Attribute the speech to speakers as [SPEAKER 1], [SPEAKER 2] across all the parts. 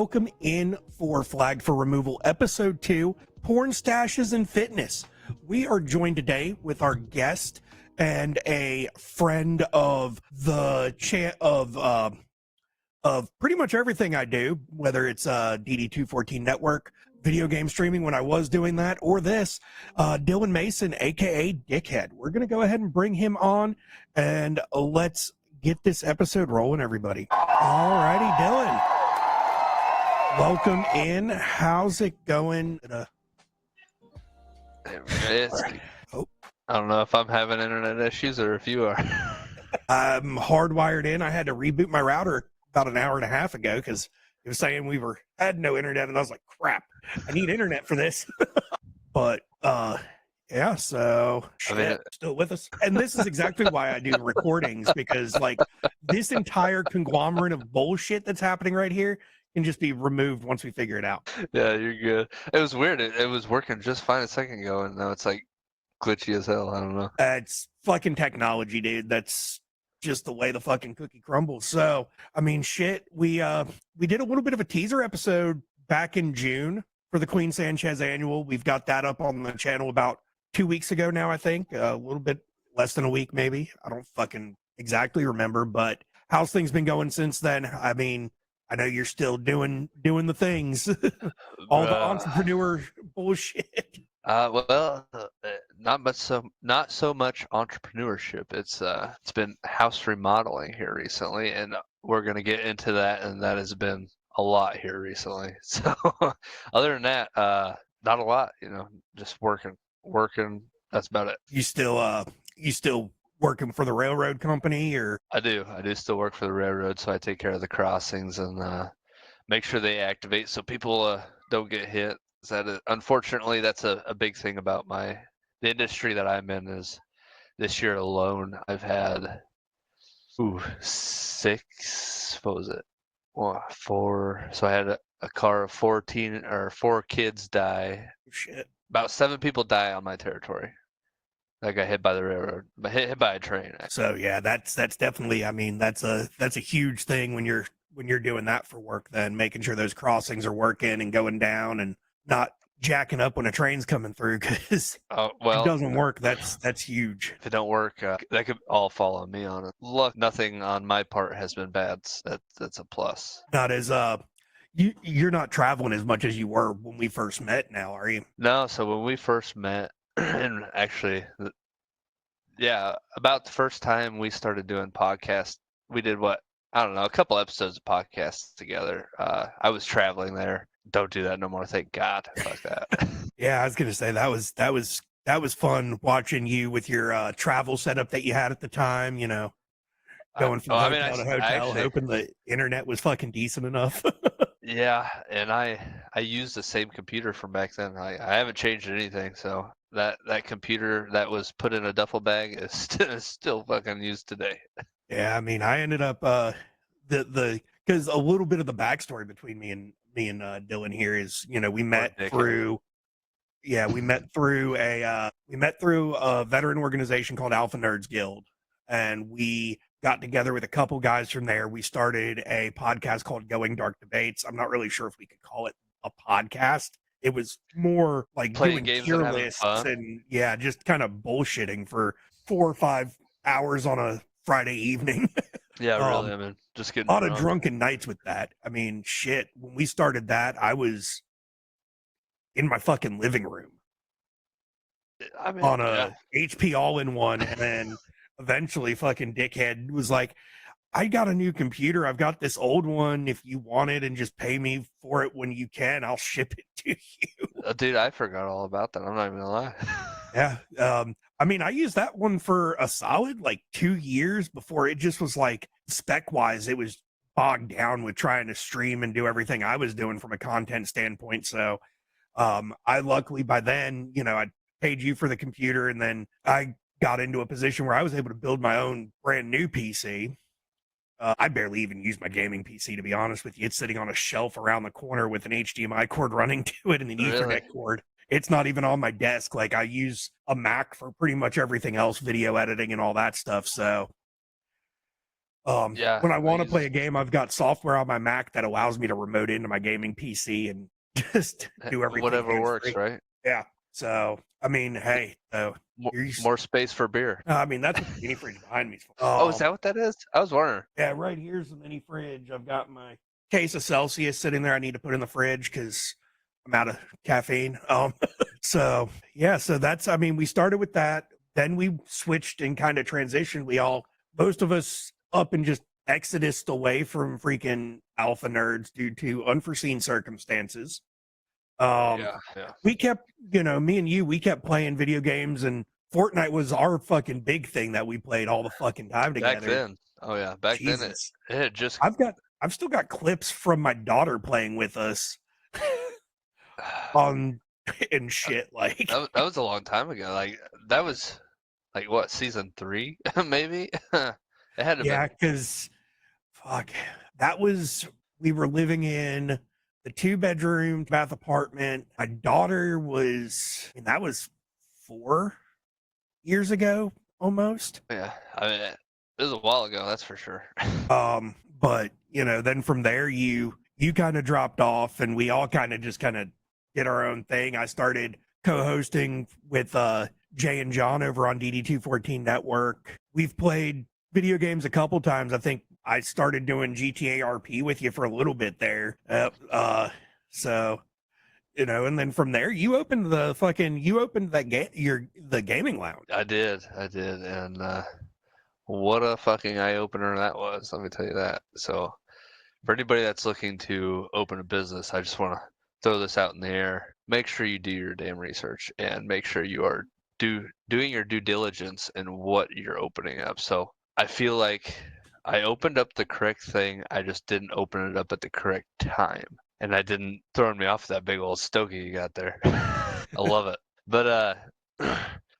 [SPEAKER 1] welcome in for Flag for Removal, Episode 2, Pornstashes and Fitness. We are joined today with our guest and a friend of the of pretty much everything I do, whether it's DD214 Network, video game streaming when I was doing that, or this, Dylan Mason, aka Dickhead. We're going to go ahead and bring him on, and let's get this episode rolling, everybody. Alrighty, Dylan. Welcome in. How's it going?
[SPEAKER 2] I don't know if I'm having internet issues or if you are.
[SPEAKER 1] I'm hardwired in. I had to reboot my router about an hour and a half ago because it was saying had no internet, and I was like, crap, I need internet for this. But yeah, so still with us. And this is exactly why I do the recordings, because like this entire conglomerate of bullshit that's happening right here can just be removed once we figure it out.
[SPEAKER 2] Yeah, you're good. It was weird. It was working just fine a second ago, and now it's like glitchy as hell. I don't know.
[SPEAKER 1] It's fucking technology, dude. That's just the way the fucking cookie crumbles. So, I mean, shit, we did a little bit of a teaser episode back in June for the Queen Sanchez annual. We've got that up on the channel about 2 weeks ago now, I think. A little bit less than a week, maybe. I don't fucking exactly remember, but how's things been going since then? I mean, I know you're still doing the things, all the entrepreneur bullshit.
[SPEAKER 2] Not so much entrepreneurship. It's been house remodeling here recently, and we're gonna get into that, and that has been a lot here recently. So, other than that, not a lot. You know, just working. That's about it.
[SPEAKER 1] You still working for the railroad company, or?
[SPEAKER 2] I do still work for the railroad, so I take care of the crossings and make sure they activate so people don't get hit. Unfortunately, that's a big thing about the industry that I'm in. Is this year alone I've had six, what was it? Well, four. So I had a car of 4 kids die.
[SPEAKER 1] Shit.
[SPEAKER 2] About 7 people die on my territory. I got hit by the railroad, but hit by a train.
[SPEAKER 1] So yeah, that's definitely. I mean, that's a huge thing when you're doing that for work. Then making sure those crossings are working and going down, and not jacking up when a train's coming through, because if it doesn't work, that's huge.
[SPEAKER 2] If it don't work, that could all fall on me on it. Look, nothing on my part has been bad. That's a plus.
[SPEAKER 1] Not as you're not traveling as much as you were when we first met now, are you?
[SPEAKER 2] No, so when we first met, and actually, about the first time we started doing podcasts, we did a couple episodes of podcasts together. I was traveling there. Don't do that no more. Thank God. Fuck that.
[SPEAKER 1] Yeah, I was gonna say that was fun watching you with your travel setup that you had at the time. You know, going from hotel to hotel, hoping the internet was fucking decent enough.
[SPEAKER 2] Yeah, and I used the same computer from back then. I haven't changed anything. So that computer that was put in a duffel bag is still fucking used today.
[SPEAKER 1] Yeah, I mean, I ended up because a little bit of the backstory between me and Dylan here is, you know, we met through a veteran organization called Alpha Nerds Guild, and we got together with a couple guys from there. We started a podcast called Going Dark Debates. I'm not really sure if we could call it a podcast. It was more like
[SPEAKER 2] playing
[SPEAKER 1] doing tier lists and just kind of bullshitting for 4 or 5 hours on a Friday evening.
[SPEAKER 2] Yeah, really. I mean, just getting
[SPEAKER 1] a lot of drunken nights with that. I mean, shit. When we started that, I was in my fucking living room on a HP all-in-one, and then eventually fucking Dickhead was like, I got a new computer. I've got this old one. If you want it and just pay me for it when you can, I'll ship it to you.
[SPEAKER 2] Dude, I forgot all about that. I'm not even gonna lie.
[SPEAKER 1] Yeah. I mean, I used that one for a solid 2 years before it just was like spec wise, it was bogged down with trying to stream and do everything I was doing from a content standpoint. So I luckily by then, you know, I paid you for the computer, and then I got into a position where I was able to build my own brand new PC. I barely even use my gaming PC, to be honest with you. It's sitting on a shelf around the corner with an HDMI cord running to it and an Ethernet cord. It's not even on my desk. Like, I use a Mac for pretty much everything else, video editing and all that stuff. So
[SPEAKER 2] Yeah,
[SPEAKER 1] When I
[SPEAKER 2] I
[SPEAKER 1] want to play
[SPEAKER 2] use
[SPEAKER 1] a game, I've got software on my Mac that allows me to remote into my gaming PC and just do everything
[SPEAKER 2] whatever
[SPEAKER 1] hands
[SPEAKER 2] works,
[SPEAKER 1] free.
[SPEAKER 2] right?
[SPEAKER 1] Yeah. So, I mean, hey, so
[SPEAKER 2] More,
[SPEAKER 1] you're,
[SPEAKER 2] more space for beer.
[SPEAKER 1] I mean, that's what the mini fridge behind me is for.
[SPEAKER 2] Oh, is that what that is? I was wondering.
[SPEAKER 1] Yeah, right here's the mini fridge. I've got my case of Celsius sitting there. I need to put in the fridge because I'm out of caffeine. So yeah, so that's, I mean, we started with that. Then we switched and kind of transitioned. Most of us up and just exodused away from freaking alpha nerds due to unforeseen circumstances. Um,
[SPEAKER 2] Yeah.
[SPEAKER 1] we kept, me and you, we kept playing video games, and Fortnite was our fucking big thing that we played all the fucking time
[SPEAKER 2] Back
[SPEAKER 1] together.
[SPEAKER 2] then. Oh yeah, back then
[SPEAKER 1] Jesus.
[SPEAKER 2] it had just
[SPEAKER 1] I've still got clips from my daughter playing with us on and shit. Like,
[SPEAKER 2] that was a long time ago. Like that was like what, season 3 maybe? It had to have
[SPEAKER 1] yeah,
[SPEAKER 2] been.
[SPEAKER 1] because fuck, that was, we were living in the 2 bedroom bath apartment. My daughter was, and that was 4 years ago almost.
[SPEAKER 2] Yeah, I mean it was a while ago, that's for sure.
[SPEAKER 1] But then from there you kind of dropped off, and we all kind of did our own thing. I started co-hosting with Jay and John over on DD214 Network. We've played video games a couple times. I think I started doing GTA RP with you for a little bit there. So and then from there you opened that the gaming lounge.
[SPEAKER 2] I did, and what a fucking eye opener that was. Let me tell you that. So for anybody that's looking to open a business, I just want to throw this out in the air. Make sure you do your damn research and make sure you are doing your due diligence in what you're opening up. So I feel like I opened up the correct thing. I just didn't open it up at the correct time. And I didn't throwing me off that big old stogie you got there. I love it. But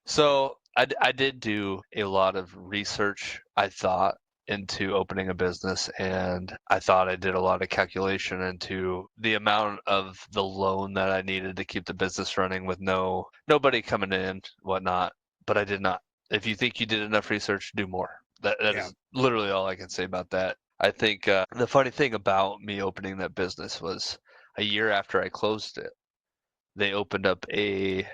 [SPEAKER 2] so I did do a lot of research, I thought, into opening a business, and I thought I did a lot of calculation into the amount of the loan that I needed to keep the business running with nobody coming in, whatnot. But I did not. If you think you did enough research, do more. That
[SPEAKER 1] Yeah.
[SPEAKER 2] is literally all I can say about that. I think the funny thing about me opening that business was a year after I closed it, they opened up a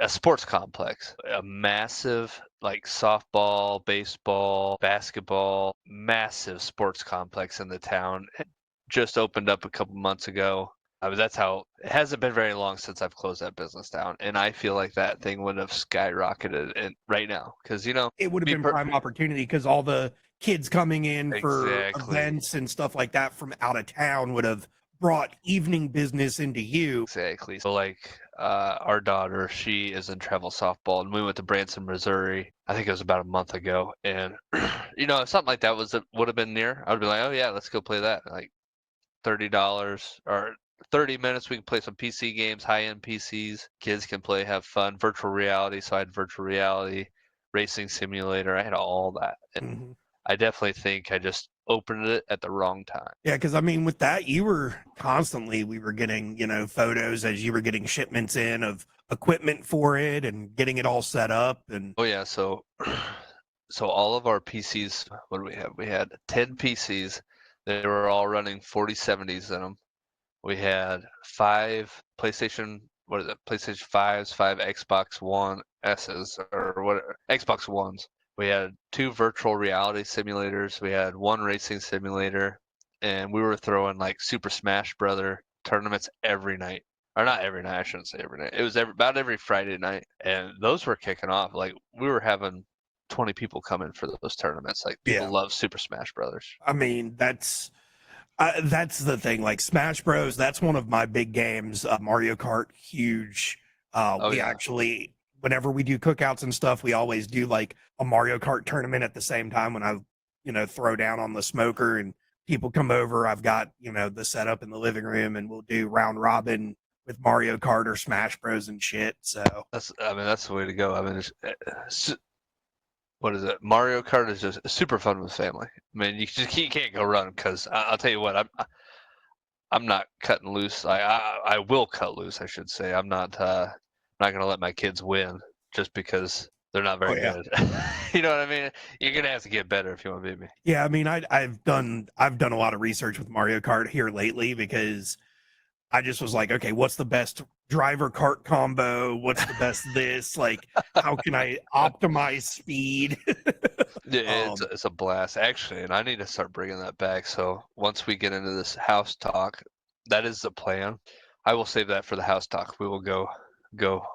[SPEAKER 2] sports complex, a massive like softball, baseball, basketball, massive sports complex in the town. It just opened up a couple months ago. I mean, that's how it hasn't been very long since I've closed that business down, and I feel like that thing would have skyrocketed right now because
[SPEAKER 1] It would have
[SPEAKER 2] be
[SPEAKER 1] been prime opportunity because all the kids coming in for
[SPEAKER 2] exactly.
[SPEAKER 1] events and stuff like that from out of town would have brought evening business into you.
[SPEAKER 2] Exactly. So like our daughter, she is in travel softball, and we went to Branson, Missouri. I think it was about a month ago, and if something like that would have been near, I would be like, oh yeah, let's go play that. Like $30 or 30 minutes, we can play some PC games, high-end PCs. Kids can play, have fun. Virtual reality. So I had virtual reality, racing simulator. I had all that, and
[SPEAKER 1] Mhm.
[SPEAKER 2] I definitely think I just opened it at the wrong time.
[SPEAKER 1] Yeah, because I mean, with that, we were getting, photos as you were getting shipments in of equipment for it and getting it all set up. And
[SPEAKER 2] Oh yeah, so so all of our PCs, what do we have? We had 10 PCs. They were all running 4070s in them. We had 5 PlayStation, what is it? PlayStation 5s, 5 Xbox One S's or what, Xbox Ones. We had 2 virtual reality simulators. We had 1 racing simulator, and we were throwing like Super Smash Brother tournaments every night. Or not every night, I shouldn't say every night. It was about every Friday night, and those were kicking off. Like we were having 20 people come in for those tournaments. Like people
[SPEAKER 1] yeah,
[SPEAKER 2] love Super Smash Brothers.
[SPEAKER 1] I mean, that's the thing. Like Smash Bros, that's one of my big games. Mario Kart, huge.
[SPEAKER 2] Oh
[SPEAKER 1] We
[SPEAKER 2] yeah.
[SPEAKER 1] actually, whenever we do cookouts and stuff, we always do like a Mario Kart tournament at the same time when I, throw down on the smoker and people come over. I've got, the setup in the living room, and we'll do round robin with Mario Kart or Smash Bros and shit. So
[SPEAKER 2] That's the way to go. I mean, what is it? Mario Kart is just super fun with family. I mean, you can't go wrong because I'll tell you what, I'm not cutting loose. I will cut loose, I should say. I'm not gonna let my kids win just because They're not
[SPEAKER 1] Oh
[SPEAKER 2] very
[SPEAKER 1] yeah.
[SPEAKER 2] good. You know what I mean? You're gonna have to get better if you want to beat me.
[SPEAKER 1] Yeah, I mean, I've done a lot of research with Mario Kart here lately because I just was like, okay, what's the best driver kart combo? What's the best this? Like, how can I optimize speed?
[SPEAKER 2] Yeah,
[SPEAKER 1] um,
[SPEAKER 2] it's a blast actually, and I need to start bringing that back. So once we get into this house talk, that is the plan. I will save that for the house talk. We will go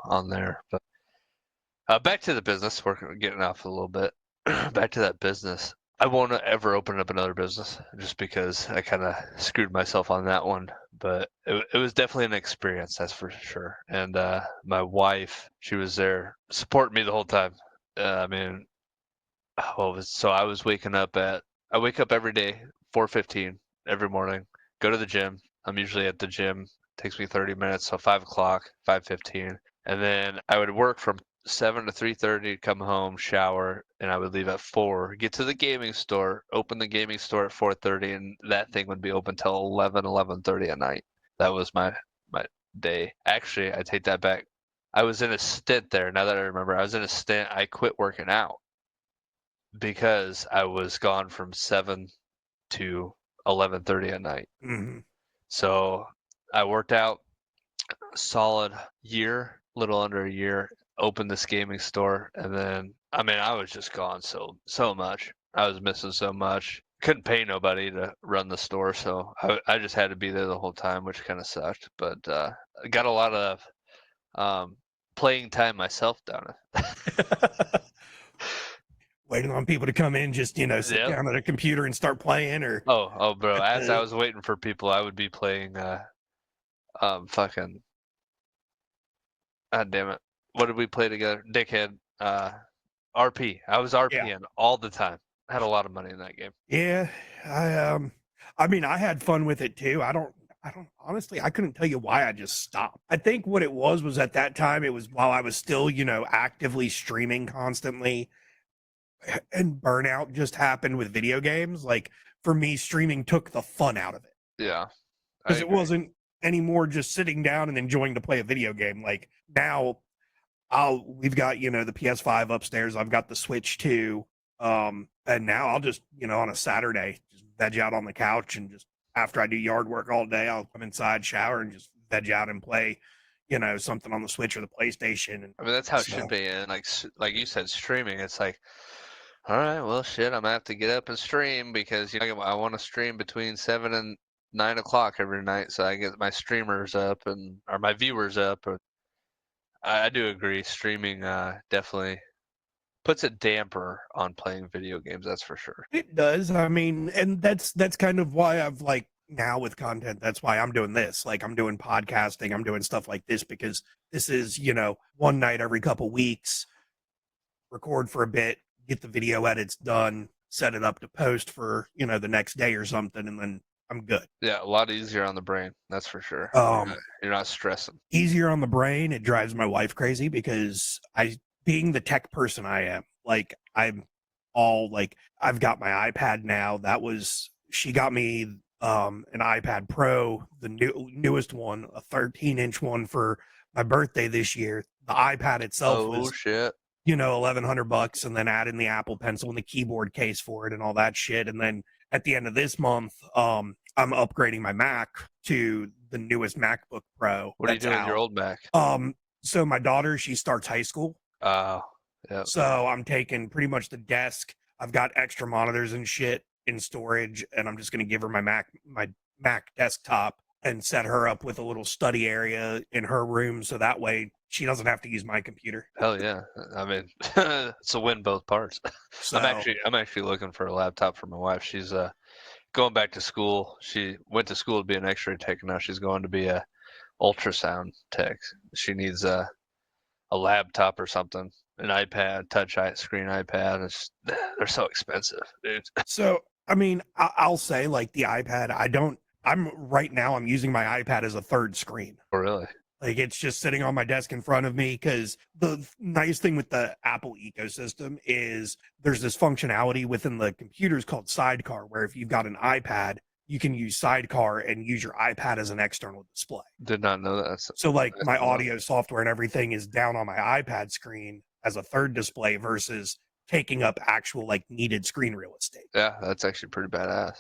[SPEAKER 2] on there. But back to the business. We're getting off a little bit. Back to that business. I won't ever open up another business just because I kind of screwed myself on that one. But it was definitely an experience, that's for sure. And my wife, she was there supporting me the whole time. I mean, so I wake up every day, 4:15 every morning, go to the gym. I'm usually at the gym, takes me 30 minutes, so 5 o'clock, 5:15. And then I would work from 7 to 3:30, come home, shower, and I would leave at 4, get to the gaming store, open the gaming store at 4:30, and that thing would be open till 11:30 at night. That was my day. Actually, I take that back. I was in a stint there. Now that I remember, I was in a stint. I quit working out because I was gone from 7 to 11:30 at night.
[SPEAKER 1] mhm.
[SPEAKER 2] So I worked out a solid year, little under a year, opened this gaming store, and then I mean I was just gone so much. I was missing so much. Couldn't pay nobody to run the store, so I just had to be there the whole time, which kind of sucked. But I got a lot of um, playing time myself down it.
[SPEAKER 1] Waiting on people to come in, just sit
[SPEAKER 2] Yep.
[SPEAKER 1] down at a computer and start playing, or
[SPEAKER 2] Oh, bro. As I
[SPEAKER 1] uh,
[SPEAKER 2] was waiting for people, I would be playing fucking God damn it. What did we play together? Dickhead. RP. I was
[SPEAKER 1] yeah,
[SPEAKER 2] RPing all the time. I had a lot of money in that game.
[SPEAKER 1] yeah. I mean, I had fun with it too. I don't honestly, I couldn't tell you why I just stopped. I think what it was at that time, it was while I was still, actively streaming constantly, and burnout just happened with video games. Like for me, streaming took the fun out of it
[SPEAKER 2] Yeah, I
[SPEAKER 1] because it
[SPEAKER 2] agree.
[SPEAKER 1] wasn't anymore just sitting down and enjoying to play a video game. Like now, we've got the PS5 upstairs. I've got the Switch too. And now I'll just on a Saturday just veg out on the couch and just after I do yard work all day, I'll come inside, shower, and just veg out and play, something on the Switch or the PlayStation. And
[SPEAKER 2] I mean, that's how it should
[SPEAKER 1] so
[SPEAKER 2] be. And like you said, streaming. It's like, all right, well, shit, I'm gonna have to get up and stream because I want to stream between 7 and 9 o'clock every night, so I get my streamers up and or my viewers up. Or I do agree, streaming definitely puts a damper on playing video games. That's for sure.
[SPEAKER 1] it does. I mean, and that's kind of why I've like now with content, that's why I'm doing this. Like I'm doing podcasting, I'm doing stuff like this because this is, one night every couple weeks, record for a bit, get the video edits done, set it up to post for, the next day or something, and then I'm good.
[SPEAKER 2] Yeah, a lot easier on the brain. That's for sure.
[SPEAKER 1] Um,
[SPEAKER 2] You're not stressing.
[SPEAKER 1] Easier on the brain. It drives my wife crazy because being the tech person I am, like I'm all like, I've got my iPad now. She got me an iPad Pro, the newest one, a 13-inch one for my birthday this year. The iPad itself
[SPEAKER 2] Oh
[SPEAKER 1] was
[SPEAKER 2] shit.
[SPEAKER 1] $1,100, and then add in the Apple Pencil and the keyboard case for it and all that shit. And then at the end of this month, I'm upgrading my Mac to the newest MacBook Pro
[SPEAKER 2] What are you
[SPEAKER 1] that's
[SPEAKER 2] doing with your
[SPEAKER 1] out.
[SPEAKER 2] old Mac?
[SPEAKER 1] So my daughter, she starts high school,
[SPEAKER 2] Oh, yeah.
[SPEAKER 1] so I'm taking pretty much the desk. I've got extra monitors and shit in storage, and I'm just gonna give her my Mac desktop, and set her up with a little study area in her room, so that way she doesn't have to use my computer.
[SPEAKER 2] Hell yeah. I mean, it's a win both parts.
[SPEAKER 1] So
[SPEAKER 2] I'm actually looking for a laptop for my wife. She's going back to school. She went to school to be an X-ray tech, and now she's going to be a ultrasound tech. She needs a laptop or something, an iPad, screen iPad. They're so expensive, dude.
[SPEAKER 1] So, I mean, I'll say like the iPad, I'm right now, I'm using my iPad as a third screen.
[SPEAKER 2] Oh, really?
[SPEAKER 1] Like it's just sitting on my desk in front of me because the nice thing with the Apple ecosystem is there's this functionality within the computers called Sidecar, where if you've got an iPad, you can use Sidecar and use your iPad as an external display.
[SPEAKER 2] Did not know that. That's
[SPEAKER 1] So like
[SPEAKER 2] nice
[SPEAKER 1] my
[SPEAKER 2] to know.
[SPEAKER 1] audio software and everything is down on my iPad screen, as a third display versus taking up actual like needed screen real estate.
[SPEAKER 2] Yeah, that's actually pretty badass.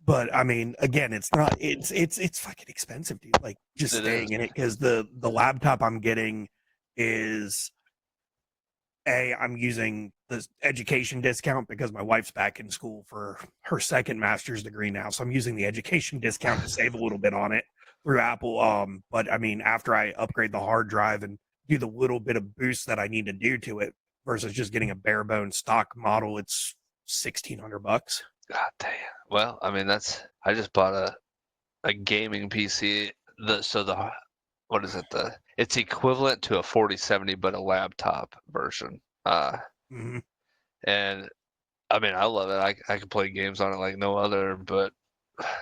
[SPEAKER 1] But I mean, again, it's not. It's fucking expensive, dude. Like just
[SPEAKER 2] It is.
[SPEAKER 1] staying in it because the laptop I'm getting is I'm using the education discount because my wife's back in school for her second master's degree now. So I'm using the education discount to save a little bit on it through Apple. But I mean, after I upgrade the hard drive and do the little bit of boost that I need to do to it versus just getting a bare bones stock model, it's $1,600.
[SPEAKER 2] God damn. Well, I mean, I just bought a gaming PC. What is it? It's equivalent to a 4070, but a laptop version.
[SPEAKER 1] Mm-hmm.
[SPEAKER 2] And I mean, I love it. I can play games on it like no other, but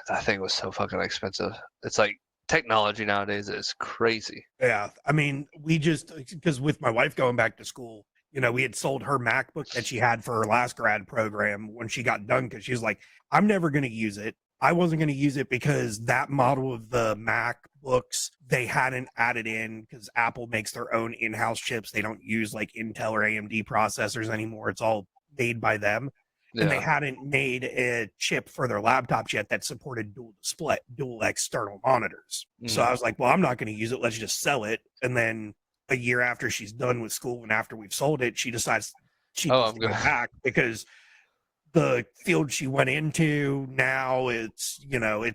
[SPEAKER 2] that thing was so fucking expensive. It's like technology nowadays is crazy.
[SPEAKER 1] Yeah, I mean, we just because with my wife going back to school, we had sold her MacBook that she had for her last grad program when she got done because she was like, I'm never going to use it. I wasn't going to use it because that model of the MacBooks they hadn't added in because Apple makes their own in-house chips. They don't use like Intel or AMD processors anymore. It's all made by them. And they
[SPEAKER 2] Yeah.
[SPEAKER 1] hadn't made a chip for their laptops yet that supported dual display, dual external monitors. So I was like, well, I'm not going to use it. Let's just sell it. And then a year after she's done with school and after we've sold it, she decides she
[SPEAKER 2] Oh,
[SPEAKER 1] needs
[SPEAKER 2] I'm
[SPEAKER 1] to go
[SPEAKER 2] good.
[SPEAKER 1] back because the field she went into now it's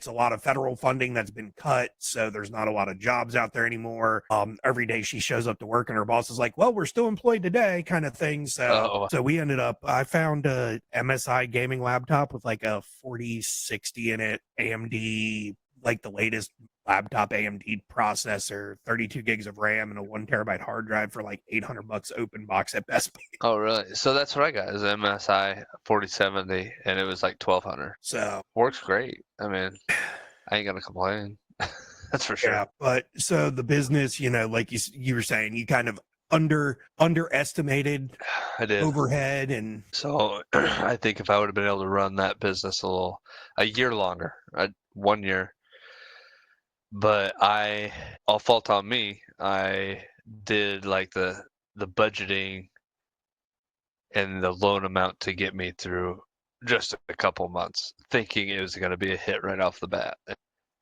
[SPEAKER 1] a lot of federal funding that's been cut, so there's not a lot of jobs out there anymore. Every day she shows up to work and her boss is like, well, we're still employed today, kind of thing. So we ended up, I found a MSI gaming laptop with like a 4060 in it, AMD, like the latest laptop AMD processor, 32 gigs of RAM, and a 1 terabyte hard drive for like $800 open box at Best Buy.
[SPEAKER 2] Oh, really? So that's what I got is MSI 4070, and it was like 1200.
[SPEAKER 1] So
[SPEAKER 2] Works great. I mean, I ain't gonna complain. That's for sure.
[SPEAKER 1] yeah, but so the business, like you were saying, you kind of underestimated
[SPEAKER 2] I did.
[SPEAKER 1] overhead and
[SPEAKER 2] So I think if I would have been able to run that business a year longer, 1 year, but all fault on me. I did like the budgeting and the loan amount to get me through just a couple months, thinking it was going to be a hit right off the bat.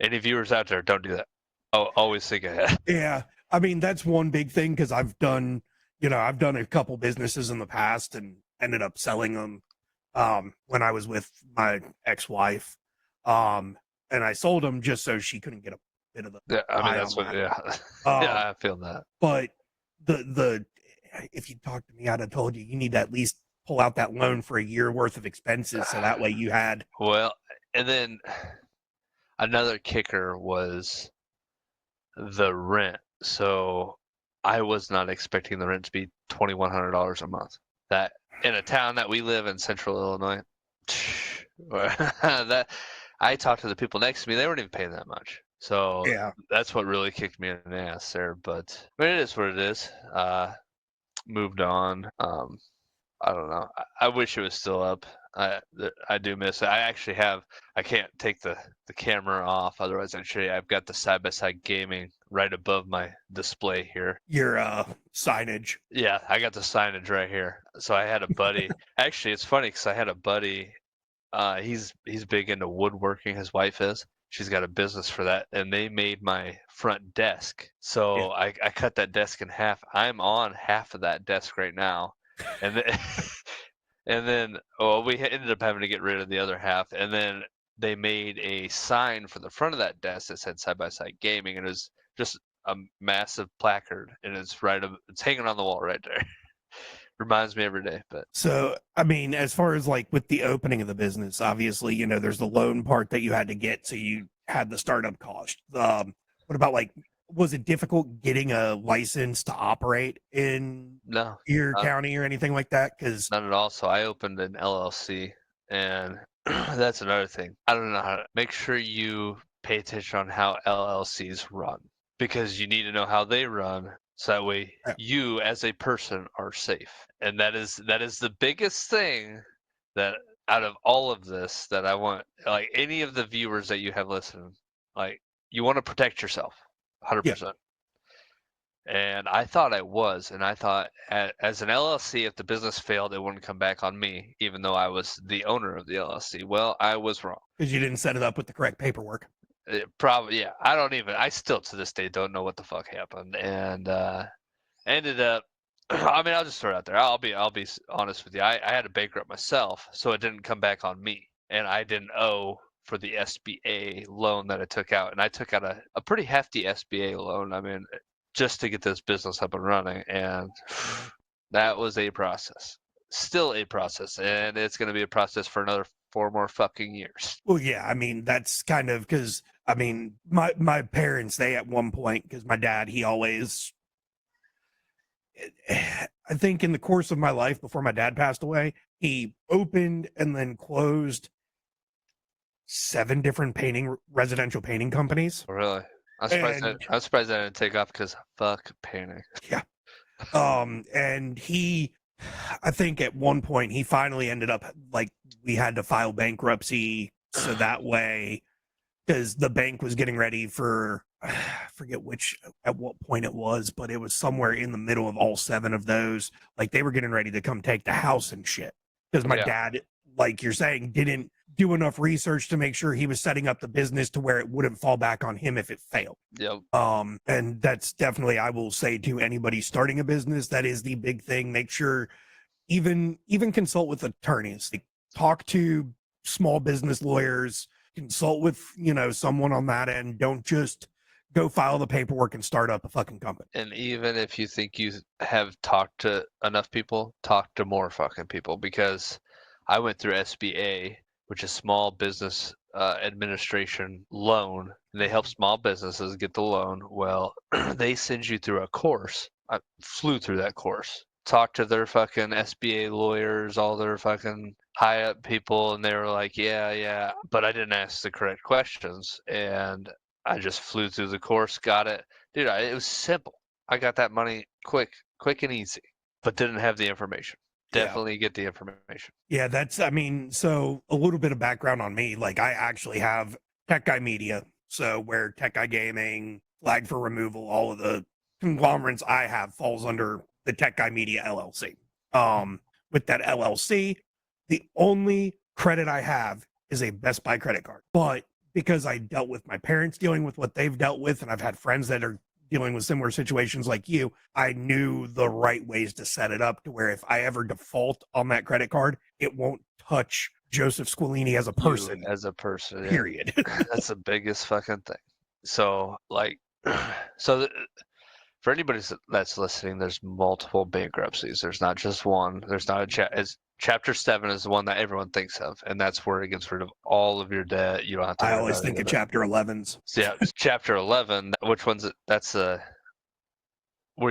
[SPEAKER 2] Any viewers out there, don't do that. Always think ahead.
[SPEAKER 1] yeah, I mean that's one big thing because I've done a couple businesses in the past and ended up selling them when I was with my ex-wife. And I sold them just so she couldn't get a bit of the
[SPEAKER 2] Yeah, I mean
[SPEAKER 1] pie on
[SPEAKER 2] that's what.
[SPEAKER 1] that.
[SPEAKER 2] Yeah,
[SPEAKER 1] Um,
[SPEAKER 2] yeah, I feel that.
[SPEAKER 1] but the if you talked to me, I'd have told you you need to at least pull out that loan for a year worth of expenses, so that way you had.
[SPEAKER 2] Well, and then another kicker was the rent. So I was not expecting the rent to be $2,100 a month. That in a town that we live in, Central Illinois, that I talked to the people next to me, they weren't even paying that much. So
[SPEAKER 1] Yeah,
[SPEAKER 2] that's what really kicked me in the ass there. But I mean, it is what it is. Moved on. I don't know. I wish it was still up. I do miss it. I can't take the camera off, otherwise I'd show you. I've got the side by side gaming right above my display here.
[SPEAKER 1] your signage.
[SPEAKER 2] Yeah, I got the signage right here. So I had a buddy. Actually, it's funny because I had a buddy. He's big into woodworking. His wife is. She's got a business for that, and they made my front desk.
[SPEAKER 1] Yeah.
[SPEAKER 2] So I cut that desk in half. I'm on half of that desk right now, and then and then we ended up having to get rid of the other half, and then they made a sign for the front of that desk that said side by side gaming, and it was just a massive placard, and it's hanging on the wall right there. Reminds me every day. But
[SPEAKER 1] So, I mean, as far as like with the opening of the business, obviously, there's the loan part that you had to get, so you had the startup cost. What about like, was it difficult getting a license to operate in
[SPEAKER 2] no,
[SPEAKER 1] your county or anything like that? Because
[SPEAKER 2] not at all. So I opened an LLC, and that's another thing. I don't know how to make sure you pay attention on how LLCs run, because you need to know how they run, so that way you as a person are safe. And that is the biggest thing that out of all of this that I want, like any of the viewers that you have listened, like you want to protect yourself,
[SPEAKER 1] yeah,
[SPEAKER 2] 100%. And I thought I was, and I thought as an LLC, if the business failed, it wouldn't come back on me, even though I was the owner of the LLC. Well, I was wrong.
[SPEAKER 1] Because you didn't set it up with the correct paperwork.
[SPEAKER 2] It probably, yeah. I still to this day don't know what the fuck happened, and ended up. I mean, I'll just throw it out there. I'll be honest with you. I had to bankrupt myself, so it didn't come back on me, and I didn't owe for the SBA loan that I took out, and I took out a pretty hefty SBA loan. I mean, just to get this business up and running, and that was a process. Still a process, and it's going to be a process for another 4 more fucking years.
[SPEAKER 1] Well, yeah, I mean, that's kind of because, I mean, my parents, they at one point, because my dad, he always, I think in the course of my life before my dad passed away, he opened and then closed 7 different residential painting companies.
[SPEAKER 2] Really,
[SPEAKER 1] And
[SPEAKER 2] I'm surprised that didn't take off because fuck painting.
[SPEAKER 1] yeah, and I think at one point he finally ended up like we had to file bankruptcy so that way, because the bank was getting ready for, I forget at what point it was, but it was somewhere in the middle of all 7 of those. Like they were getting ready to come take the house and shit. Because my dad, like you're saying, didn't do enough research to make sure he was setting up the business to where it wouldn't fall back on him if it failed.
[SPEAKER 2] Yep.
[SPEAKER 1] And that's definitely, I will say to anybody starting a business, that is the big thing. Make sure even consult with attorneys. Like, talk to small business lawyers, consult with, someone on that end. Don't just go file the paperwork and start up a fucking company.
[SPEAKER 2] And even if you think you have talked to enough people, talk to more fucking people, because I went through SBA, which is Small Business Administration loan. And they help small businesses get the loan. Well, they send you through a course. I flew through that course. Talked to their fucking SBA lawyers, all their fucking high up people, and they were like, yeah, but I didn't ask the correct questions, and I just flew through the course, got it. Dude, it was simple. I got that money quick and easy, but didn't have the information. Definitely get the information.
[SPEAKER 1] Yeah, I mean, so a little bit of background on me. Like, I actually have Tech Guy Media. So, where Tech Guy Gaming, Flag for Removal, all of the conglomerates I have falls under the Tech Guy Media LLC. With that LLC, the only credit I have is a Best Buy credit card. But because I dealt with my parents dealing with what they've dealt with, and I've had friends that are dealing with similar situations like you, I knew the right ways to set it up to where if I ever default on that credit card, it won't touch Joseph Squilini as a person.
[SPEAKER 2] You as a person,
[SPEAKER 1] period.
[SPEAKER 2] Yeah. That's the biggest fucking thing. So, like, for anybody that's listening, there's multiple bankruptcies. There's not just one. There's not Chapter 7 is the one that everyone thinks of, and that's where it gets rid of all of your debt. You don't have to.
[SPEAKER 1] I always think of Chapter 11s.
[SPEAKER 2] So yeah, Chapter 11. Which one's it? That's where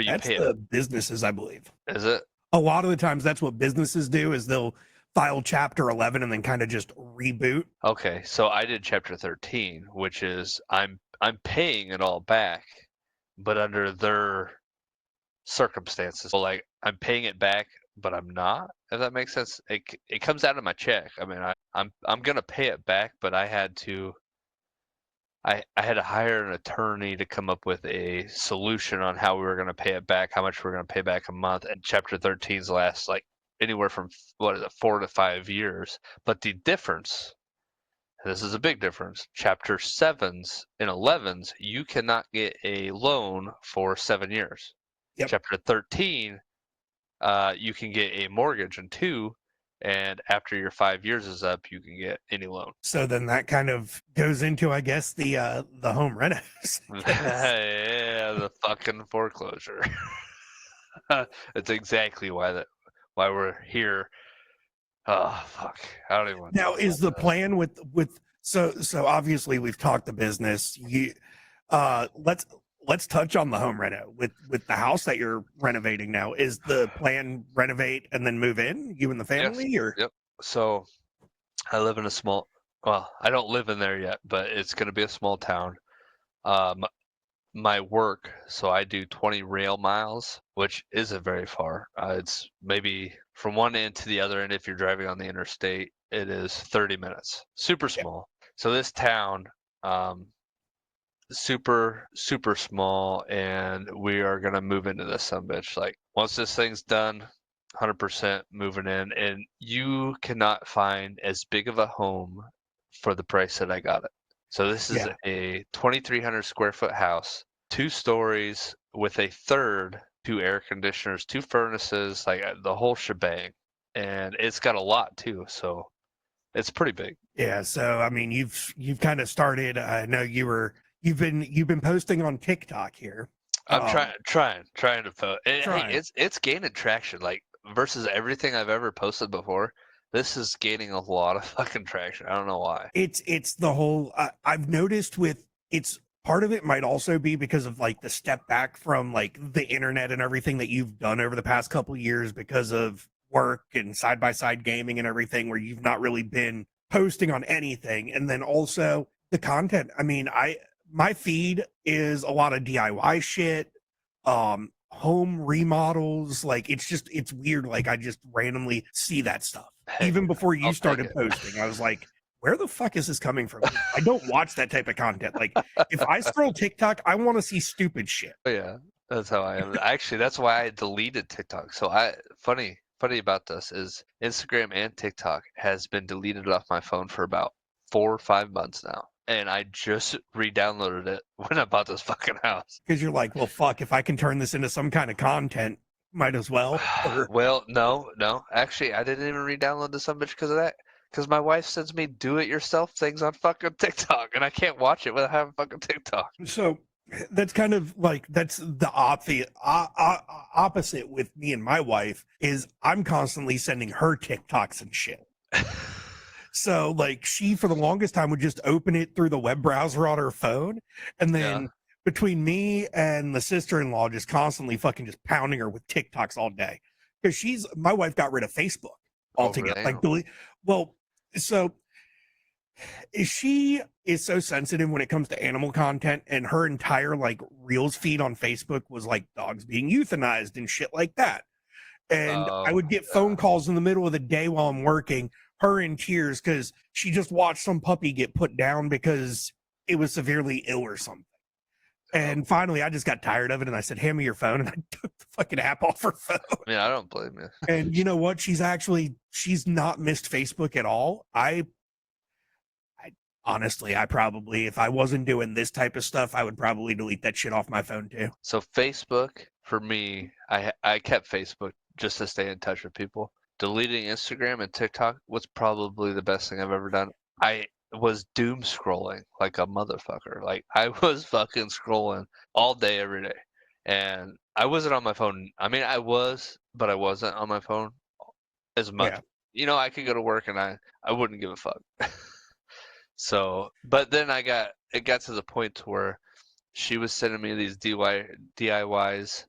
[SPEAKER 2] you
[SPEAKER 1] That's
[SPEAKER 2] pay
[SPEAKER 1] the
[SPEAKER 2] it.
[SPEAKER 1] businesses, I believe.
[SPEAKER 2] Is it?
[SPEAKER 1] A lot of the times, that's what businesses do. Is they'll file Chapter 11 and then kind of just reboot.
[SPEAKER 2] Okay, so I did Chapter 13, which is I'm paying it all back, but under their circumstances. So like I'm paying it back, but I'm not. If that makes sense, it comes out of my check. I mean, I'm gonna pay it back, but I had to hire an attorney to come up with a solution on how we were gonna pay it back, how much we are gonna pay back a month. And Chapter 13's lasts like anywhere from 4 to 5 years. But the difference, this is a big difference. Chapter 7s and 11s, you cannot get a loan for 7 years.
[SPEAKER 1] Yep.
[SPEAKER 2] Chapter 13, you can get a mortgage in 2, and after your 5 years is up, you can get any loan.
[SPEAKER 1] So then that kind of goes into, I guess, the home renos.
[SPEAKER 2] Yeah, the fucking foreclosure. That's exactly why we're here. Oh fuck! I don't even want to
[SPEAKER 1] Now, is the plan with so obviously we've talked the business. Let's touch on the home reno with the house that you're renovating now. Is the plan renovate and then move in, you and the family?
[SPEAKER 2] Yes.
[SPEAKER 1] Or
[SPEAKER 2] Yep. So I live in a small. Well, I don't live in there yet, but it's going to be a small town. My work, so I do 20 rail miles, which isn't very far. It's maybe from one end to the other end. If you're driving on the interstate, it is 30 minutes. Super small. So this town, super super small, and we are gonna move into this sumbitch. Like once this thing's done, 100% moving in, and you cannot find as big of a home for the price that I got it. So this is
[SPEAKER 1] Yeah.
[SPEAKER 2] a 2,300 square foot house, 2 stories with a third, 2 air conditioners, 2 furnaces, like the whole shebang, and it's got a lot too. So it's pretty big.
[SPEAKER 1] Yeah. So I mean, you've kind of started. I know you've been posting on TikTok here.
[SPEAKER 2] I'm
[SPEAKER 1] Um,
[SPEAKER 2] trying to post. Hey,
[SPEAKER 1] trying.
[SPEAKER 2] it's gaining traction. Like versus everything I've ever posted before, this is gaining a lot of fucking traction. I don't know why.
[SPEAKER 1] It's the whole. I've noticed with it's part of it might also be because of like the step back from like the internet and everything that you've done over the past couple of years because of work and side by side gaming and everything, where you've not really been posting on anything, and then also the content. I mean, I my feed is a lot of DIY shit, home remodels. Like it's weird. Like I just randomly see that stuff
[SPEAKER 2] Hey,
[SPEAKER 1] even before you
[SPEAKER 2] I'll take
[SPEAKER 1] started
[SPEAKER 2] it.
[SPEAKER 1] posting. I was like, where the fuck is this coming from? 'Cause I don't watch that type of content. Like, if I scroll TikTok, I want to see stupid shit.
[SPEAKER 2] Oh, yeah, that's how I am. Actually, that's why I deleted TikTok. So funny about this is Instagram and TikTok has been deleted off my phone for about 4 or 5 months now, and I just re-downloaded it when I bought this fucking house.
[SPEAKER 1] Because you're like, well, fuck, if I can turn this into some kind of content, might as well. Or
[SPEAKER 2] Well, no. Actually, I didn't even re-download the son bitch because of that. Because my wife sends me do-it-yourself things on fucking TikTok, and I can't watch it without having fucking TikTok.
[SPEAKER 1] so that's kind of like that's the opposite with me and my wife is I'm constantly sending her TikToks and shit. So like she for the longest time would just open it through the web browser on her phone, and
[SPEAKER 2] Yeah.
[SPEAKER 1] then between me and the sister-in-law just constantly fucking just pounding her with TikToks all day. Because she's my wife got rid of Facebook
[SPEAKER 2] Oh,
[SPEAKER 1] altogether.
[SPEAKER 2] really?
[SPEAKER 1] Like delete well, so she is so sensitive when it comes to animal content, and her entire like reels feed on Facebook was like dogs being euthanized and shit like that. And I
[SPEAKER 2] Oh,
[SPEAKER 1] would get phone calls in the middle of the day while I'm working, her in tears because she just watched some puppy get put down because it was severely ill or something.
[SPEAKER 2] oh.
[SPEAKER 1] And finally, I just got tired of it and I said, hand me your phone. And I took the fucking app off her phone.
[SPEAKER 2] I mean, I don't blame you.
[SPEAKER 1] And you know what? She's not missed Facebook at all. I honestly, I probably, if I wasn't doing this type of stuff, I would probably delete that shit off my phone too.
[SPEAKER 2] So Facebook, for me, I kept Facebook just to stay in touch with people. Deleting Instagram and TikTok was probably the best thing I've ever done. I was doom scrolling like a motherfucker. Like I was fucking scrolling all day, every day. And I wasn't on my phone. I mean, I was, but I wasn't on my phone as much.
[SPEAKER 1] Yeah.
[SPEAKER 2] I could go to work and I wouldn't give a fuck. So, but then it got to the point to where she was sending me these DIYs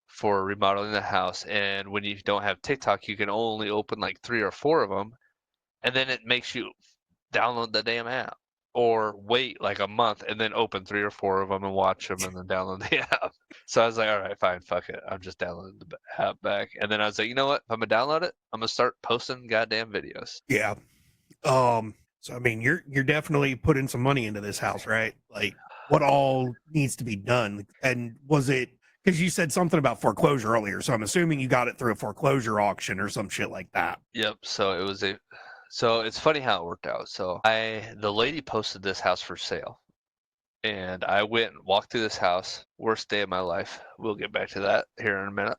[SPEAKER 2] for remodeling the house, and when you don't have TikTok, you can only open like 3 or 4 of them, and then it makes you download the damn app or wait like a month and then open 3 or 4 of them and watch them and then download the app. So I was like, all right, fine, fuck it. I'm just downloading the app back. And then I was like, you know what? If I'm gonna download it, I'm gonna start posting goddamn videos.
[SPEAKER 1] Yeah. So I mean, you're definitely putting some money into this house, right? Like, what all needs to be done? And was it because you said something about foreclosure earlier? So I'm assuming you got it through a foreclosure auction or some shit like that.
[SPEAKER 2] Yep. So it's funny how it worked out. So the lady posted this house for sale, and I went and walked through this house. Worst day of my life. We'll get back to that here in a minute.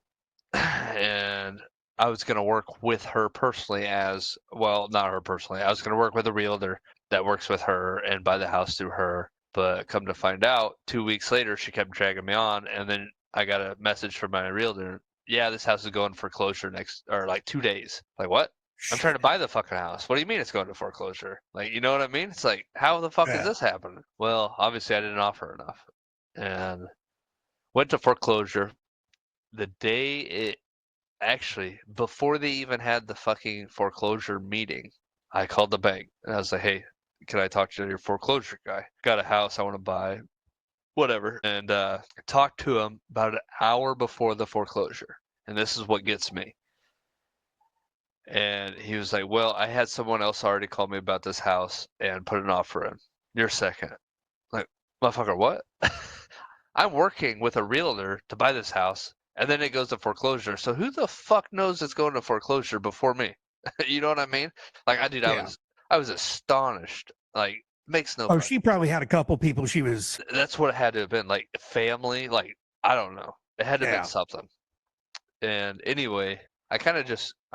[SPEAKER 2] And I was going to work with her personally as well, not her personally. I was going to work with a realtor that works with her and buy the house through her. But come to find out, 2 weeks later, she kept dragging me on. And then I got a message from my realtor. Yeah, this house is going foreclosure next, or like 2 days. Like, what? I'm trying to
[SPEAKER 1] Shit.
[SPEAKER 2] buy the fucking house. What do you mean it's going to foreclosure? Like, you know what I mean? It's like, how the fuck is
[SPEAKER 1] Yeah.
[SPEAKER 2] this happening? Well, obviously I didn't offer enough. And went to foreclosure. The day it Actually, before they even had the fucking foreclosure meeting, I called the bank and I was like, hey, can I talk to your foreclosure guy? Got a house I want to buy, whatever. And talked to him about an hour before the foreclosure. And this is what gets me. And he was like, well, I had someone else already call me about this house and put an offer in. You're second. Like, Motherfucker, what? I'm working with a realtor to buy this house, and then it goes to foreclosure. So who the fuck knows it's going to foreclosure before me? You know what I mean? Like, dude,
[SPEAKER 1] Yeah.
[SPEAKER 2] I was astonished. Like, makes no
[SPEAKER 1] Oh,
[SPEAKER 2] fucking
[SPEAKER 1] she probably had a couple people she was.
[SPEAKER 2] That's what it had to have been. Like family, like I don't know. It had to have been
[SPEAKER 1] Yeah.
[SPEAKER 2] something. And anyway, I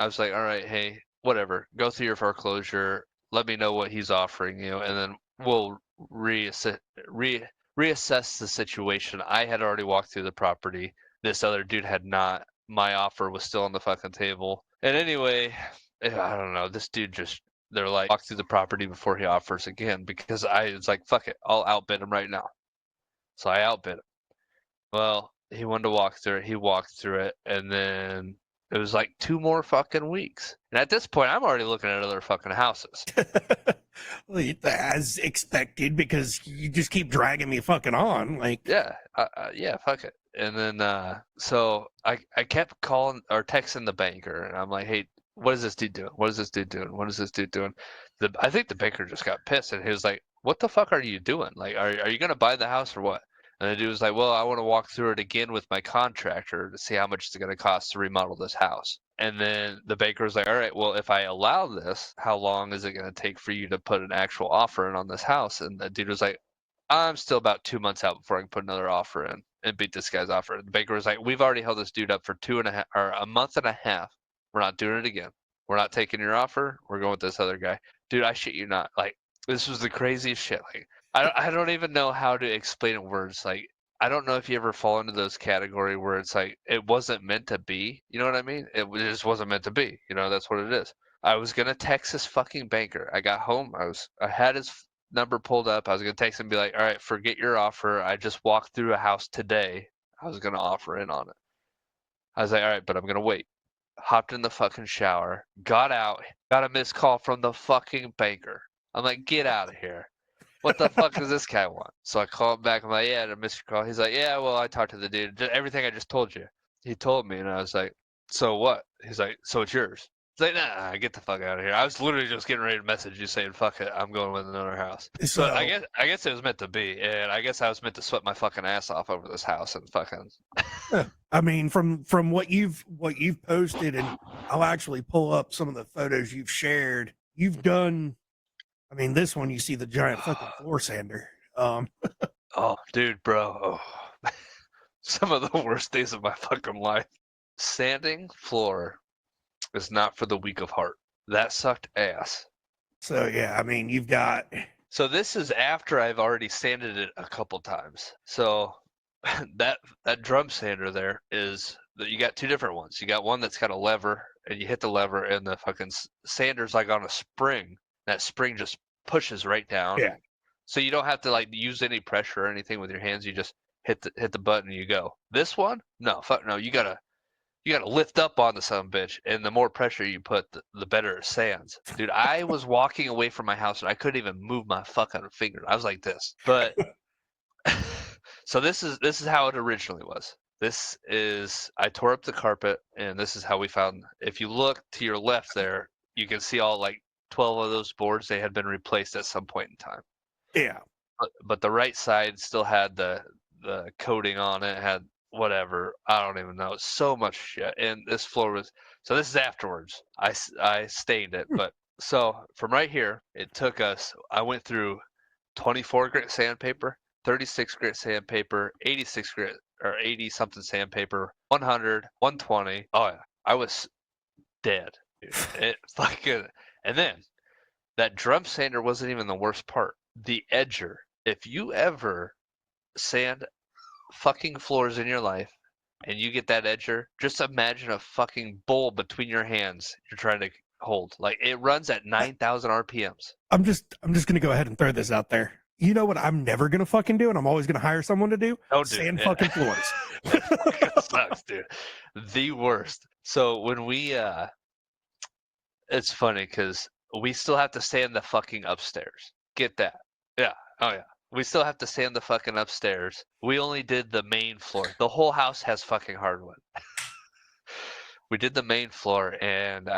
[SPEAKER 2] was like, all right, hey, whatever. Go through your foreclosure. Let me know what he's offering you, and then we'll reassess re, reassess the situation. I had already walked through the property. This other dude had not. My offer was still on the fucking table. And anyway, I don't know. This dude just they're like walk through the property before he offers again because I was like, fuck it, I'll outbid him right now. So I outbid him. Well, he wanted to walk through it. He walked through it, and then it was like 2 more fucking weeks. And at this point, I'm already looking at other fucking houses.
[SPEAKER 1] As expected, because you just keep dragging me fucking on. Like,
[SPEAKER 2] Yeah, yeah, fuck it. And then so I kept calling or texting the banker, and I'm like, hey, what is this dude doing? What is this dude doing? What is this dude doing? I think the banker just got pissed, and he was like, what the fuck are you doing? Like, are you gonna buy the house or what? And the dude was like, well, I want to walk through it again with my contractor to see how much it's gonna cost to remodel this house. And then the banker was like, all right, well, if I allow this, how long is it gonna take for you to put an actual offer in on this house? And the dude was like, I'm still about 2 months out before I can put another offer in and beat this guy's offer. The banker was like, we've already held this dude up for 2.5 or a month and a half. We're not doing it again. We're not taking your offer. We're going with this other guy. Dude, I shit you not. Like, this was the craziest shit. Like, I don't even know how to explain it in words. Like, I don't know if you ever fall into those category where it's like, it wasn't meant to be. You know what I mean? It just wasn't meant to be. You know, that's what it is. I was going to text this fucking banker. I got home. I had his number pulled up. I was gonna text him and be like, all right, forget your offer. I just walked through a house today. I was gonna offer in on it. I was like, all right, but I'm gonna wait. Hopped in the fucking shower, got out, got a missed call from the fucking banker. I'm like, get out of here. What the fuck does this guy want? So I called back. I'm like, yeah, I missed your call. He's like, yeah, well, I talked to the dude. Everything I just told you. He told me, and I was like, so what? He's like, so it's yours. He's like, nah, get the fuck out of here. I was literally just getting ready to message you saying, fuck it, I'm going with another house. So
[SPEAKER 1] so
[SPEAKER 2] I guess it was meant to be, and I guess I was meant to sweat my fucking ass off over this house and fucking.
[SPEAKER 1] I mean, from what you've posted, and I'll actually pull up some of the photos you've shared. You've done. I mean, this one you see the giant fucking floor sander.
[SPEAKER 2] Oh, dude, bro. Oh. Some of the worst days of my fucking life. Sanding floor is not for the weak of heart. That sucked ass.
[SPEAKER 1] So yeah, I mean, you've got.
[SPEAKER 2] So this is after I've already sanded it a couple times. So that drum sander there is that you got two different ones. You got one that's got a lever, and you hit the lever, and the fucking sander's like on a spring. That spring just pushes right down,
[SPEAKER 1] Yeah.
[SPEAKER 2] so you don't have to like use any pressure or anything with your hands. You just hit the button and you go. This one, no, fuck no. You gotta lift up on the son bitch, and the more pressure you put, the better it sands. Dude, I was walking away from my house and I couldn't even move my fucking finger. I was like this. But so this is how it originally was. This is I tore up the carpet, and this is how we found. If you look to your left there, you can see all like 12 of those boards. They had been replaced at some point in time.
[SPEAKER 1] Yeah.
[SPEAKER 2] But the right side still had the coating on it. Had whatever, I don't even know. So much shit, and this floor was. So this is afterwards. I stained it, but so from right here, it took us. I went through 24 grit sandpaper, 36 grit sandpaper, 86 grit or 80 something sandpaper, 100, 120. Oh yeah, I was dead, dude. It fucking. And then that drum sander wasn't even the worst part. The edger. If you ever sand fucking floors in your life and you get that edger, just imagine a fucking bowl between your hands you're trying to hold. Like it runs at 9,000 RPMs.
[SPEAKER 1] I'm just gonna go ahead and throw this out there. You know what I'm never gonna fucking do, and I'm always gonna hire someone to do?
[SPEAKER 2] Don't do
[SPEAKER 1] Sand
[SPEAKER 2] it.
[SPEAKER 1] fucking floors.
[SPEAKER 2] It fucking sucks, dude. The worst. So when it's funny because we still have to sand the fucking upstairs. Get that? Yeah. Oh yeah. We still have to sand the fucking upstairs. We only did the main floor. The whole house has fucking hardwood. We did the main floor, and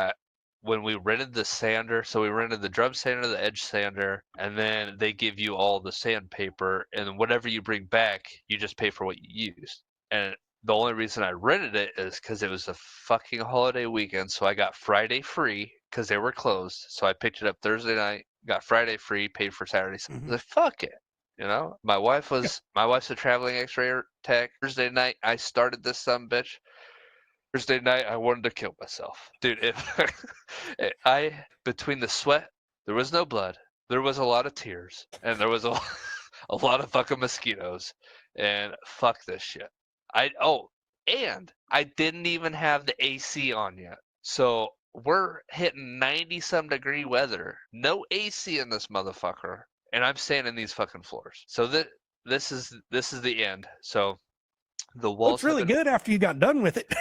[SPEAKER 2] when we rented the sander, so we rented the drum sander, the edge sander, and then they give you all the sandpaper, and whatever you bring back, you just pay for what you use. And the only reason I rented it is because it was a fucking holiday weekend, so I got Friday free because they were closed. So I picked it up Thursday night, got Friday free, paid for Saturday. I was like, fuck it. You know, my wife's a traveling X-ray tech. Thursday night, I started this bitch. Thursday night, I wanted to kill myself, dude. Between the sweat, there was no blood. There was a lot of tears, and there was a lot of fucking mosquitoes. And fuck this shit. And I didn't even have the AC on yet. So we're hitting 90-some degree weather. No AC in this motherfucker, and I'm sanding these fucking floors. So this is the end. So the
[SPEAKER 1] Looks
[SPEAKER 2] walls have
[SPEAKER 1] really
[SPEAKER 2] been.
[SPEAKER 1] good after you got done with it.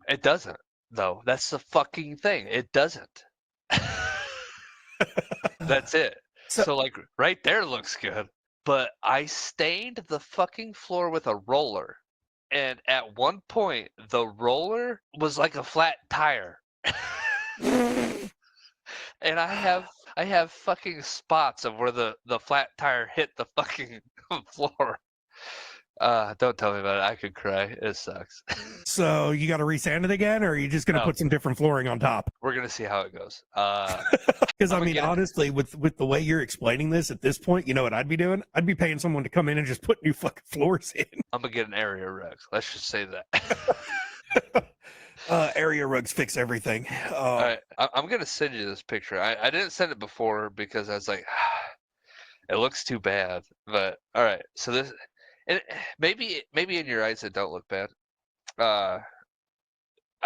[SPEAKER 2] It doesn't, though. That's the fucking thing. It doesn't. That's it.
[SPEAKER 1] So
[SPEAKER 2] So, like, right there looks good. But I stained the fucking floor with a roller. And at one point, the roller was like a flat tire. And I have fucking spots of where the flat tire hit the fucking floor. Don't tell me about it. I could cry. It sucks.
[SPEAKER 1] So you got to resand it again, or are you just going to
[SPEAKER 2] No.
[SPEAKER 1] put some different flooring on top?
[SPEAKER 2] We're gonna see how it goes.
[SPEAKER 1] Because I
[SPEAKER 2] I'm gonna
[SPEAKER 1] mean,
[SPEAKER 2] get it.
[SPEAKER 1] honestly, with the way you're explaining this at this point, you know what I'd be doing? I'd be paying someone to come in and just put new fucking floors in.
[SPEAKER 2] I'm gonna get an area rug. Let's just say that.
[SPEAKER 1] Area rugs fix everything.
[SPEAKER 2] All right, I'm gonna send you this picture. I didn't send it before because I was like, it looks too bad. But all right, so this, and maybe in your eyes it don't look bad.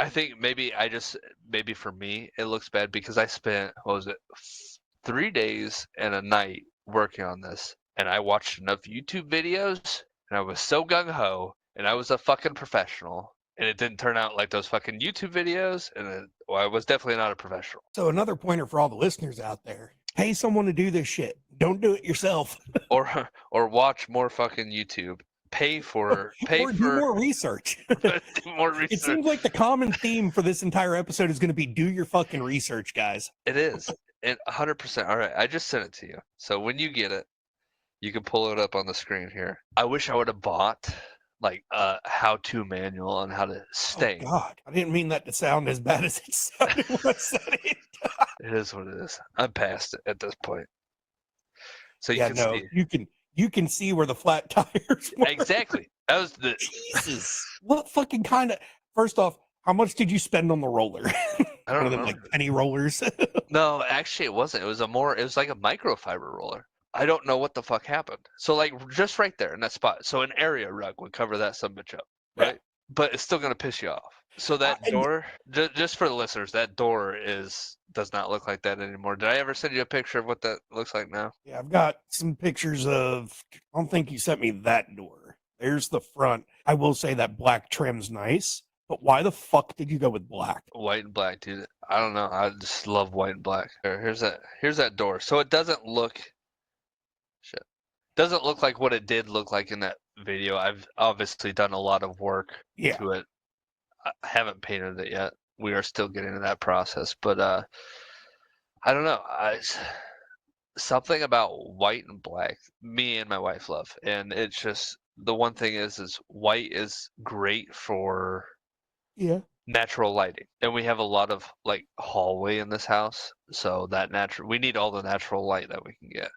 [SPEAKER 2] I think maybe for me it looks bad because I spent, what was it, 3 days and a night working on this, and I watched enough YouTube videos, and I was so gung ho, and I was a fucking professional, and it didn't turn out like those fucking YouTube videos, and I was definitely not a professional.
[SPEAKER 1] So another pointer for all the listeners out there: pay someone to do this shit. Don't do it yourself.
[SPEAKER 2] Or watch more fucking YouTube. Pay for
[SPEAKER 1] do more research.
[SPEAKER 2] do more research.
[SPEAKER 1] It seems like the common theme for this entire episode is going to be do your fucking research, guys.
[SPEAKER 2] It is. And 100%. All right, I just sent it to you. So when you get it, you can pull it up on the screen here. I wish I would have bought like a how-to manual on how to stain.
[SPEAKER 1] Oh God, I didn't mean that to sound as bad as it sounded when I said it.
[SPEAKER 2] It is what it is. I'm past it at this point. So you
[SPEAKER 1] Yeah,
[SPEAKER 2] can
[SPEAKER 1] no,
[SPEAKER 2] see.
[SPEAKER 1] you can see where the flat tires were.
[SPEAKER 2] Exactly. That was the
[SPEAKER 1] Jesus. What fucking kind of? First off, how much did you spend on the roller?
[SPEAKER 2] I don't
[SPEAKER 1] One of them
[SPEAKER 2] know.
[SPEAKER 1] like penny rollers.
[SPEAKER 2] No, actually it wasn't. It was like a microfiber roller. I don't know what the fuck happened. So like just right there in that spot. So an area rug would cover that sumbitch up, right?
[SPEAKER 1] Yeah.
[SPEAKER 2] But it's still gonna piss you off. So that door, just for the listeners, that door does not look like that anymore. Did I ever send you a picture of what that looks like now?
[SPEAKER 1] Yeah, I've got some pictures of. I don't think you sent me that door. There's the front. I will say that black trim's nice, but why the fuck did you go with black?
[SPEAKER 2] White and black, dude. I don't know. I just love white and black. Here's that door. So it doesn't look like what it did look like in that video. I've obviously done a lot of work to it. I haven't painted it yet. We are still getting to that process, but I don't know. Something about white and black, me and my wife love, and it's just the one thing is white is great for natural lighting, and we have a lot of like hallway in this house, so we need all the natural light that we can get.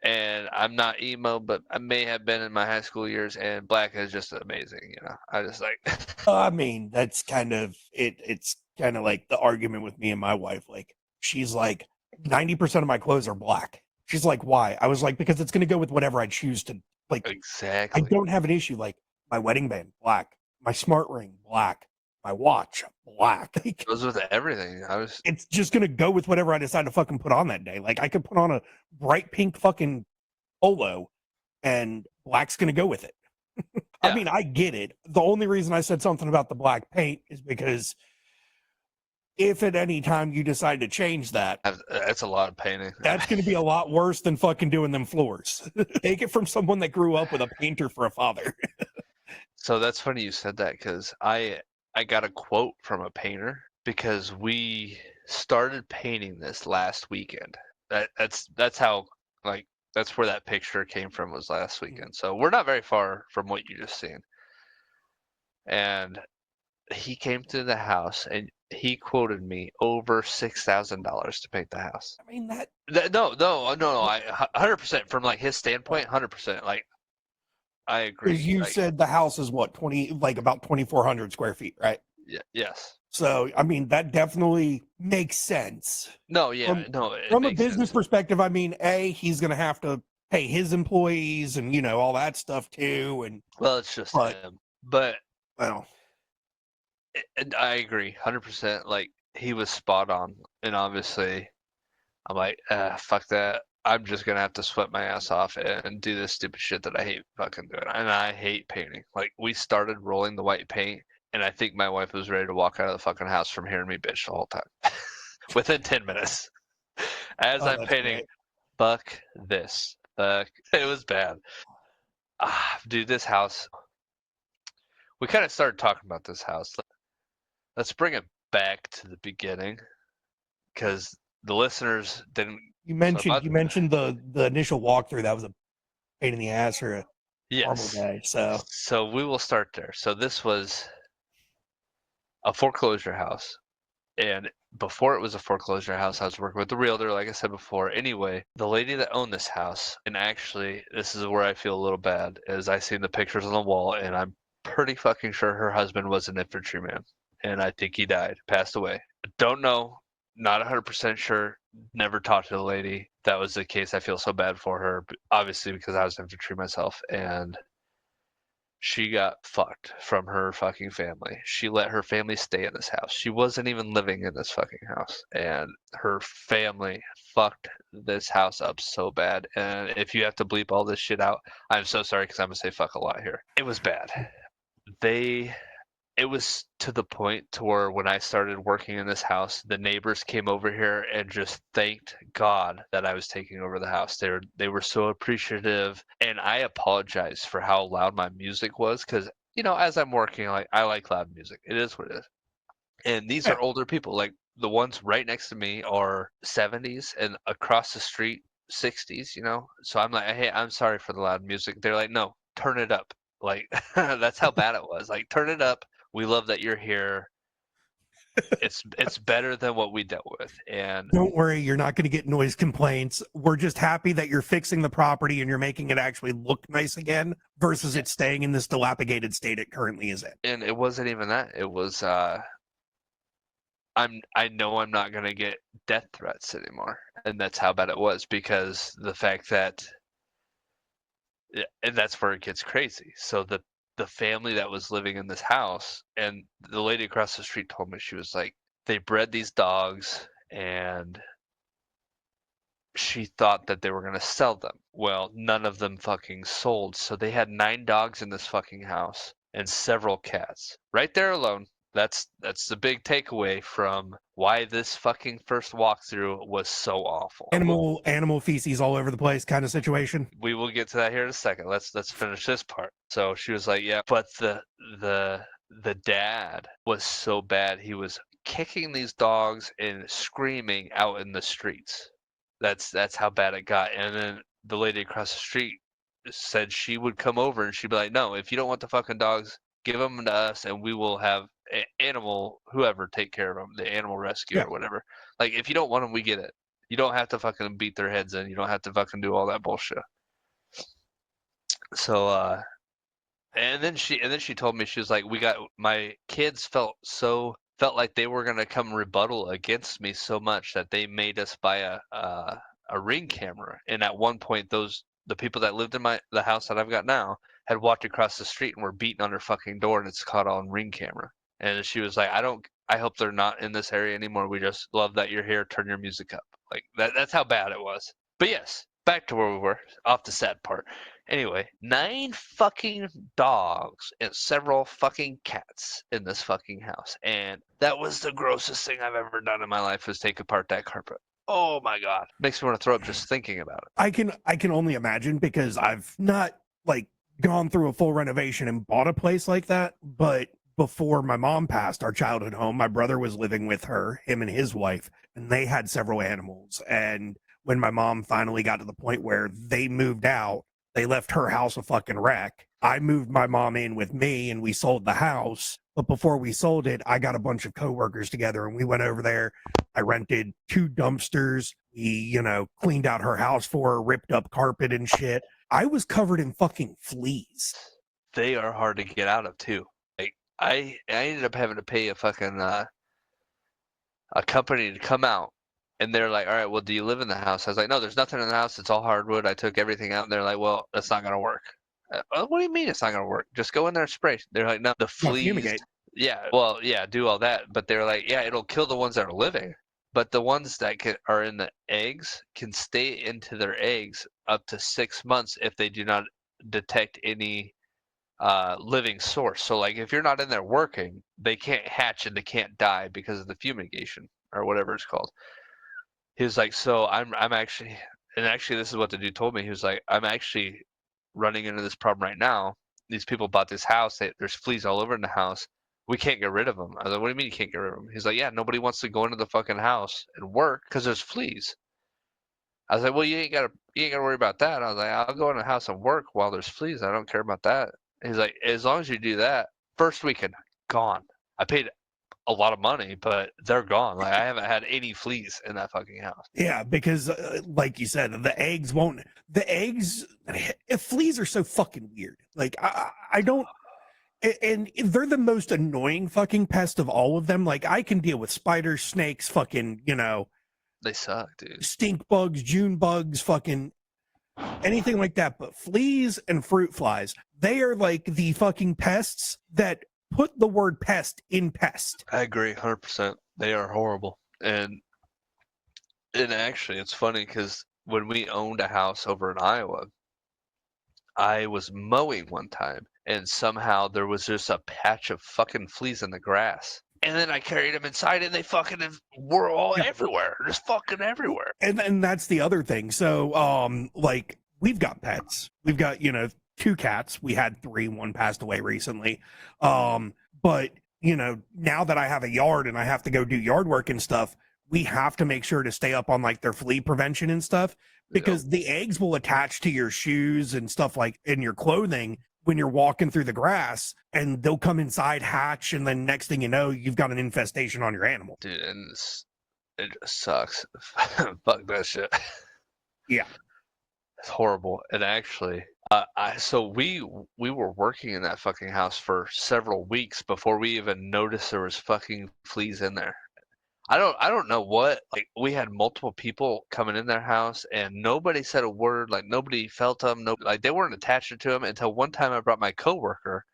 [SPEAKER 2] And I'm not emo, but I may have been in my high school years, and black is just amazing, I just like.
[SPEAKER 1] I mean, that's kind of it. It's kind of like the argument with me and my wife. Like, she's like, 90% of my clothes are black. She's like, why? I was like, because it's going to go with whatever I choose to. Like,
[SPEAKER 2] Exactly.
[SPEAKER 1] I don't have an issue. Like, my wedding band, black. My smart ring, black. My watch, black. Like,
[SPEAKER 2] Goes with everything.
[SPEAKER 1] it's just going to go with whatever I decide to fucking put on that day. Like, I could put on a bright pink fucking polo, and black's going to go with it. I
[SPEAKER 2] Yeah.
[SPEAKER 1] mean, I get it. The only reason I said something about the black paint is because if at any time you decide to change that,
[SPEAKER 2] That's a lot of painting.
[SPEAKER 1] that's going to be a lot worse than fucking doing them floors. Take it from someone that grew up with a painter for a father.
[SPEAKER 2] So that's funny you said that because I got a quote from a painter, because we started painting this last weekend. That's how, like, that's where that picture came from, was last weekend. So we're not very far from what you just seen. And he came to the house and he quoted me over $6,000 to paint the house.
[SPEAKER 1] I mean that.
[SPEAKER 2] No. I 100% from like his standpoint, 100%. Like, I
[SPEAKER 1] Because
[SPEAKER 2] agree.
[SPEAKER 1] you
[SPEAKER 2] Like,
[SPEAKER 1] said the house is what 20, like about 2,400 square feet, right?
[SPEAKER 2] yes.
[SPEAKER 1] So I mean that definitely makes sense.
[SPEAKER 2] No, yeah,
[SPEAKER 1] From
[SPEAKER 2] no, it
[SPEAKER 1] from a
[SPEAKER 2] makes
[SPEAKER 1] business
[SPEAKER 2] sense.
[SPEAKER 1] perspective, I mean, he's going to have to pay his employees and all that stuff too. And
[SPEAKER 2] Well, it's just
[SPEAKER 1] but
[SPEAKER 2] him, but
[SPEAKER 1] well,
[SPEAKER 2] and I agree, 100%. Like, he was spot on, and obviously, I'm like, fuck that. I'm just gonna have to sweat my ass off and do this stupid shit that I hate fucking doing. And I hate painting. Like, we started rolling the white paint, and I think my wife was ready to walk out of the fucking house from hearing me bitch the whole time. Within 10 minutes, as
[SPEAKER 1] oh,
[SPEAKER 2] I'm
[SPEAKER 1] that's
[SPEAKER 2] painting,
[SPEAKER 1] great.
[SPEAKER 2] fuck this. Fuck, it was bad. Dude, this house. We kind of started talking about this house. Let's bring it back to the beginning, because the listeners didn't.
[SPEAKER 1] You
[SPEAKER 2] So
[SPEAKER 1] mentioned
[SPEAKER 2] about
[SPEAKER 1] you mentioned the initial walkthrough. That was a pain in the ass or a horrible
[SPEAKER 2] yes.
[SPEAKER 1] day. So
[SPEAKER 2] So we will start there. So this was a foreclosure house, and before it was a foreclosure house, I was working with the realtor, like I said before. Anyway, the lady that owned this house, and actually, this is where I feel a little bad, is I seen the pictures on the wall, and I'm pretty fucking sure her husband was an infantryman, and I think he died, passed away. Don't know, not 100% sure. Never talked to the lady. If that was the case, I feel so bad for her, obviously, because I was infantry myself, and she got fucked from her fucking family. She let her family stay in this house. She wasn't even living in this fucking house. And her family fucked this house up so bad. And if you have to bleep all this shit out, I'm so sorry, because I'm going to say fuck a lot here. It was bad. They it was to the point to where when I started working in this house, the neighbors came over here and just thanked God that I was taking over the house. They were so appreciative, and I apologized for how loud my music was, because as I'm working, like, I like loud music. It is what it is. And these
[SPEAKER 1] yeah,
[SPEAKER 2] are older people. Like, the ones right next to me are 70s, and across the street 60s. So I'm like, hey, I'm sorry for the loud music. They're like, no, turn it up. Like, that's how bad it was. Like, turn it up. We love that you're here. It's better than what we dealt with. And
[SPEAKER 1] don't worry, you're not going to get noise complaints. We're just happy that you're fixing the property and you're making it actually look nice again versus
[SPEAKER 2] yeah,
[SPEAKER 1] it staying in this dilapidated state it currently is in.
[SPEAKER 2] and it wasn't even that. It was I know I'm not gonna get death threats anymore. And that's how bad it was, because the fact that, yeah, and that's where it gets crazy. So the family that was living in this house, and the lady across the street told me, she was like, they bred these dogs, and she thought that they were going to sell them. Well, none of them fucking sold. So they had 9 dogs in this fucking house and several cats. Right there alone. That's the big takeaway from why this fucking first walkthrough was so awful.
[SPEAKER 1] Animal feces all over the place kind of situation.
[SPEAKER 2] We will get to that here in a second. Let's finish this part. So she was like, yeah, but the dad was so bad. He was kicking these dogs and screaming out in the streets. That's how bad it got. And then the lady across the street said she would come over and she'd be like, no, if you don't want the fucking dogs, give them to us, and we will have animal whoever take care of them, the animal rescue
[SPEAKER 1] Yeah.
[SPEAKER 2] or whatever. Like, if you don't want them, we get it. You don't have to fucking beat their heads in. You don't have to fucking do all that bullshit. So and then she told me, she was like, we got, my kids felt like they were gonna come rebuttal against me so much that they made us buy a ring camera. And at one point, the people that lived in the house that I've got now had walked across the street and were beating on her fucking door, and it's caught on ring camera. And she was like, I hope they're not in this area anymore. We just love that you're here. Turn your music up. Like, that's how bad it was. But yes, back to where we were, off the sad part. Anyway, 9 fucking dogs and several fucking cats in this fucking house. And that was the grossest thing I've ever done in my life, was take apart that carpet. Oh my God. Makes me want to throw up just thinking about it.
[SPEAKER 1] I can only imagine because I've not like gone through a full renovation and bought a place like that, but before my mom passed, our childhood home, my brother was living with her, him and his wife, and they had several animals. And when my mom finally got to the point where they moved out, they left her house a fucking wreck. I moved my mom in with me and we sold the house. But before we sold it, I got a bunch of coworkers together and we went over there. I rented 2 dumpsters. We, cleaned out her house for her, ripped up carpet and shit. I was covered in fucking fleas.
[SPEAKER 2] They are hard to get out of too. Like I ended up having to pay a fucking a company to come out, and they're like, "All right, well, do you live in the house?" I was like, "No, there's nothing in the house. It's all hardwood. I took everything out." And they're like, "Well, that's not gonna work." Well, what do you mean it's not gonna work? Just go in there and spray. They're like, "No, the
[SPEAKER 1] Now
[SPEAKER 2] fleas."
[SPEAKER 1] fumigate.
[SPEAKER 2] Yeah, well, yeah, do all that, but they're like, "Yeah, it'll kill the ones that are living." But the ones that are in the eggs can stay into their eggs up to 6 months if they do not detect any living source. So like if you're not in there working, they can't hatch and they can't die because of the fumigation or whatever it's called. He was like, so I'm actually, and actually this is what the dude told me. He was like, I'm actually running into this problem right now. These people bought this house. There's fleas all over in the house. We can't get rid of them. I was like, what do you mean you can't get rid of them? He's like, yeah, nobody wants to go into the fucking house and work because there's fleas. I was like, well, you ain't gotta worry about that. I was like, I'll go in the house and work while there's fleas. I don't care about that. He's like, as long as you do that, first weekend, gone. I paid a lot of money, but they're gone. Like I haven't had any fleas in that fucking house.
[SPEAKER 1] Yeah, because like you said, the eggs won't. The eggs, fleas are so fucking weird. Like I don't, and they're the most annoying fucking pest of all of them. Like I can deal with spiders, snakes, fucking
[SPEAKER 2] They suck, dude.
[SPEAKER 1] stink bugs, June bugs, fucking anything like that. But fleas and fruit flies, they are like the fucking pests that put the word pest in pest.
[SPEAKER 2] I agree, 100%. They are horrible, and actually, it's funny because when we owned a house over in Iowa, I was mowing one time, and somehow there was just a patch of fucking fleas in the grass. And then I carried them inside, and they fucking were all
[SPEAKER 1] Yeah.
[SPEAKER 2] everywhere, just fucking everywhere.
[SPEAKER 1] And that's the other thing. So like we've got pets. We've got, 2 cats. We had 3, one passed away recently. But now that I have a yard and I have to go do yard work and stuff, we have to make sure to stay up on like their flea prevention and stuff
[SPEAKER 2] Yep.
[SPEAKER 1] because the eggs will attach to your shoes and stuff like in your clothing when you're walking through the grass, and they'll come inside, hatch, and then next thing you know, you've got an infestation on your animal.
[SPEAKER 2] Dude, and it just sucks. Fuck that shit.
[SPEAKER 1] Yeah.
[SPEAKER 2] It's horrible. And actually, so we were working in that fucking house for several weeks before we even noticed there was fucking fleas in there. I don't know what, like we had multiple people coming in their house and nobody said a word, like nobody felt them, no, like they weren't attaching to them until one time I brought my coworker.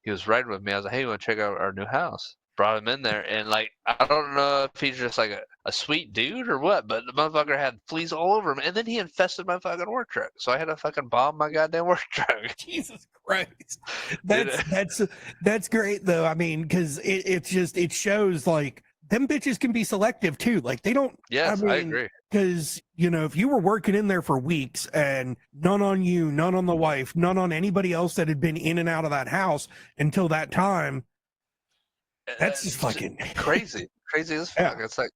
[SPEAKER 2] He was riding with me. I was like, hey, you want to check out our new house? Brought him in there, and like I don't know if he's just like a sweet dude or what, but the motherfucker had fleas all over him, and then he infested my fucking work truck. So I had to fucking bomb my goddamn work truck.
[SPEAKER 1] Jesus Christ.
[SPEAKER 2] Dude,
[SPEAKER 1] That's great though. I mean, because it shows like them bitches can be selective too. Like they don't. I
[SPEAKER 2] yes, I
[SPEAKER 1] mean,
[SPEAKER 2] agree.
[SPEAKER 1] because if you were working in there for weeks and none on you, none on the wife, none on anybody else that had been in and out of that house until that time, that's just
[SPEAKER 2] It's just
[SPEAKER 1] fucking
[SPEAKER 2] crazy as
[SPEAKER 1] yeah.
[SPEAKER 2] fuck. It's like,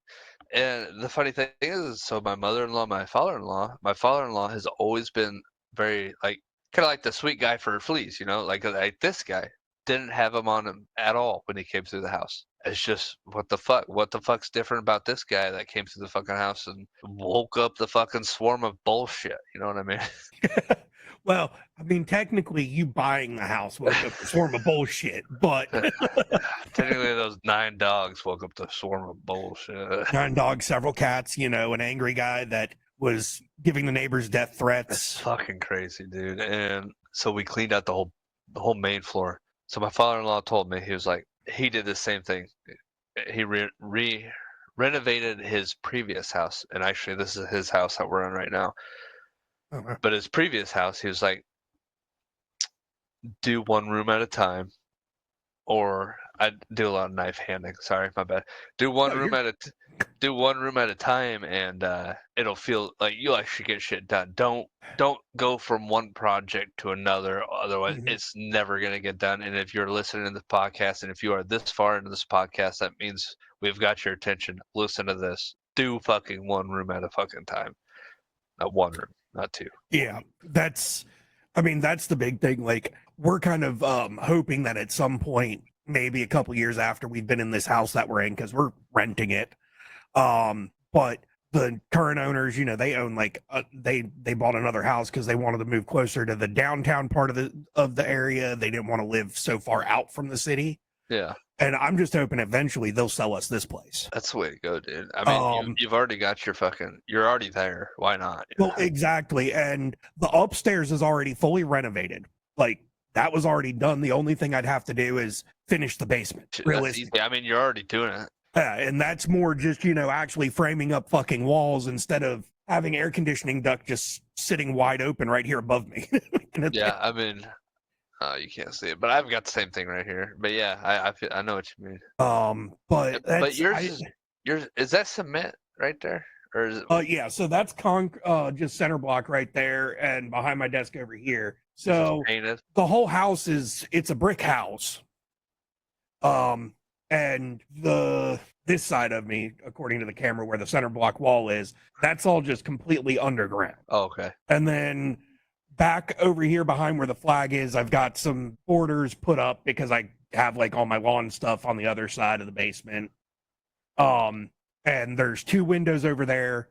[SPEAKER 2] and the funny thing is, so my mother-in-law, my father-in-law has always been very like kind of like the sweet guy for fleas, like this guy didn't have him on him at all when he came through the house. It's just what the fuck? What the fuck's different about this guy that came through the fucking house and woke up the fucking swarm of bullshit? You know what I mean?
[SPEAKER 1] Well, I mean, technically, you buying the house woke up a swarm of bullshit, but
[SPEAKER 2] Technically, those 9 dogs woke up the swarm of bullshit.
[SPEAKER 1] 9 dogs, several cats, an angry guy that was giving the neighbors death
[SPEAKER 2] It's
[SPEAKER 1] threats.
[SPEAKER 2] fucking crazy, dude. And so we cleaned out the whole main floor. So my father-in-law told me he was like he did the same thing. He renovated his previous house, and actually this is his house that we're in right now.
[SPEAKER 1] Uh-huh.
[SPEAKER 2] But his previous house, he was like, do one room at a time, or I do a lot of knife handing. Sorry, my bad. Do one
[SPEAKER 1] No,
[SPEAKER 2] room
[SPEAKER 1] you're
[SPEAKER 2] at a do one room at a time, and it'll feel like you'll actually get shit done. Don't go from one project to another, otherwise
[SPEAKER 1] Mhm.
[SPEAKER 2] it's never gonna get done. And if you're listening to this podcast, and if you are this far into this podcast, that means we've got your attention. Listen to this. Do fucking one room at a fucking time. Not one room, not two.
[SPEAKER 1] Yeah, that's the big thing. Like, we're kind of hoping that at some point, maybe a couple years after we've been in this house that we're in, because we're renting it. But the current owners, they own like they bought another house because they wanted to move closer to the downtown part of the area. They didn't want to live so far out from the city.
[SPEAKER 2] Yeah.
[SPEAKER 1] And I'm just hoping eventually they'll sell us this place.
[SPEAKER 2] That's the way to go, dude. I mean, you've already got you're already there. Why not?
[SPEAKER 1] Well, exactly. And the upstairs is already fully renovated. Like, that was already done. The only thing I'd have to do is finish the basement.
[SPEAKER 2] That's
[SPEAKER 1] Realistically.
[SPEAKER 2] easy. I mean, you're already doing it.
[SPEAKER 1] Yeah, and that's more just, actually framing up fucking walls instead of having air conditioning duct just sitting wide open right here above me.
[SPEAKER 2] Yeah, I mean, you can't see it, but I've got the same thing right here. But yeah, I know what you mean.
[SPEAKER 1] But
[SPEAKER 2] But yours is that cement right there, or is it?
[SPEAKER 1] Yeah, so that's just center block right there, and behind my desk over here. So
[SPEAKER 2] Painted.
[SPEAKER 1] the whole house it's a brick house. And this side of me, according to the camera where the center block wall is, that's all just completely underground.
[SPEAKER 2] Oh, okay.
[SPEAKER 1] And then back over here behind where the flag is, I've got some borders put up because I have like all my lawn stuff on the other side of the basement. And there's 2 windows over there.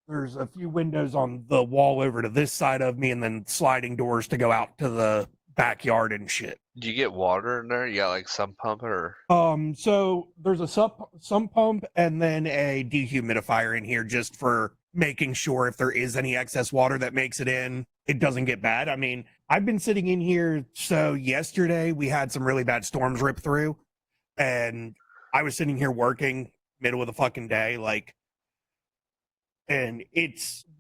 [SPEAKER 1] There's a few windows on the wall over to this side of me, and then sliding doors to go out to the backyard and shit.
[SPEAKER 2] Do you get water in there? You got like sump pump or?
[SPEAKER 1] So there's a sump pump and then a dehumidifier in here just for making sure if there is any excess water that makes it in, it doesn't get bad. I mean, I've been sitting in here. So yesterday we had some really bad storms rip through, and I was sitting here working middle of the fucking day, like, and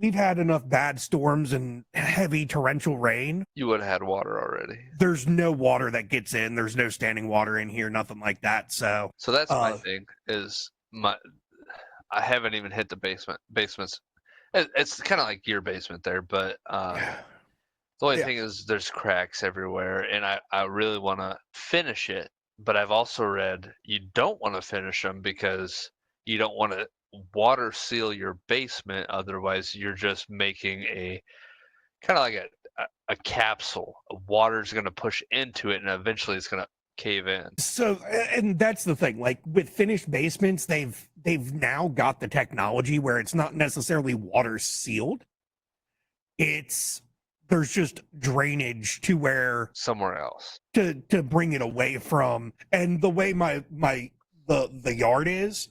[SPEAKER 1] we've had enough bad storms and heavy torrential rain.
[SPEAKER 2] You would have had water already.
[SPEAKER 1] There's no water that gets in. There's no standing water in here, nothing like that. So
[SPEAKER 2] that's my thing is I haven't even hit the basements. It's kind of like your basement there, but the only thing is there's cracks everywhere, and I really want to finish it, but I've also read you don't want to finish them because you don't want to water seal your basement, otherwise you're just making a kind of like a capsule. Water's going to push into it and eventually it's going to cave in.
[SPEAKER 1] So, and that's the thing, like with finished basements, they've now got the technology where it's not necessarily water sealed, there's just drainage to where
[SPEAKER 2] somewhere else
[SPEAKER 1] to bring it away from. And the way the yard is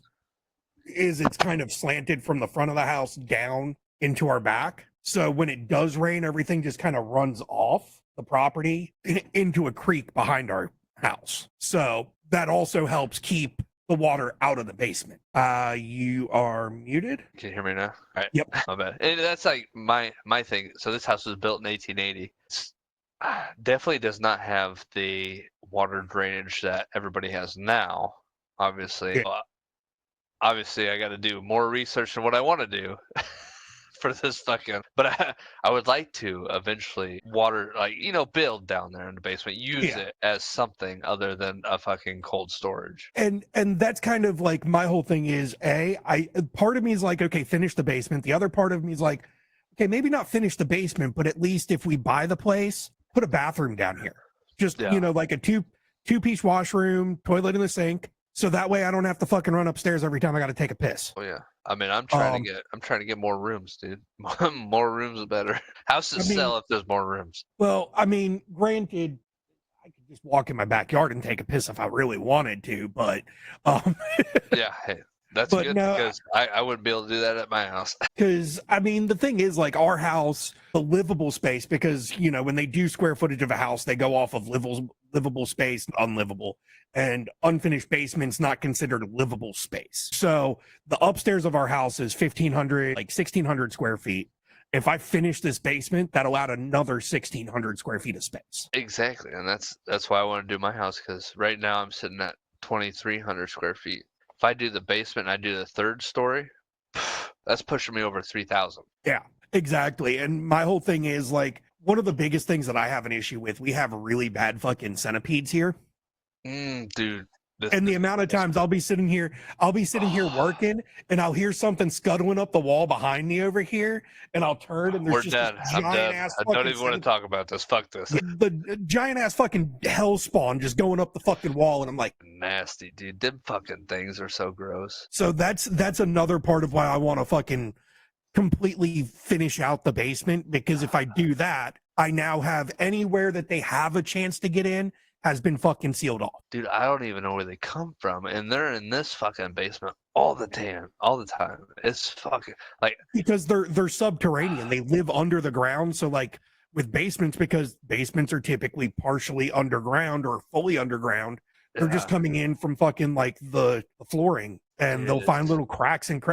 [SPEAKER 1] it's kind of slanted from the front of the house down into our back. So when it does rain, everything just kind of runs off the property into a creek behind our house. So that also helps keep the water out of the basement. You are muted.
[SPEAKER 2] Can you hear me now? All right.
[SPEAKER 1] Yep.
[SPEAKER 2] My bad. And that's like my thing. So this house was built in 1880. Definitely does not have the water drainage that everybody has now. Obviously, obviously, I got to do more research than what I want to do for this fucking. But I would like to eventually water, like, build down there in the basement, use it as something other than a fucking cold storage.
[SPEAKER 1] And that's kind of like my whole thing is part of me is like, okay, finish the basement. The other part of me is like, okay, maybe not finish the basement, but at least if we buy the place, put a bathroom down here. Just like a two-piece washroom, toilet in the sink. So that way I don't have to fucking run upstairs every time I got to take a piss.
[SPEAKER 2] Oh yeah. I mean, I'm trying to get more rooms, dude. More rooms is better. Houses sell if there's more rooms.
[SPEAKER 1] Well, I mean, granted, I could just walk in my backyard and take a piss if I really wanted to, but
[SPEAKER 2] yeah, hey, that's good because I wouldn't be able to do that at my house.
[SPEAKER 1] Because I mean, the thing is, like, our house, the livable space, because when they do square footage of a house, they go off of livable space, unlivable, and unfinished basement's not considered livable space. So the upstairs of our house is 1,500, like 1,600 square feet, If I finish this basement, that'll add another 1,600 square feet of space.
[SPEAKER 2] Exactly, and that's why I want to do my house, because right now I'm sitting at 2,300 square feet. If I do the basement and I do the third story, that's pushing me over 3,000.
[SPEAKER 1] Yeah, exactly. And my whole thing is like one of the biggest things that I have an issue with, we have really bad fucking centipedes here.
[SPEAKER 2] Dude.
[SPEAKER 1] And the amount of times I'll be sitting here working, and I'll hear something scuttling up the wall behind me over here, and I'll turn and there's
[SPEAKER 2] We're
[SPEAKER 1] just
[SPEAKER 2] dead.
[SPEAKER 1] this
[SPEAKER 2] I'm
[SPEAKER 1] giant
[SPEAKER 2] dead.
[SPEAKER 1] ass
[SPEAKER 2] I
[SPEAKER 1] fucking
[SPEAKER 2] don't even want to talk about this. Fuck this.
[SPEAKER 1] the giant ass fucking hell spawn just going up the fucking wall, and I'm like,
[SPEAKER 2] Nasty, dude. Them fucking things are so gross.
[SPEAKER 1] so that's another part of why I want to fucking completely finish out the basement, because if I do that, I now have anywhere that they have a chance to get in has been fucking sealed off.
[SPEAKER 2] Dude, I don't even know where they come from, and they're in this fucking basement all the time. It's fucking like,
[SPEAKER 1] Because they're subterranean. They live under the ground. So like with basements, because basements are typically partially underground or fully underground, they're just
[SPEAKER 2] yeah,
[SPEAKER 1] coming in from fucking like the flooring, and
[SPEAKER 2] dude,
[SPEAKER 1] they'll find little cracks and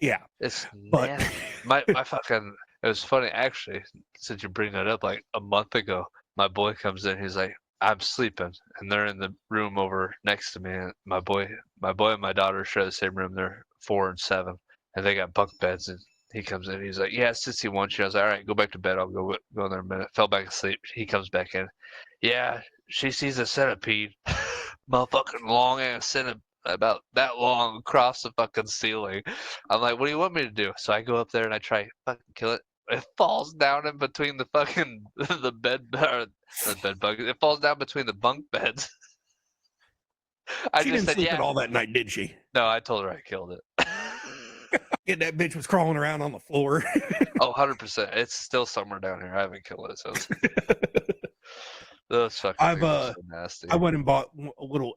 [SPEAKER 1] yeah.
[SPEAKER 2] it's
[SPEAKER 1] But
[SPEAKER 2] nasty. My fucking, it was funny actually, since you bring that up. Like a month ago, my boy comes in. He's like, I'm sleeping, and they're in the room over next to me. And my boy and my daughter share the same room. They're 4 and 7, and they got bunk beds. And he comes in. He's like, "Yeah, Sissy wants you." I was like, "All right, go back to bed. I'll go in there a minute." Fell back asleep. He comes back in. Yeah, she sees a centipede, motherfucking long ass centipede, about that long across the fucking ceiling. I'm like, "What do you want me to do?" So I go up there and I try to fucking kill it. It falls down in between the fucking the bed or the bed bug. It falls down between the bunk beds. I
[SPEAKER 1] she
[SPEAKER 2] just
[SPEAKER 1] didn't
[SPEAKER 2] said,
[SPEAKER 1] sleep
[SPEAKER 2] "Yeah."
[SPEAKER 1] at all that night, did she?
[SPEAKER 2] No, I told her I killed it.
[SPEAKER 1] Yeah, that bitch was crawling around on the floor.
[SPEAKER 2] Oh, 100%. It's still somewhere down here. I haven't killed it, so those fucking
[SPEAKER 1] I've
[SPEAKER 2] things are so nasty.
[SPEAKER 1] I went and bought a little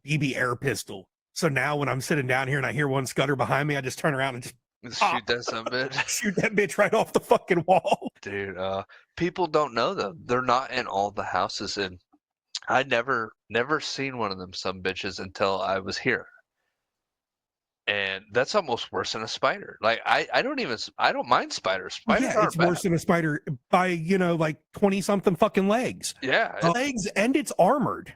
[SPEAKER 1] BB air pistol. So now when I'm sitting down here and I hear one scutter behind me, I just turn around and just
[SPEAKER 2] Shoot that some bitch.
[SPEAKER 1] shoot that bitch right off the fucking wall.
[SPEAKER 2] Dude, people don't know them. They're not in all the houses, and I never seen one of them some bitches until I was here. And that's almost worse than a spider. Like I don't mind spiders. Spiders
[SPEAKER 1] Yeah,
[SPEAKER 2] aren't
[SPEAKER 1] it's
[SPEAKER 2] bad.
[SPEAKER 1] worse than a spider by, like 20 something fucking legs.
[SPEAKER 2] Yeah,
[SPEAKER 1] Legs, and it's armored.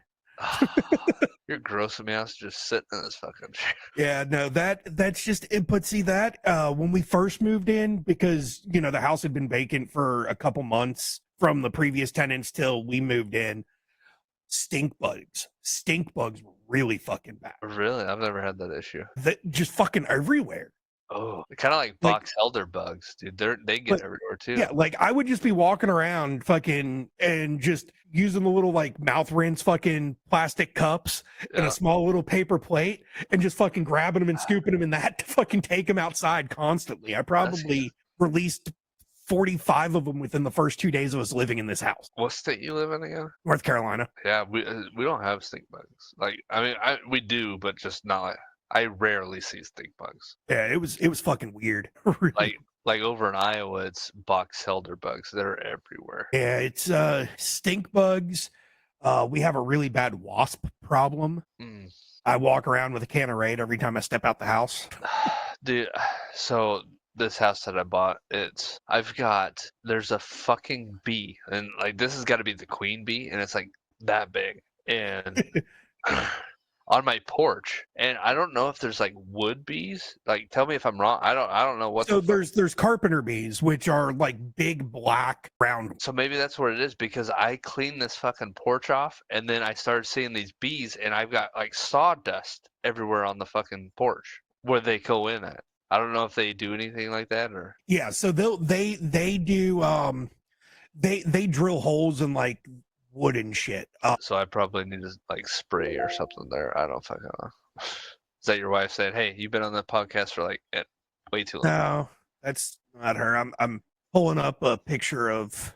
[SPEAKER 2] you're grossing me out just sitting in this fucking chair.
[SPEAKER 1] Yeah, no, that's just it. But see that when we first moved in, because the house had been vacant for a couple months from the previous tenants till we moved in, stink bugs were really fucking bad.
[SPEAKER 2] Really? I've never had that issue.
[SPEAKER 1] That just fucking everywhere.
[SPEAKER 2] Oh, kind of like
[SPEAKER 1] Like,
[SPEAKER 2] box elder bugs, dude. They get
[SPEAKER 1] but
[SPEAKER 2] everywhere too.
[SPEAKER 1] yeah, like I would just be walking around fucking and just using the little like mouth rinse fucking plastic cups and
[SPEAKER 2] Yeah.
[SPEAKER 1] a small little paper plate and just fucking grabbing them and scooping them in that to fucking take them outside constantly. I probably released 45 of them within the first 2 days of us living in this house.
[SPEAKER 2] What state you live in again?
[SPEAKER 1] North Carolina.
[SPEAKER 2] Yeah, we don't have stink bugs. Like, I mean, we do, but just not like, I rarely see stink bugs.
[SPEAKER 1] Yeah, it was fucking weird. Really.
[SPEAKER 2] Like over in Iowa, it's box elder bugs. They're everywhere.
[SPEAKER 1] Yeah, it's stink bugs. We have a really bad wasp problem.
[SPEAKER 2] Mm.
[SPEAKER 1] I walk around with a can of Raid every time I step out the house.
[SPEAKER 2] Dude, so this house that I bought, there's a fucking bee, and like this has got to be the queen bee, and it's like that big, and on my porch, and I don't know if there's like wood bees. Like, tell me if I'm wrong. I don't know what.
[SPEAKER 1] So there's carpenter bees, which are like big black round.
[SPEAKER 2] So maybe that's what it is, because I cleaned this fucking porch off, and then I started seeing these bees, and I've got like sawdust everywhere on the fucking porch where they go in at. I don't know if they do anything like that or.
[SPEAKER 1] Yeah, so they do they drill holes in like wood and shit.
[SPEAKER 2] So I probably need to like spray or something there. I don't fucking know. Is that your wife saying, "Hey, you've been on the podcast for like way too long"?
[SPEAKER 1] No, that's not her. I'm pulling up a picture of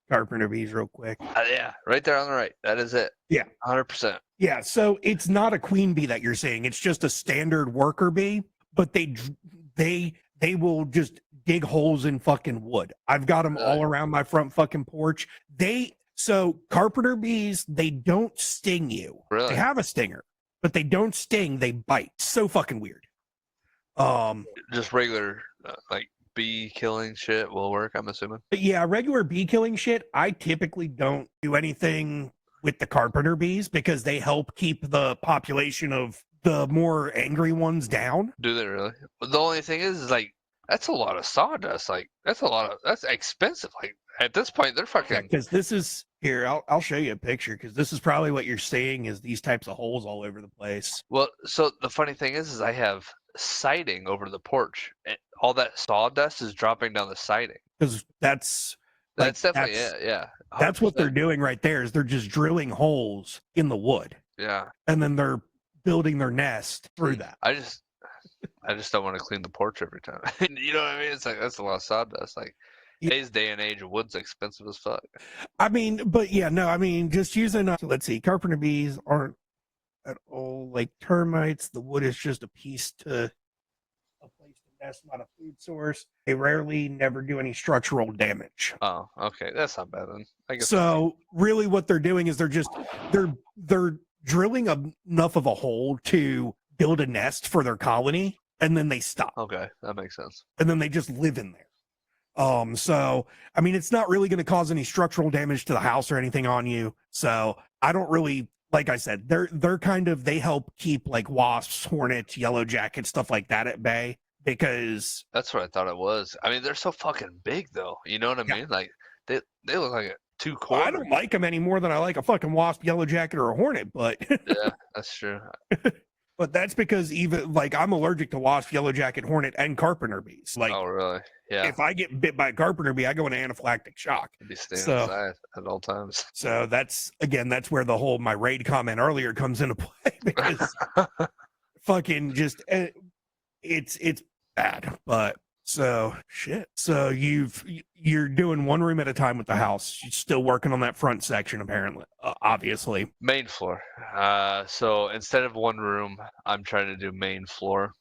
[SPEAKER 1] carpenter bees real quick.
[SPEAKER 2] Yeah, right there on the right. That is it.
[SPEAKER 1] Yeah,
[SPEAKER 2] 100%.
[SPEAKER 1] Yeah, so it's not a queen bee that you're seeing. It's just a standard worker bee, but they will just dig holes in fucking wood. I've got them all around my front fucking porch. So carpenter bees, they don't sting you.
[SPEAKER 2] Really?
[SPEAKER 1] They have a stinger, but they don't sting, they bite. So fucking weird.
[SPEAKER 2] Just regular like bee killing shit will work, I'm assuming.
[SPEAKER 1] But yeah, regular bee killing shit, I typically don't do anything with the carpenter bees because they help keep the population of the more angry ones down.
[SPEAKER 2] Do they really? The only thing is like that's a lot of sawdust. Like that's expensive. Like at this point, they're
[SPEAKER 1] Yeah,
[SPEAKER 2] fucking.
[SPEAKER 1] because this is here, I'll show you a picture because this is probably what you're seeing is these types of holes all over the place.
[SPEAKER 2] Well, so the funny thing is I have siding over the porch. And all that sawdust is dropping down the siding.
[SPEAKER 1] Because that's like
[SPEAKER 2] That's definitely yeah.
[SPEAKER 1] that's what they're
[SPEAKER 2] 100%.
[SPEAKER 1] doing right there is they're just drilling holes in the wood
[SPEAKER 2] Yeah.
[SPEAKER 1] and then they're building their nest through that.
[SPEAKER 2] I just don't want to clean the porch every time. You know what I mean? It's like that's a lot of sawdust. Like today's day and age, wood's expensive as fuck.
[SPEAKER 1] I mean, but yeah, no, I mean, just using, so let's see, carpenter bees aren't at all like termites. The wood is just a piece to a place to nest, not a food source. They rarely never do any structural damage.
[SPEAKER 2] Oh, okay, that's not bad then. I guess.
[SPEAKER 1] So really what they're doing is they're drilling enough of a hole to build a nest for their colony and then they stop.
[SPEAKER 2] Okay, that makes sense.
[SPEAKER 1] And then they just live in there. So I mean, it's not really going to cause any structural damage to the house or anything on you. So I don't really, like I said, they're kind of, they help keep like wasps, hornets, yellow jackets, stuff like that at bay because
[SPEAKER 2] That's what I thought it was. I mean, they're so fucking big though. You know what I mean? Like they look like a two quarter.
[SPEAKER 1] I don't like them any more than I like a fucking wasp, yellow jacket, or a hornet. But
[SPEAKER 2] Yeah, that's true.
[SPEAKER 1] but that's because even like I'm allergic to wasp, yellow jacket, hornet, and carpenter bees. Like
[SPEAKER 2] Oh really? Yeah.
[SPEAKER 1] if I get bit by a carpenter bee, I go into anaphylactic shock.
[SPEAKER 2] Be staying
[SPEAKER 1] So-
[SPEAKER 2] inside at all times.
[SPEAKER 1] So that's where the whole my raid comment earlier comes into play because fucking just it's bad. But so shit. So you're doing one room at a time with the house. You're still working on that front section apparently. Obviously.
[SPEAKER 2] Main floor. So instead of one room, I'm trying to do main floor.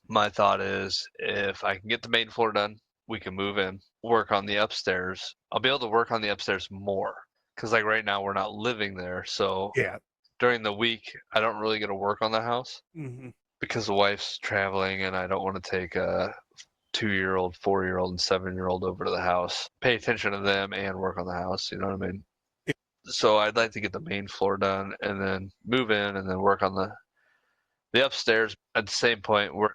[SPEAKER 2] My thought is if I can get the main floor done, we can move in, work on the upstairs. I'll be able to work on the upstairs more because like right now we're not living there. So
[SPEAKER 1] Yeah.
[SPEAKER 2] during the week, I don't really get to work on the house
[SPEAKER 1] Mm-hmm.
[SPEAKER 2] because the wife's traveling and I don't want to take a 2-year-old, 4-year-old, and 7-year-old over to the house, pay attention to them and work on the house. You know what I mean? So I'd like to get the main floor done and then move in and then work on the upstairs. At the same point, we're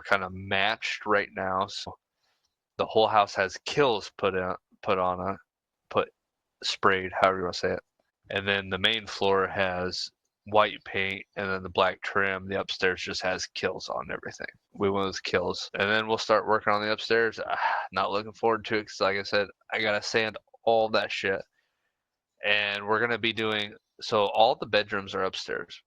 [SPEAKER 2] kind of matched right now. So the whole house has kills sprayed, however you want to say it. And then the main floor has white paint and then the black trim. The upstairs just has kills on everything. We want those kills. And then we'll start working on the upstairs. Not looking forward to it because like I said, I got to sand all that shit. And we're going to be doing, so all the bedrooms are upstairs.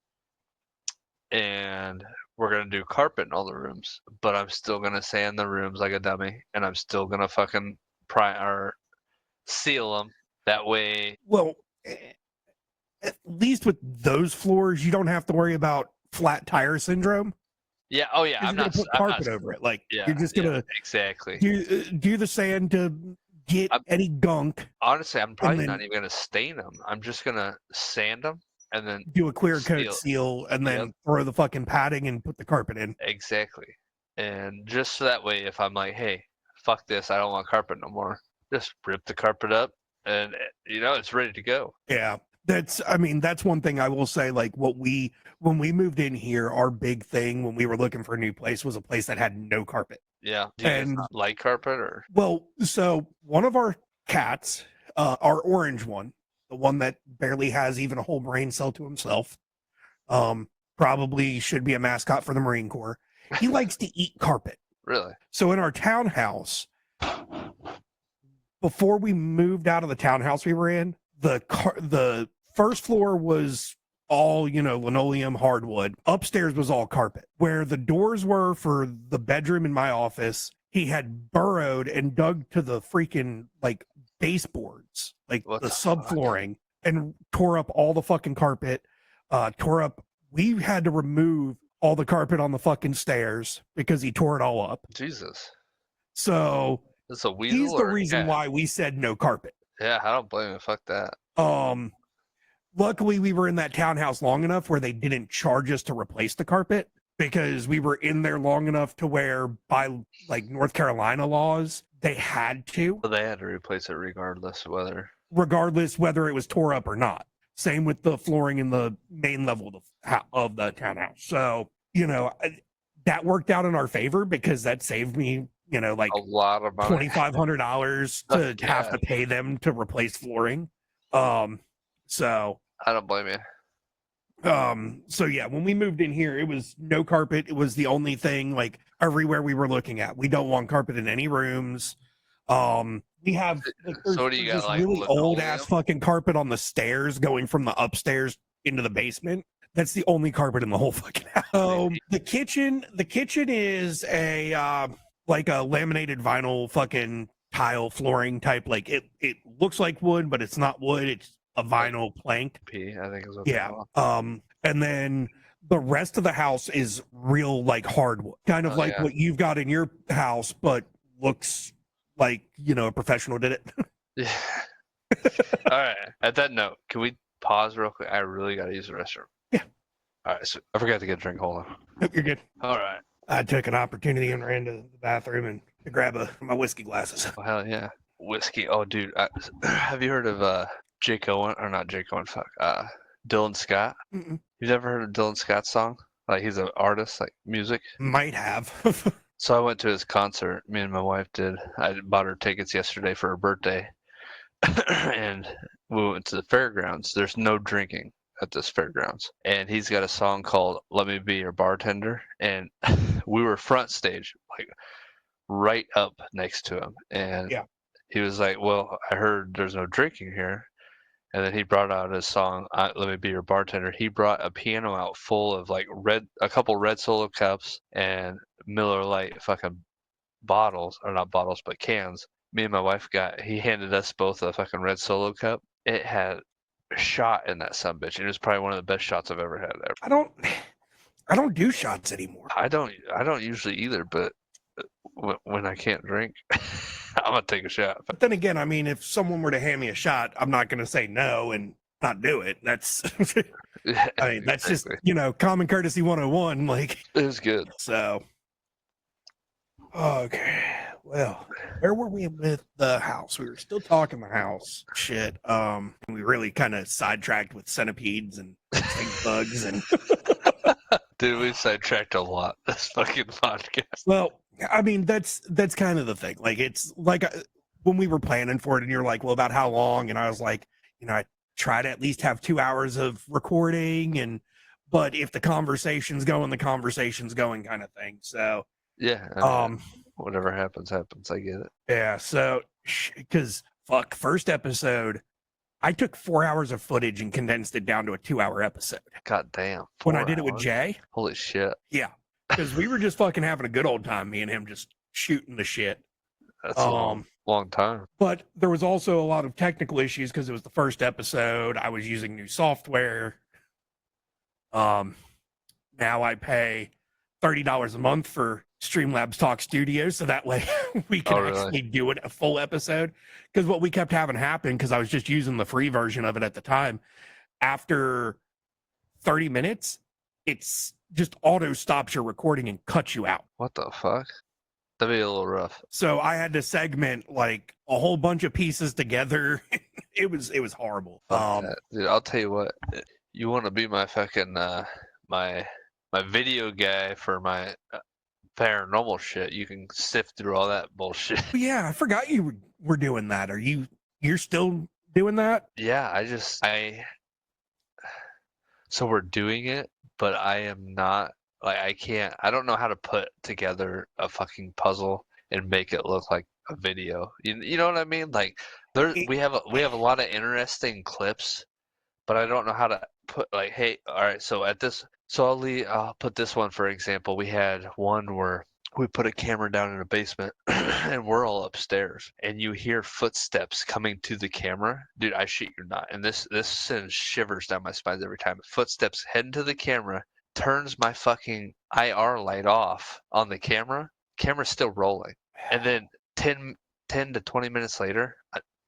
[SPEAKER 2] And we're going to do carpet in all the rooms. But I'm still going to sand the rooms like a dummy. And I'm still going to fucking seal them. That way.
[SPEAKER 1] Well, at least with those floors, you don't have to worry about flat tire syndrome.
[SPEAKER 2] Yeah. Oh yeah.
[SPEAKER 1] You're gonna put carpet over it. Like
[SPEAKER 2] Yeah,
[SPEAKER 1] you're just gonna
[SPEAKER 2] exactly.
[SPEAKER 1] do the sand to get any gunk.
[SPEAKER 2] Honestly, I'm probably
[SPEAKER 1] then-
[SPEAKER 2] not even gonna stain them. I'm just gonna sand them and then
[SPEAKER 1] Do a clear coat seal and then throw the fucking padding and put the carpet in.
[SPEAKER 2] exactly. And just so that way, if I'm like, hey, fuck this, I don't want carpet no more, just rip the carpet up and it's ready to go.
[SPEAKER 1] Yeah. That's one thing I will say, like when we moved in here, our big thing when we were looking for a new place was a place that had no carpet.
[SPEAKER 2] Yeah. Do you guys
[SPEAKER 1] And-
[SPEAKER 2] not like carpet or?
[SPEAKER 1] Well, so one of our cats, our orange one, the one that barely has even a whole brain cell to himself, probably should be a mascot for the Marine Corps. He likes to eat carpet.
[SPEAKER 2] Really?
[SPEAKER 1] So in our townhouse, before we moved out of the townhouse we were in, the first floor was all, linoleum, hardwood. Upstairs was all carpet. Where the doors were for the bedroom in my office, he had burrowed and dug to the freaking like baseboards, like
[SPEAKER 2] What
[SPEAKER 1] the
[SPEAKER 2] the fuck?
[SPEAKER 1] subflooring, and tore up all the fucking carpet. We had to remove all the carpet on the fucking stairs because he tore it all up.
[SPEAKER 2] Jesus.
[SPEAKER 1] So
[SPEAKER 2] It's a weasel.
[SPEAKER 1] he's the
[SPEAKER 2] or a
[SPEAKER 1] reason
[SPEAKER 2] cat?
[SPEAKER 1] why we said no carpet.
[SPEAKER 2] Yeah, I don't blame him. Fuck that.
[SPEAKER 1] Luckily we were in that townhouse long enough where they didn't charge us to replace the carpet. because we were in there long enough to where by like North Carolina laws, they had to,
[SPEAKER 2] So they had to replace it regardless of whether.
[SPEAKER 1] regardless whether it was tore up or not. Same with the flooring in the main level of the townhouse. So, that worked out in our favor because that saved me, like
[SPEAKER 2] A lot of money.
[SPEAKER 1] $2,500 to have
[SPEAKER 2] Yeah,
[SPEAKER 1] to pay them to replace flooring. So
[SPEAKER 2] I don't blame you.
[SPEAKER 1] so yeah, when we moved in here, it was no carpet. It was the only thing, like everywhere we were looking at. We don't want carpet in any rooms. We have like
[SPEAKER 2] So what do you
[SPEAKER 1] there's
[SPEAKER 2] got,
[SPEAKER 1] this
[SPEAKER 2] like
[SPEAKER 1] really old
[SPEAKER 2] linoleum?
[SPEAKER 1] ass fucking carpet on the stairs going from the upstairs into the basement. That's the only carpet in the whole fucking house. The kitchen is a like a laminated vinyl fucking tile flooring type. Like it looks like wood, but it's not wood. It's a
[SPEAKER 2] Like
[SPEAKER 1] vinyl plank.
[SPEAKER 2] P, I think is what they
[SPEAKER 1] Yeah.
[SPEAKER 2] call
[SPEAKER 1] And then the rest of the house is real like hardwood, kind
[SPEAKER 2] it.
[SPEAKER 1] of
[SPEAKER 2] Oh
[SPEAKER 1] like
[SPEAKER 2] yeah.
[SPEAKER 1] what you've got in your house, but looks like a professional did it.
[SPEAKER 2] Yeah. All right. At that note, can we pause real quick? I really got to use the restroom.
[SPEAKER 1] Yeah.
[SPEAKER 2] All right. So I forgot to get a drink. Hold on.
[SPEAKER 1] Hope you're good.
[SPEAKER 2] All right.
[SPEAKER 1] I took an opportunity and ran to the bathroom and to grab my whiskey glasses.
[SPEAKER 2] Well, hell yeah. Whiskey. Oh, dude. Have you heard of Jake Owen or not Jake Owen? Fuck. Dylan Scott.
[SPEAKER 1] Mm-mm.
[SPEAKER 2] You've never heard of Dylan Scott's song? Like he's an artist, like music.
[SPEAKER 1] Might have.
[SPEAKER 2] So I went to his concert. Me and my wife did. I bought her tickets yesterday for her birthday, and we went to the fairgrounds. There's no drinking at this fairgrounds, and he's got a song called "Let Me Be Your Bartender," and we were front stage, like right up next to him, and
[SPEAKER 1] Yeah.
[SPEAKER 2] he was like, "Well, I heard there's no drinking here." And then he brought out his song, "Let Me Be Your Bartender." He brought a piano out full of like a couple red Solo cups and Miller Lite fucking bottles, or not bottles, but cans. Me and my wife he handed us both a fucking red Solo cup. It had a shot in that sumbitch, and it was probably one of the best shots I've ever had ever.
[SPEAKER 1] I don't do shots anymore.
[SPEAKER 2] I don't usually either, but when I can't drink, I'm gonna take a shot.
[SPEAKER 1] But then again, I mean, if someone were to hand me a shot, I'm not going to say no and not do it. That's, I mean, that's just, common courtesy 101. Like,
[SPEAKER 2] it was good.
[SPEAKER 1] so, okay. Well, where were we with the house? We were still talking the house. Shit. We really kind of sidetracked with centipedes and stink bugs and.
[SPEAKER 2] Dude, we sidetracked a lot this fucking podcast.
[SPEAKER 1] Well, I mean, that's kind of the thing. Like, it's like when we were planning for it, and you're like, well, about how long? And I was like, I try to at least have 2 hours of recording, but if the conversation's going, kind of thing. So,
[SPEAKER 2] yeah, I mean, whatever happens. I get it.
[SPEAKER 1] Yeah. So, because first episode, I took 4 hours of footage and condensed it down to a 2-hour episode.
[SPEAKER 2] God damn.
[SPEAKER 1] When I did it with Jay.
[SPEAKER 2] Holy shit.
[SPEAKER 1] Yeah. Because we were just fucking having a good old time, me and him just shooting the shit.
[SPEAKER 2] That's a long time.
[SPEAKER 1] But there was also a lot of technical issues because it was the first episode. I was using new software. Now I pay $30 a month for Streamlabs Talk Studio, so that way we can actually do it a full episode. Because what we kept having happen, because I was just using the free version of it at the time, after 30 minutes, it's just auto stops your recording and cuts you out.
[SPEAKER 2] What the fuck? That'd be a little rough.
[SPEAKER 1] So I had to segment like a whole bunch of pieces together. It was horrible.
[SPEAKER 2] Dude, I'll tell you what. You want to be my fucking my video guy for my paranormal shit? You can sift through all that bullshit.
[SPEAKER 1] Yeah, I forgot you were doing that. You're still doing that?
[SPEAKER 2] Yeah, so we're doing it, but I am not, like, I don't know how to put together a fucking puzzle and make it look like a video. You know what I mean? Like, we have a lot of interesting clips, but I don't know how to put, like, hey, all right, so I'll put this one for example. We had one where we put a camera down in a basement and we're all upstairs and you hear footsteps coming to the camera. Dude, I shit you not. And this sends shivers down my spine every time. Footsteps heading to the camera, turns my fucking IR light off on the camera. Camera's still rolling. And then 10 to 20 minutes later,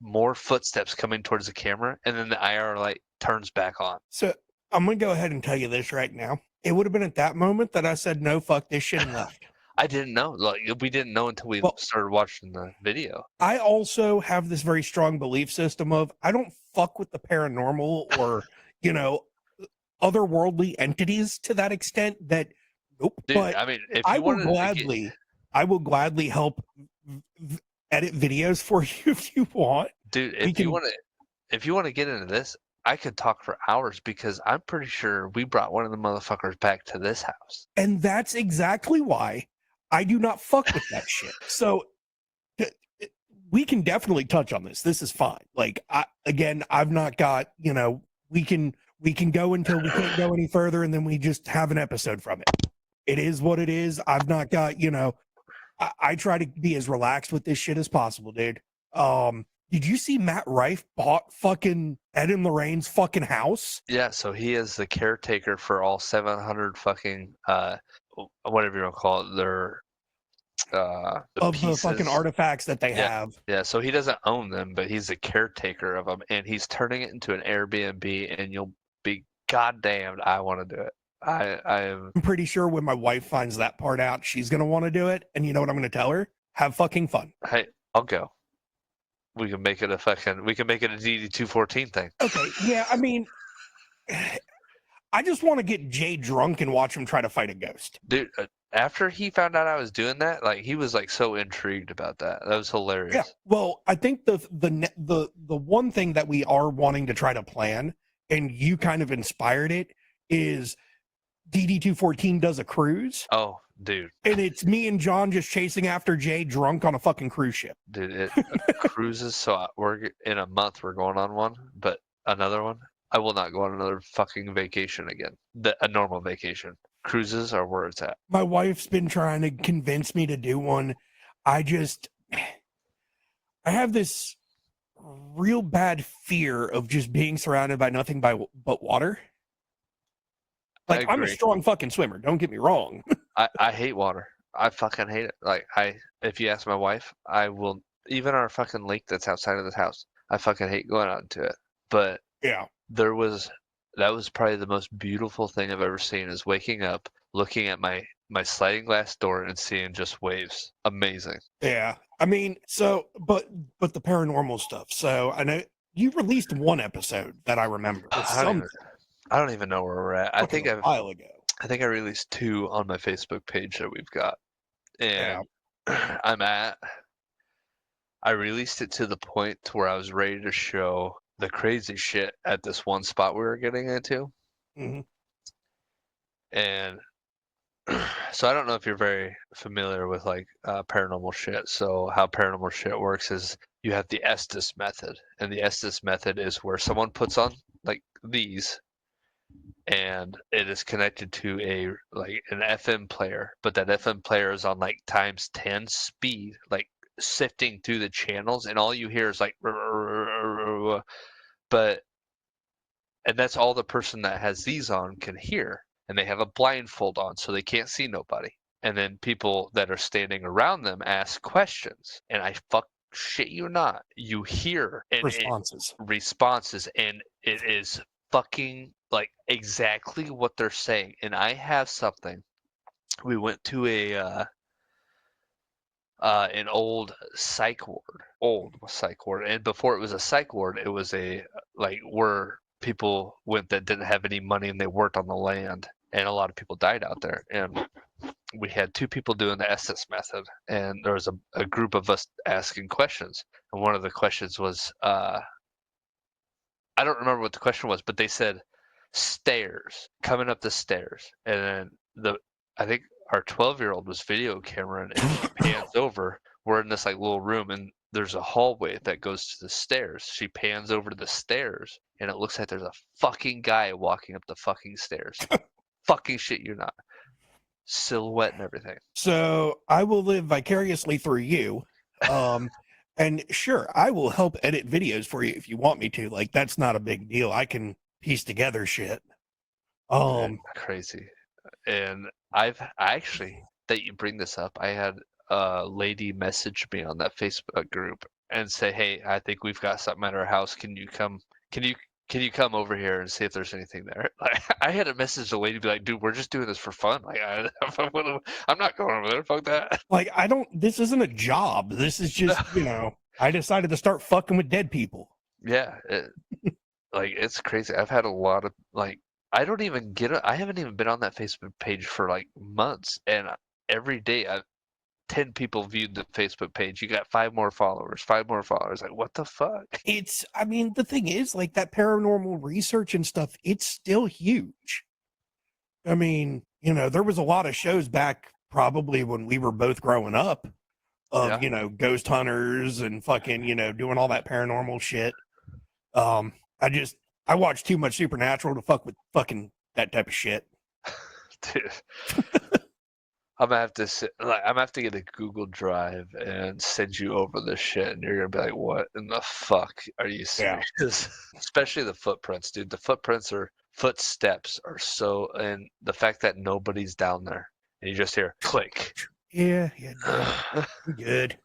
[SPEAKER 2] more footsteps coming towards the camera, and then the IR light turns back on.
[SPEAKER 1] So I'm going to go ahead and tell you this right now. it would have been at that moment that I said, no, fuck this shit and left.
[SPEAKER 2] I didn't know. Like we didn't know until we
[SPEAKER 1] Well,
[SPEAKER 2] started watching the video.
[SPEAKER 1] I also have this very strong belief system of I don't fuck with the paranormal or, you know, otherworldly entities to that extent that nope.
[SPEAKER 2] Dude,
[SPEAKER 1] But
[SPEAKER 2] I mean, if
[SPEAKER 1] I
[SPEAKER 2] you
[SPEAKER 1] will
[SPEAKER 2] wanted to get,
[SPEAKER 1] gladly, I will gladly help edit videos for you if you want.
[SPEAKER 2] dude,
[SPEAKER 1] We can,
[SPEAKER 2] if you want to get into this, I could talk for hours because I'm pretty sure we brought one of the motherfuckers back to this house.
[SPEAKER 1] and that's exactly why I do not fuck with that shit. So th- we can definitely touch on this. This is fine. Like I've not got, we can go until we can't go any further and then we just have an episode from it. It is what it is. I've not got, I try to be as relaxed with this shit as possible, dude. Did you see Matt Rife bought fucking Ed and Lorraine's fucking house?
[SPEAKER 2] Yeah, so he is the caretaker for all 700 fucking whatever you want to call it, their the
[SPEAKER 1] Of the fucking
[SPEAKER 2] pieces.
[SPEAKER 1] artifacts that they
[SPEAKER 2] Yeah.
[SPEAKER 1] have.
[SPEAKER 2] Yeah, so he doesn't own them, but he's the caretaker of them, and he's turning it into an Airbnb, and you'll be goddamned. I want to do it. I am.
[SPEAKER 1] I'm pretty sure when my wife finds that part out, she's gonna want to do it. And you know what I'm gonna tell her? Have fucking fun.
[SPEAKER 2] Hey, I'll go. We can make it a fucking. We can make it a DD214 thing.
[SPEAKER 1] Okay, yeah, I mean, I just want to get Jay drunk and watch him try to fight a ghost.
[SPEAKER 2] Dude, after he found out I was doing that, like he was like so intrigued about that. That was hilarious.
[SPEAKER 1] Yeah. Well, I think the one thing that we are wanting to try to plan, and you kind of inspired it, is DD214 does a cruise,
[SPEAKER 2] Oh, dude,
[SPEAKER 1] and it's me and John just chasing after Jay drunk on a fucking cruise ship.
[SPEAKER 2] dude, it cruises. So we're in a month. We're going on one, but another one. I will not go on another fucking vacation again. A normal vacation. Cruises are where it's at.
[SPEAKER 1] My wife's been trying to convince me to do one. I have this real bad fear of just being surrounded by nothing but water. Like I'm a
[SPEAKER 2] agree.
[SPEAKER 1] strong fucking swimmer. Don't get me wrong.
[SPEAKER 2] I hate water. I fucking hate it. Like if you ask my wife, I will. Even our fucking lake that's outside of this house, I fucking hate going out into it. But
[SPEAKER 1] Yeah.
[SPEAKER 2] that was probably the most beautiful thing I've ever seen. Is waking up, looking at my sliding glass door and seeing just waves. Amazing.
[SPEAKER 1] Yeah. I mean, but the paranormal stuff. So I know you released one episode that I remember.
[SPEAKER 2] I don't even know where we're at. I think
[SPEAKER 1] A while ago.
[SPEAKER 2] I think I released 2 on my Facebook page that we've got, and
[SPEAKER 1] Yeah.
[SPEAKER 2] I released it to the point to where I was ready to show the crazy shit at this one spot we were getting into,
[SPEAKER 1] Hmm.
[SPEAKER 2] and so I don't know if you're very familiar with like paranormal shit. So how paranormal shit works is you have the Estes method, and the Estes method is where someone puts on like these and it is connected to an FM player, but that FM player is on like times 10 speed, like sifting through the channels, and all you hear is like, but and that's all the person that has these on can hear, and they have a blindfold on, so they can't see nobody. And then people that are standing around them ask questions, and I shit you not, you hear responses, and it is fucking like exactly what they're saying. And I have something. We went to an old psych ward, and before it was a psych ward, it was a like where people went that didn't have any money and they worked on the land, and a lot of people died out there. And we had 2 people doing the Estes method, and there was a group of us asking questions, and one of the questions was I don't remember what the question was, but they said stairs, coming up the stairs, and then I think our 12-year-old was video cameraing, and she pans over. We're in this like little room, and there's a hallway that goes to the stairs. She pans over to the stairs, and it looks like there's a fucking guy walking up the fucking stairs. Fucking shit, you're not. Silhouette and everything.
[SPEAKER 1] So I will live vicariously through you. And sure, I will help edit videos for you if you want me to. Like that's not a big deal. I can piece together shit.
[SPEAKER 2] Crazy. And I actually, that you bring this up, I had a lady message me on that Facebook group and say, "Hey, I think we've got something at our house. Can you come? Can you can you come over here and see if there's anything there? Like, I had to message the lady, be like, dude, we're just doing this for fun. Like, I'm not going over there. Fuck that.
[SPEAKER 1] Like, this isn't a job. This is just, I decided to start fucking with dead people.
[SPEAKER 2] Yeah, like it's crazy. I've had a lot of like, I don't even get it. I haven't even been on that Facebook page for like months, and every day 10 people viewed the Facebook page. You got 5 more followers, 5 more followers. Like, what the fuck?
[SPEAKER 1] The thing is, like, that paranormal research and stuff, it's still huge. I mean, there was a lot of shows back probably when we were both growing up of, ghost hunters and fucking, doing all that paranormal shit. I watched too much Supernatural to fuck with fucking that type of shit.
[SPEAKER 2] Dude. I'm gonna have to get a Google Drive and send you over this shit, and you're gonna be like, "What in the fuck are you serious?" Yeah. Especially the footprints, dude. The footsteps are so, and the fact that nobody's down there, and you just hear click.
[SPEAKER 1] Yeah, no, I'm good.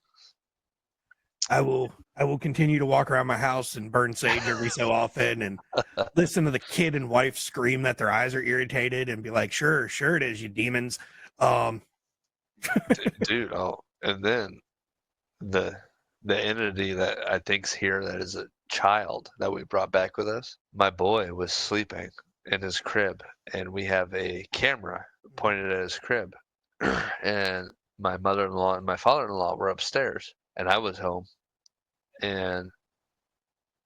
[SPEAKER 1] I will continue to walk around my house and burn sage every so often and listen to the kid and wife scream that their eyes are irritated and be like, sure it is, you demons.
[SPEAKER 2] Dude, and then the entity that I think's here that is a child that we brought back with us. My boy was sleeping in his crib, and we have a camera pointed at his crib, and my mother-in-law and my father-in-law were upstairs, and I was home, and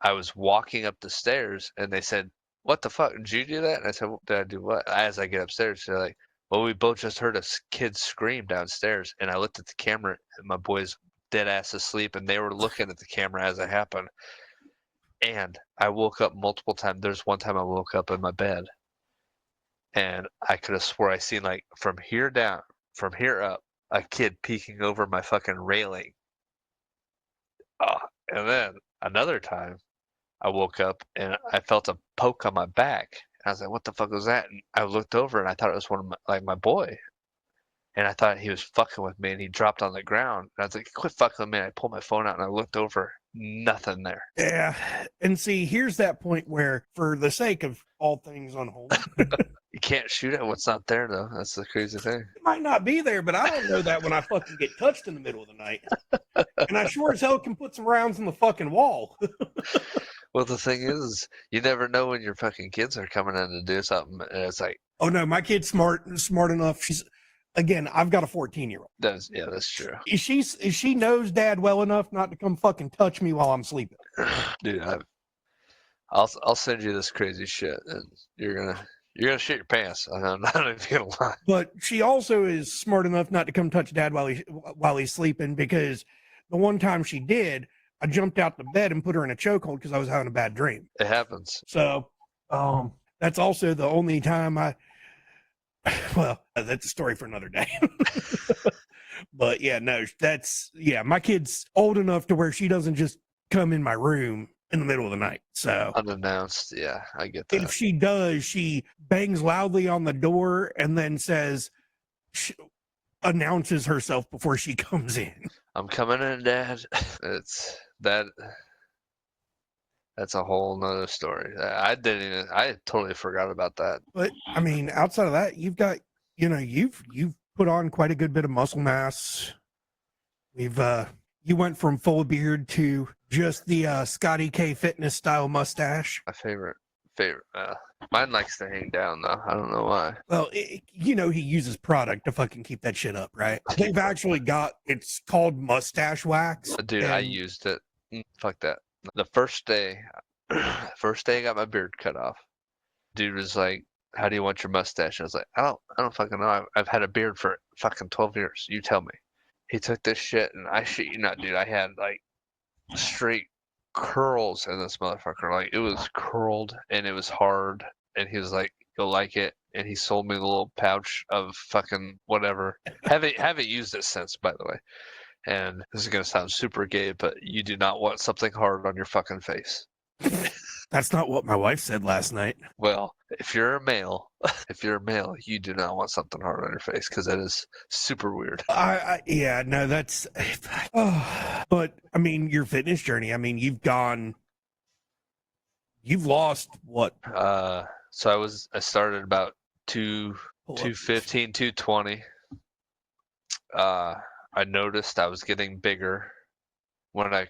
[SPEAKER 2] I was walking up the stairs, and they said, "What the fuck? Did you do that?" And I said, "Did I do what?" As I get upstairs, they're like, "Well, we both just heard a kid scream downstairs." And I looked at the camera, and my boy's dead ass asleep, and they were looking at the camera as it happened. And I woke up multiple times. There's one time I woke up in my bed, and I could have swore I seen, like, from here up, a kid peeking over my fucking railing. And then another time, I woke up and I felt a poke on my back. I was like, "What the fuck was that?" And I looked over and I thought it was one of my boy, and I thought he was fucking with me. And he dropped on the ground. And I was like, "Quit fucking with me!" And I pulled my phone out and I looked over, nothing there.
[SPEAKER 1] Yeah, and see, here's that point where, for the sake of all things unholy,
[SPEAKER 2] you can't shoot at what's not there, though. That's the crazy thing.
[SPEAKER 1] It might not be there, but I don't know that when I fucking get touched in the middle of the night, and I sure as hell can put some rounds in the fucking wall.
[SPEAKER 2] Well, the thing is, you never know when your fucking kids are coming in to do something, and it's like,
[SPEAKER 1] oh no, my kid's smart enough. I've got a 14-year-old.
[SPEAKER 2] That's true.
[SPEAKER 1] She knows dad well enough not to come fucking touch me while I'm sleeping.
[SPEAKER 2] Dude, I'll send you this crazy shit, and you're gonna shit your pants. I'm not even gonna lie.
[SPEAKER 1] But she also is smart enough not to come touch dad while he's sleeping, because the one time she did, I jumped out the bed and put her in a chokehold because I was having a bad dream.
[SPEAKER 2] It happens.
[SPEAKER 1] So, that's also the only time well, that's a story for another day. But yeah, no, my kid's old enough to where she doesn't just come in my room in the middle of the night. So
[SPEAKER 2] unannounced. Yeah, I get that.
[SPEAKER 1] If she does, she bangs loudly on the door and then announces herself before she comes in.
[SPEAKER 2] "I'm coming in, Dad." That's a whole nother story. I totally forgot about that.
[SPEAKER 1] But I mean, outside of that, you've got, you've put on quite a good bit of muscle mass. You went from full beard to just the Scotty K fitness style mustache.
[SPEAKER 2] My favorite. Mine likes to hang down though. I don't know why.
[SPEAKER 1] Well, he uses product to fucking keep that shit up, right? They've actually it's called mustache wax.
[SPEAKER 2] Dude, I used it. Fuck that. The first day I got my beard cut off, dude was like, "How do you want your mustache?" And I was like, I don't fucking know. I've had a beard for fucking 12 years. You tell me. He took this shit, and I shit you not, dude, I had like straight curls in this motherfucker. Like, it was curled and it was hard. And he was like, "You'll like it." And he sold me the little pouch of fucking whatever. Haven't used it since, by the way. And this is gonna sound super gay, but you do not want something hard on your fucking face.
[SPEAKER 1] That's not what my wife said last night.
[SPEAKER 2] Well, if you're a male, you do not want something hard on your face, because that is super weird.
[SPEAKER 1] Yeah, no, that's. But I mean, your fitness journey. I mean, you've you've lost what?
[SPEAKER 2] So I started about
[SPEAKER 1] Pull up.
[SPEAKER 2] 215, 220. I noticed I was getting bigger when I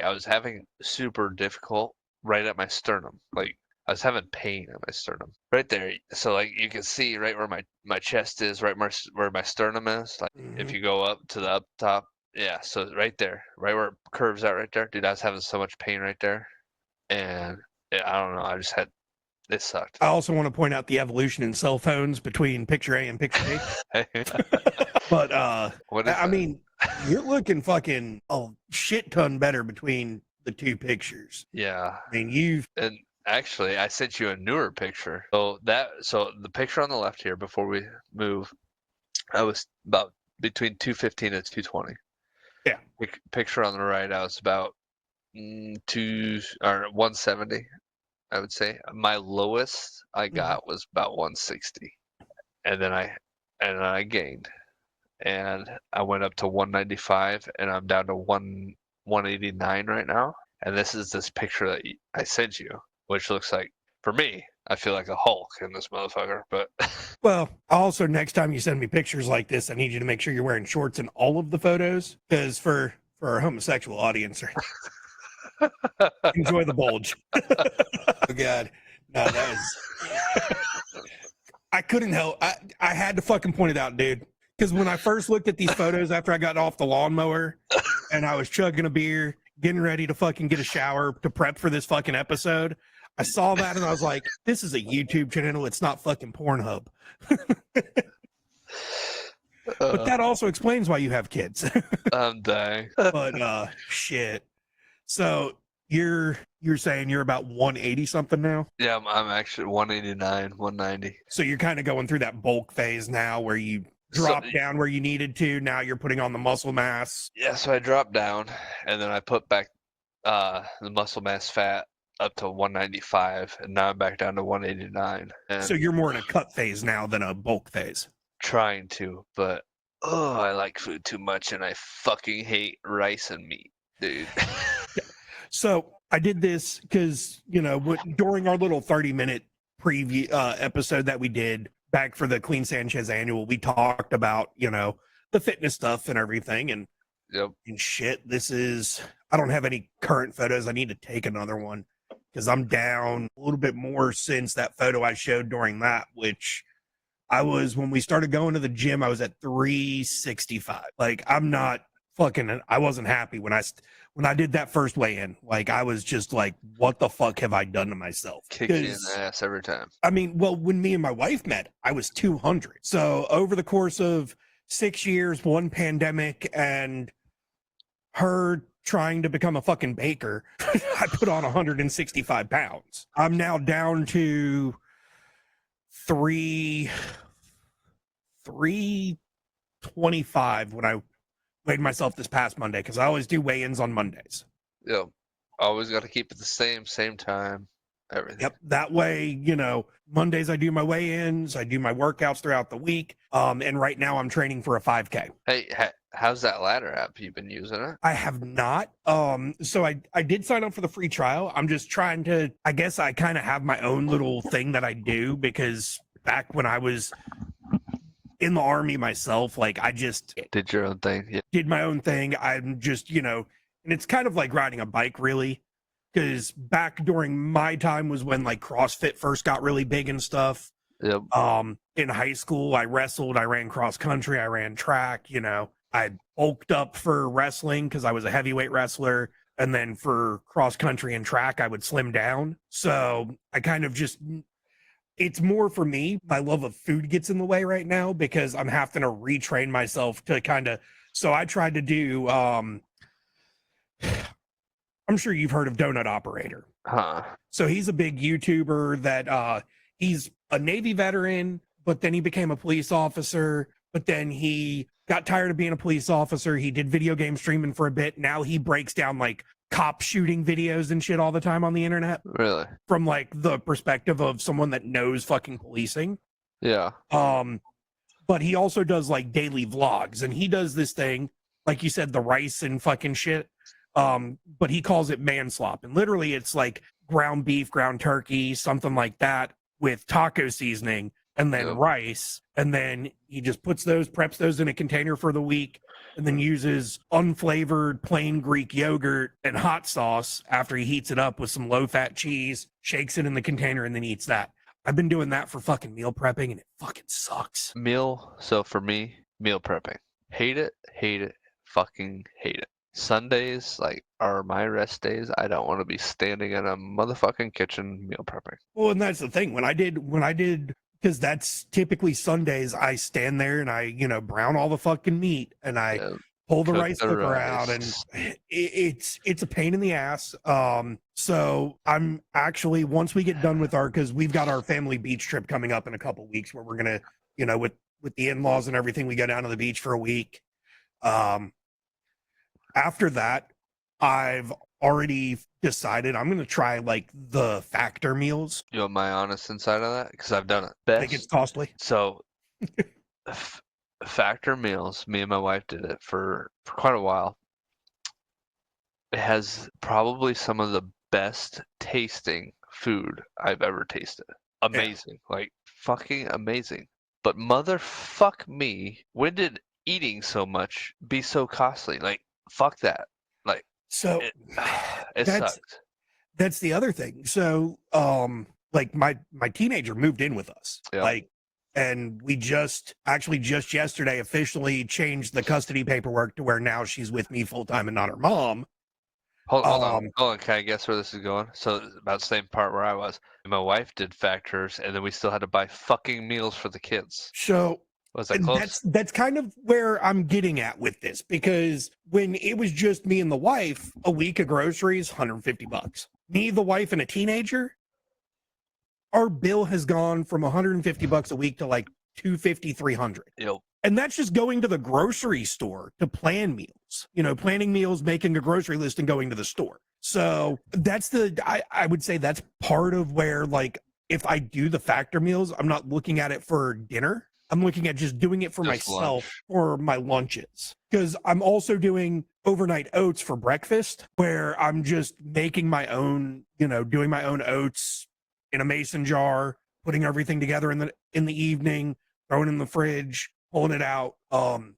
[SPEAKER 2] was having super difficult right at my sternum. Like I was having pain at my sternum right there. So like you can see right where my chest is, right where my sternum is. Like if you go up to the up top, yeah. So right there, right where it curves out right there, dude. I was having so much pain right there, and I don't know. It sucked.
[SPEAKER 1] I also want to point out the evolution in cell phones between picture A and picture B. But
[SPEAKER 2] What is
[SPEAKER 1] I
[SPEAKER 2] that?
[SPEAKER 1] mean, you're looking fucking a shit ton better between the two pictures.
[SPEAKER 2] Yeah.
[SPEAKER 1] I mean, you've
[SPEAKER 2] And actually, I sent you a newer picture. So the picture on the left here before we move, I was about between 215 and 220.
[SPEAKER 1] Yeah.
[SPEAKER 2] Picture on the right, I was about 170. I would say my lowest I got was about 160, and then I gained, and I went up to 195, and I'm down to 189 right now. And this picture that I sent you, which looks like, for me, I feel like a Hulk in this motherfucker. But
[SPEAKER 1] well, also next time you send me pictures like this, I need you to make sure you're wearing shorts in all of the photos, because for our homosexual audience, enjoy the bulge. Oh God, no, that was. I couldn't help. I had to fucking point it out, dude. Because when I first looked at these photos after I got off the lawnmower and I was chugging a beer, getting ready to fucking get a shower to prep for this fucking episode, I saw that and I was like, this is a YouTube channel. It's not fucking Pornhub. But that also explains why you have kids.
[SPEAKER 2] I'm dying.
[SPEAKER 1] But shit. So you're saying you're about 180 something now?
[SPEAKER 2] Yeah, I'm actually 189, 190.
[SPEAKER 1] So you're kind of going through that bulk phase now where you drop down where you needed to. Now you're putting on the muscle mass.
[SPEAKER 2] Yeah, so I dropped down and then I put back the muscle mass fat up to 195, and now I'm back down to 189. And
[SPEAKER 1] So you're more in a cut phase now than a bulk phase.
[SPEAKER 2] trying to, but I like food too much, and I fucking hate rice and meat, dude.
[SPEAKER 1] So I did this because, during our little 30-minute preview episode that we did back for the Clean Sanchez annual, we talked about, the fitness stuff and everything. And,
[SPEAKER 2] Yep.
[SPEAKER 1] and shit, I don't have any current photos. I need to take another one because I'm down a little bit more since that photo I showed during that, which when we started going to the gym, I was at 365. Like, I wasn't happy when I did that first weigh-in. Like, I was just like, what the fuck have I done to myself?
[SPEAKER 2] Kick you in the ass every time.
[SPEAKER 1] I mean, well, when me and my wife met, I was 200. So over the course of 6 years, one pandemic, and her trying to become a fucking baker, I put on 165 pounds. I'm now down to 325 when I weighed myself this past Monday, because I always do weigh-ins on Mondays.
[SPEAKER 2] Yep. Always got to keep it the same time, everything.
[SPEAKER 1] Yep. That way, Mondays I do my weigh-ins, I do my workouts throughout the week. And right now I'm training for a 5K.
[SPEAKER 2] Hey, how's that ladder app? You've been using it?
[SPEAKER 1] I have not. So I did sign up for the free trial. I'm just trying to, I guess I kind of have my own little thing that I do, because back when I was in the Army myself, like, I just
[SPEAKER 2] did your own thing. Yeah.
[SPEAKER 1] Did my own thing. I'm just, and it's kind of like riding a bike, really, because back during my time was when like CrossFit first got really big and stuff.
[SPEAKER 2] Yep.
[SPEAKER 1] In high school, I wrestled, I ran cross country, I ran track, I bulked up for wrestling because I was a heavyweight wrestler. And then for cross country and track, I would slim down. So I kind of just, it's more for me. My love of food gets in the way right now because I'm having to retrain myself to kind of, so I tried to do, I'm sure you've heard of Donut Operator.
[SPEAKER 2] Huh.
[SPEAKER 1] So he's a big YouTuber that he's a Navy veteran, but then he became a police officer, but then he got tired of being a police officer. He did video game streaming for a bit. Now he breaks down like cop shooting videos and shit all the time on the internet.
[SPEAKER 2] Really?
[SPEAKER 1] From like the perspective of someone that knows fucking policing.
[SPEAKER 2] Yeah.
[SPEAKER 1] But he also does like daily vlogs, and he does this thing, like you said, the rice and fucking shit. But he calls it man slop, and literally it's like ground beef, ground turkey, something like that, with taco seasoning and then
[SPEAKER 2] Yep.
[SPEAKER 1] rice, and then he just preps those in a container for the week, and then uses unflavored plain Greek yogurt and hot sauce after he heats it up with some low-fat cheese, shakes it in the container, and then eats that. I've been doing that for fucking meal prepping, and it fucking sucks.
[SPEAKER 2] So for me, meal prepping. Hate it, fucking hate it. Sundays are my rest days. I don't want to be standing in a motherfucking kitchen meal prepping.
[SPEAKER 1] Well, and that's the thing. When I did, because that's typically Sundays, I stand there and I, brown all the fucking meat and I
[SPEAKER 2] Yeah,
[SPEAKER 1] pull the
[SPEAKER 2] cook
[SPEAKER 1] rice
[SPEAKER 2] the
[SPEAKER 1] cooker out, and
[SPEAKER 2] rice.
[SPEAKER 1] it's a pain in the ass. So I'm actually, once we get done with because we've got our family beach trip coming up in a couple weeks where we're gonna, with the in-laws and everything, we go down to the beach for a week. After that, I've already decided I'm gonna try like the factor meals.
[SPEAKER 2] You want my honest insight on that? Because I've done it.
[SPEAKER 1] I think it's costly.
[SPEAKER 2] So factor meals, me and my wife did it for quite a while. It has probably some of the best tasting food I've ever tasted. Amazing. Like fucking amazing. But motherfuck me, when did eating so much be so costly? Like fuck that. Like
[SPEAKER 1] So
[SPEAKER 2] it
[SPEAKER 1] that's
[SPEAKER 2] sucks.
[SPEAKER 1] that's the other thing. So like my teenager moved in with us.
[SPEAKER 2] Yep.
[SPEAKER 1] Like, and we just yesterday officially changed the custody paperwork to where now she's with me full time and not her mom.
[SPEAKER 2] Hold on. Can I guess where this is going? So about the same part where I was. My wife did factors, and then we still had to buy fucking meals for the kids.
[SPEAKER 1] So
[SPEAKER 2] Was that
[SPEAKER 1] and
[SPEAKER 2] close?
[SPEAKER 1] that's kind of where I'm getting at with this, because when it was just me and the wife, a week of groceries, $150. Me, the wife, and a teenager, our bill has gone from $150 a week to like $250, $300.
[SPEAKER 2] Yep.
[SPEAKER 1] And that's just going to the grocery store to plan meals, planning meals, making a grocery list, and going to the store. So that's I would say that's part of where, like, if I do the factor meals, I'm not looking at it for dinner. I'm looking at just doing it for
[SPEAKER 2] Just
[SPEAKER 1] myself
[SPEAKER 2] lunch.
[SPEAKER 1] for my lunches. Because I'm also doing overnight oats for breakfast, where I'm just making my own, doing my own oats in a mason jar, putting everything together in the evening, throwing it in the fridge, pulling it out, and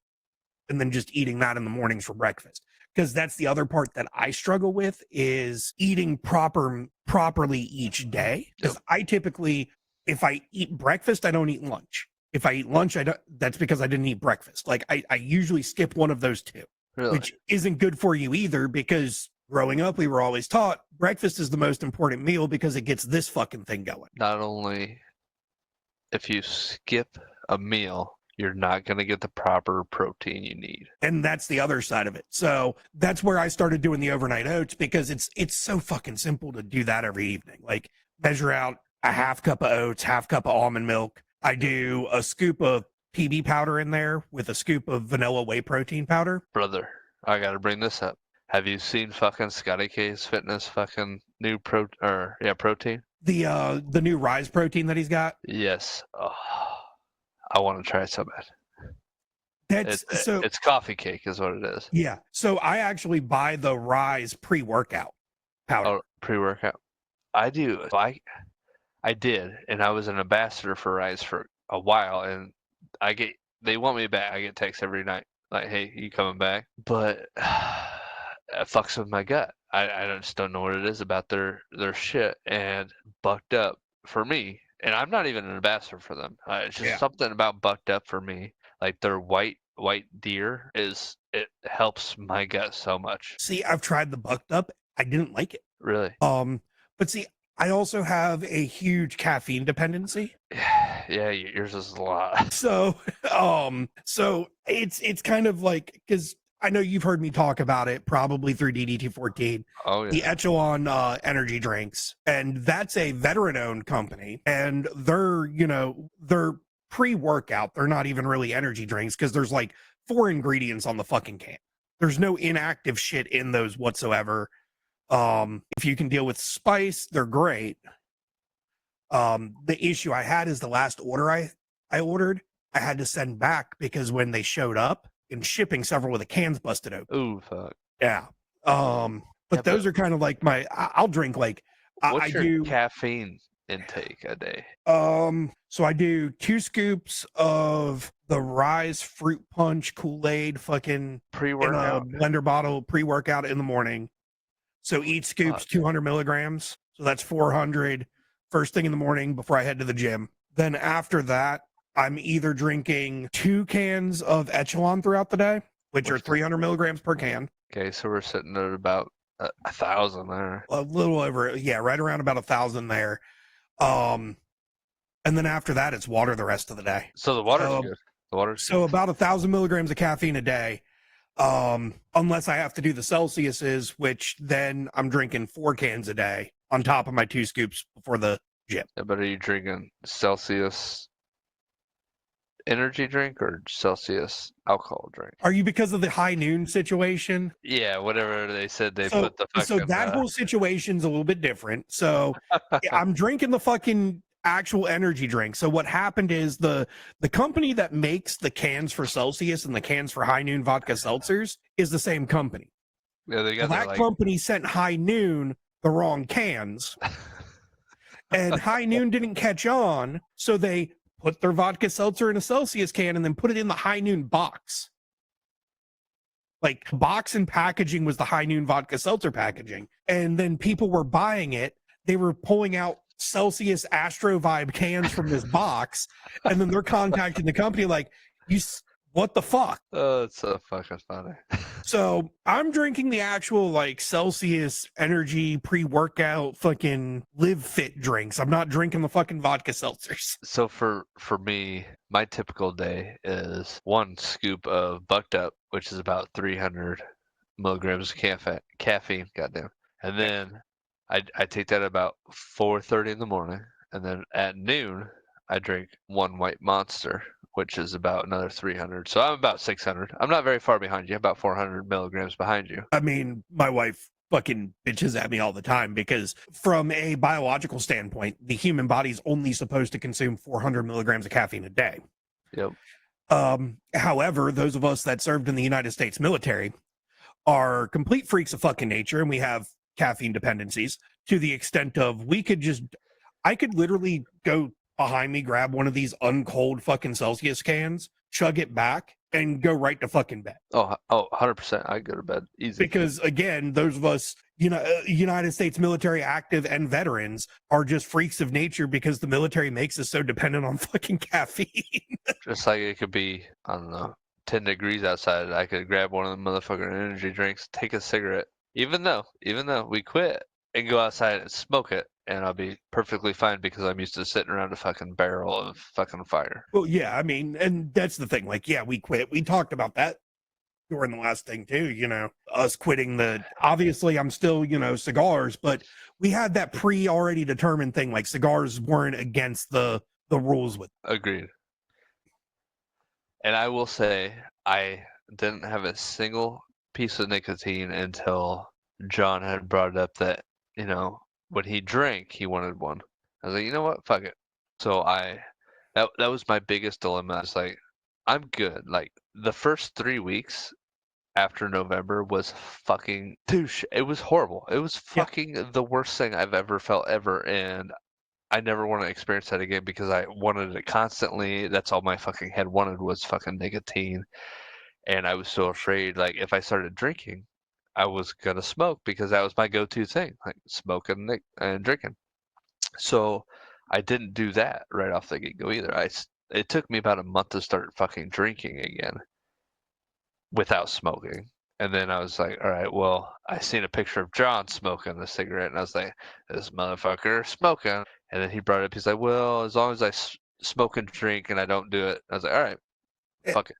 [SPEAKER 1] then just eating that in the mornings for breakfast. Because that's the other part that I struggle with, is eating properly each day. Because
[SPEAKER 2] Yep.
[SPEAKER 1] I typically, if I eat breakfast, I don't eat lunch. If I eat lunch, I don't. That's because I didn't eat breakfast. Like I usually skip one of those two,
[SPEAKER 2] Really?
[SPEAKER 1] which isn't good for you either. Because growing up, we were always taught breakfast is the most important meal because it gets this fucking thing going.
[SPEAKER 2] Not only if you skip a meal, you're not going to get the proper protein you need.
[SPEAKER 1] And that's the other side of it. So that's where I started doing the overnight oats, because it's so fucking simple to do that every evening. Like, measure out a half cup of oats, half cup of almond milk. I do a scoop of PB powder in there with a scoop of vanilla whey protein powder.
[SPEAKER 2] Brother, I got to bring this up. Have you seen fucking Scotty K's Fitness fucking new protein?
[SPEAKER 1] The new Rise protein that he's got.
[SPEAKER 2] Yes. Oh, I want to try it so bad. It's coffee cake is what it is.
[SPEAKER 1] Yeah. So I actually buy the Rise pre-workout powder.
[SPEAKER 2] Oh, pre-workout. I do. I did, and I was an ambassador for Rise for a while, and they want me back. I get texts every night like, "Hey, you coming back?" But it fucks with my gut. I just don't know what it is about their shit, and Bucked Up for me. And I'm not even an ambassador for them. It's just something about Bucked Up for me. Like their white deer it helps my gut so much.
[SPEAKER 1] See, I've tried the Bucked Up. I didn't like it.
[SPEAKER 2] Really?
[SPEAKER 1] But see, I also have a huge caffeine dependency.
[SPEAKER 2] Yeah, yours is a lot.
[SPEAKER 1] So it's kind of like, because I know you've heard me talk about it probably through DDT14.
[SPEAKER 2] Oh yeah.
[SPEAKER 1] The Echelon energy drinks, and that's a veteran-owned company, and they're pre-workout. They're not even really energy drinks, because there's like 4 ingredients on the fucking can. There's no inactive shit in those whatsoever. If you can deal with spice, they're great. The issue I had is the last order I ordered, I had to send back because when they showed up in shipping, several of the cans busted open.
[SPEAKER 2] Ooh, fuck.
[SPEAKER 1] Yeah. But
[SPEAKER 2] Yeah,
[SPEAKER 1] those are kind of like I'll drink like I
[SPEAKER 2] what's your
[SPEAKER 1] do.
[SPEAKER 2] caffeine intake a day?
[SPEAKER 1] So I do 2 scoops of the Rise fruit punch Kool-Aid fucking in a
[SPEAKER 2] Pre-workout?
[SPEAKER 1] blender bottle pre-workout in the morning. So each scoop's
[SPEAKER 2] Fuck.
[SPEAKER 1] 200 milligrams. So that's 400 first thing in the morning before I head to the gym. Then after that, I'm either drinking 2 cans of Echelon throughout the day, which are
[SPEAKER 2] Which
[SPEAKER 1] 300 milligrams per can.
[SPEAKER 2] Okay, so we're sitting at about 1,000 there.
[SPEAKER 1] A little over, yeah, right around about 1,000 there. Um, and then after that, it's water the rest of the day.
[SPEAKER 2] So the water's
[SPEAKER 1] So,
[SPEAKER 2] good. The water's
[SPEAKER 1] so
[SPEAKER 2] good.
[SPEAKER 1] about 1,000 milligrams of caffeine a day. Unless I have to do the Celsiuses, which then I'm drinking 4 cans a day on top of my 2 scoops before the gym.
[SPEAKER 2] Yeah, but are you drinking Celsius energy drink or Celsius alcohol drink?
[SPEAKER 1] Are you because of the high noon situation?
[SPEAKER 2] Yeah, whatever they said they
[SPEAKER 1] So,
[SPEAKER 2] put the
[SPEAKER 1] so
[SPEAKER 2] fucking.
[SPEAKER 1] that whole situation's a little bit different. So, I'm drinking the fucking actual energy drink. So what happened is the company that makes the cans for Celsius and the cans for High Noon vodka seltzers is the same company.
[SPEAKER 2] Yeah, they
[SPEAKER 1] Well,
[SPEAKER 2] got their
[SPEAKER 1] that
[SPEAKER 2] like.
[SPEAKER 1] company sent High Noon the wrong cans, and High Noon didn't catch on, so they put their vodka seltzer in a Celsius can and then put it in the High Noon box. Like box and packaging was the High Noon vodka seltzer packaging, and then people were buying it. They were pulling out Celsius Astro Vibe cans from this box, and then they're contacting the company like, what the fuck?
[SPEAKER 2] Oh, it's so fucking funny.
[SPEAKER 1] So I'm drinking the actual like Celsius energy pre-workout fucking live fit drinks. I'm not drinking the fucking vodka seltzers.
[SPEAKER 2] So for me, my typical day is 1 scoop of Bucked Up, which is about 300 milligrams of caffeine. Goddamn. And then I take that about 4:30 in the morning, and then at noon I drink 1 White Monster, which is about another 300. So I'm about 600. I'm not very far behind you. About 400 milligrams behind you.
[SPEAKER 1] I mean, my wife fucking bitches at me all the time because from a biological standpoint, the human body's only supposed to consume 400 milligrams of caffeine a day.
[SPEAKER 2] Yep.
[SPEAKER 1] However, those of us that served in the United States military are complete freaks of fucking nature, and we have caffeine dependencies to the extent of I could literally go behind me, grab one of these uncold fucking Celsius cans, chug it back, and go right to fucking bed.
[SPEAKER 2] Oh, 100%. I go to bed easy.
[SPEAKER 1] Because again, those of us, United States military active and veterans are just freaks of nature because the military makes us so dependent on fucking caffeine.
[SPEAKER 2] Just like it could be, I don't know, 10 degrees outside, I could grab one of the motherfucking energy drinks, take a cigarette, even though we quit, and go outside and smoke it, and I'll be perfectly fine because I'm used to sitting around a fucking barrel of fucking fire.
[SPEAKER 1] Well, yeah, I mean, and that's the thing. Like, yeah, we quit. We talked about that during the last thing too, us quitting obviously I'm still, cigars, but we had that already determined thing. Like cigars weren't against the rules with.
[SPEAKER 2] Agreed. And I will say, I didn't have a single piece of nicotine until John had brought it up that, when he drank, he wanted one. I was like, you know what? Fuck it. So that was my biggest dilemma. I was like, I'm good. Like the first 3 weeks after November was fucking douche. It was horrible. It was
[SPEAKER 1] Yeah.
[SPEAKER 2] fucking the worst thing I've ever felt ever. And I never want to experience that again because I wanted it constantly. That's all my fucking head wanted was fucking nicotine. And I was so afraid, like, if I started drinking, I was gonna smoke because that was my go-to thing, like smoking and drinking. So I didn't do that right off the get-go either. It took me about a month to start fucking drinking again without smoking. And then I was like, all right, well, I seen a picture of John smoking a cigarette, and I was like, this motherfucker smoking. And then he brought it up. He's like, well, as long as I smoke and drink and I don't do it, I was like, all right, fuck it.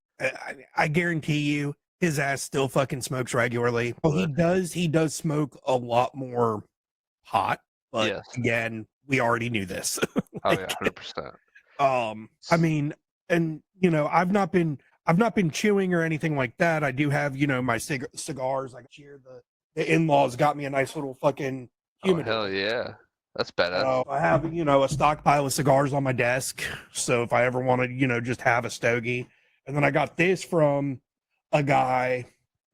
[SPEAKER 1] I guarantee you his ass still fucking smokes regularly. Well, he does smoke a lot more pot, but
[SPEAKER 2] Yes.
[SPEAKER 1] again, we already knew this.
[SPEAKER 2] Oh yeah, 100%.
[SPEAKER 1] I mean, and I've not been chewing or anything like that. I do have, my cigars. Like here, the in-laws got me a nice little fucking
[SPEAKER 2] Oh
[SPEAKER 1] humidor.
[SPEAKER 2] hell yeah, that's badass.
[SPEAKER 1] I have, a stockpile of cigars on my desk. So if I ever want to, just have a stogie. And then I got this from a guy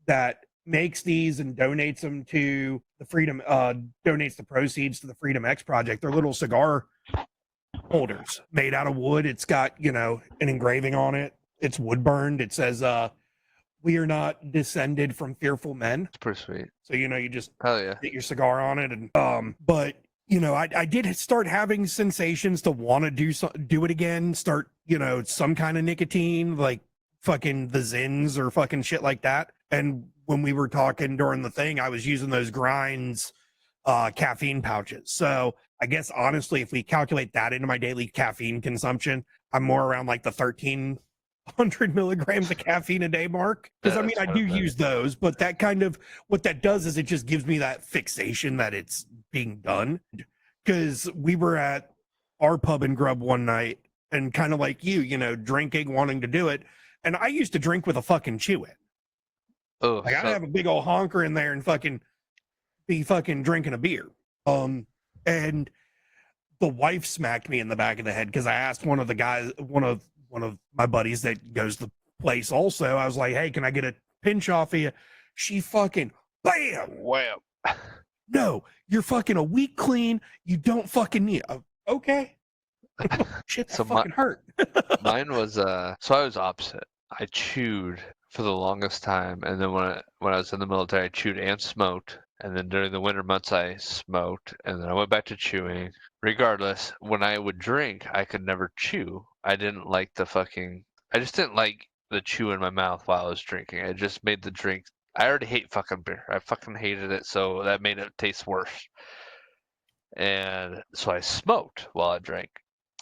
[SPEAKER 1] that makes these and donates them to the Freedom, donates the proceeds to the Freedom X Project. They're little cigar holders made out of wood. It's got, an engraving on it. It's wood burned. It says, we are not descended from fearful men.
[SPEAKER 2] It's pretty sweet.
[SPEAKER 1] So, you just
[SPEAKER 2] Hell yeah.
[SPEAKER 1] get your cigar on it. And, but, I did start having sensations to want to do it again, start, some kind of nicotine, like fucking the Zins or fucking shit like that. And when we were talking during the thing, I was using those Grinds caffeine pouches. So I guess honestly, if we calculate that into my daily caffeine consumption, I'm more around like the 1,300 milligrams of caffeine a day mark. Because I mean, I do use those, but that kind of what that does is it just gives me that fixation that it's being done. Because we were at our pub and grub one night and kind of like you, drinking, wanting to do it. And I used to drink with a fucking chew in.
[SPEAKER 2] Oh,
[SPEAKER 1] Like I'd have a big old honker in there and fucking be fucking drinking a beer. And the wife smacked me in the back of the head because I asked one of the guys, one of my buddies that goes to the place also. I was like, "Hey, can I get a pinch off of you?" She fucking bam.
[SPEAKER 2] Wow.
[SPEAKER 1] No, you're fucking a week clean. You don't fucking need. Okay. Shit, that fucking hurt.
[SPEAKER 2] Mine was so I was opposite. I chewed for the longest time, and then when I was in the military, I chewed and smoked. And then during the winter months, I smoked, and then I went back to chewing. Regardless, when I would drink, I could never chew. I didn't like I just didn't like the chew in my mouth while I was drinking. It just made the drink. I already hate fucking beer. I fucking hated it, so that made it taste worse. And so I smoked while I drank.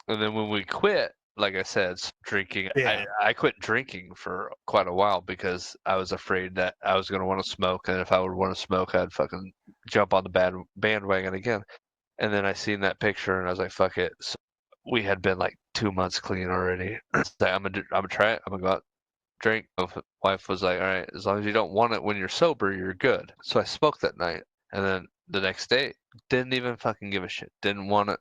[SPEAKER 2] And then when we quit, like I said, drinking,
[SPEAKER 1] Yeah.
[SPEAKER 2] I quit drinking for quite a while because I was afraid that I was going to want to smoke. And if I would want to smoke, I'd fucking jump on the bad bandwagon again. And then I seen that picture and I was like, fuck it. So we had been like 2 months clean already. So I'm gonna try it. I'm gonna go out, drink. My wife was like, all right, as long as you don't want it when you're sober, you're good. So I smoked that night. And then the next day, didn't even fucking give a shit. Didn't want it.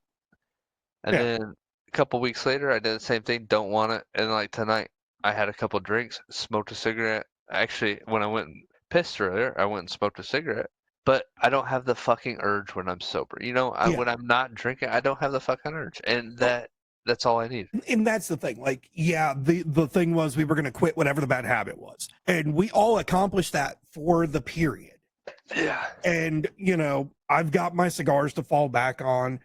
[SPEAKER 2] And then a couple weeks later, I did the same thing. Don't want it. And like tonight, I had a couple drinks, smoked a cigarette. Actually, when I went and pissed earlier, I went and smoked a cigarette. But I don't have the fucking urge when I'm sober. When I'm not drinking, I don't have the fucking urge, and that's all I need.
[SPEAKER 1] And that's the thing. Like, yeah, the thing was we were going to quit whatever the bad habit was, and we all accomplished that for the period.
[SPEAKER 2] Yeah.
[SPEAKER 1] And I've got my cigars to fall back on.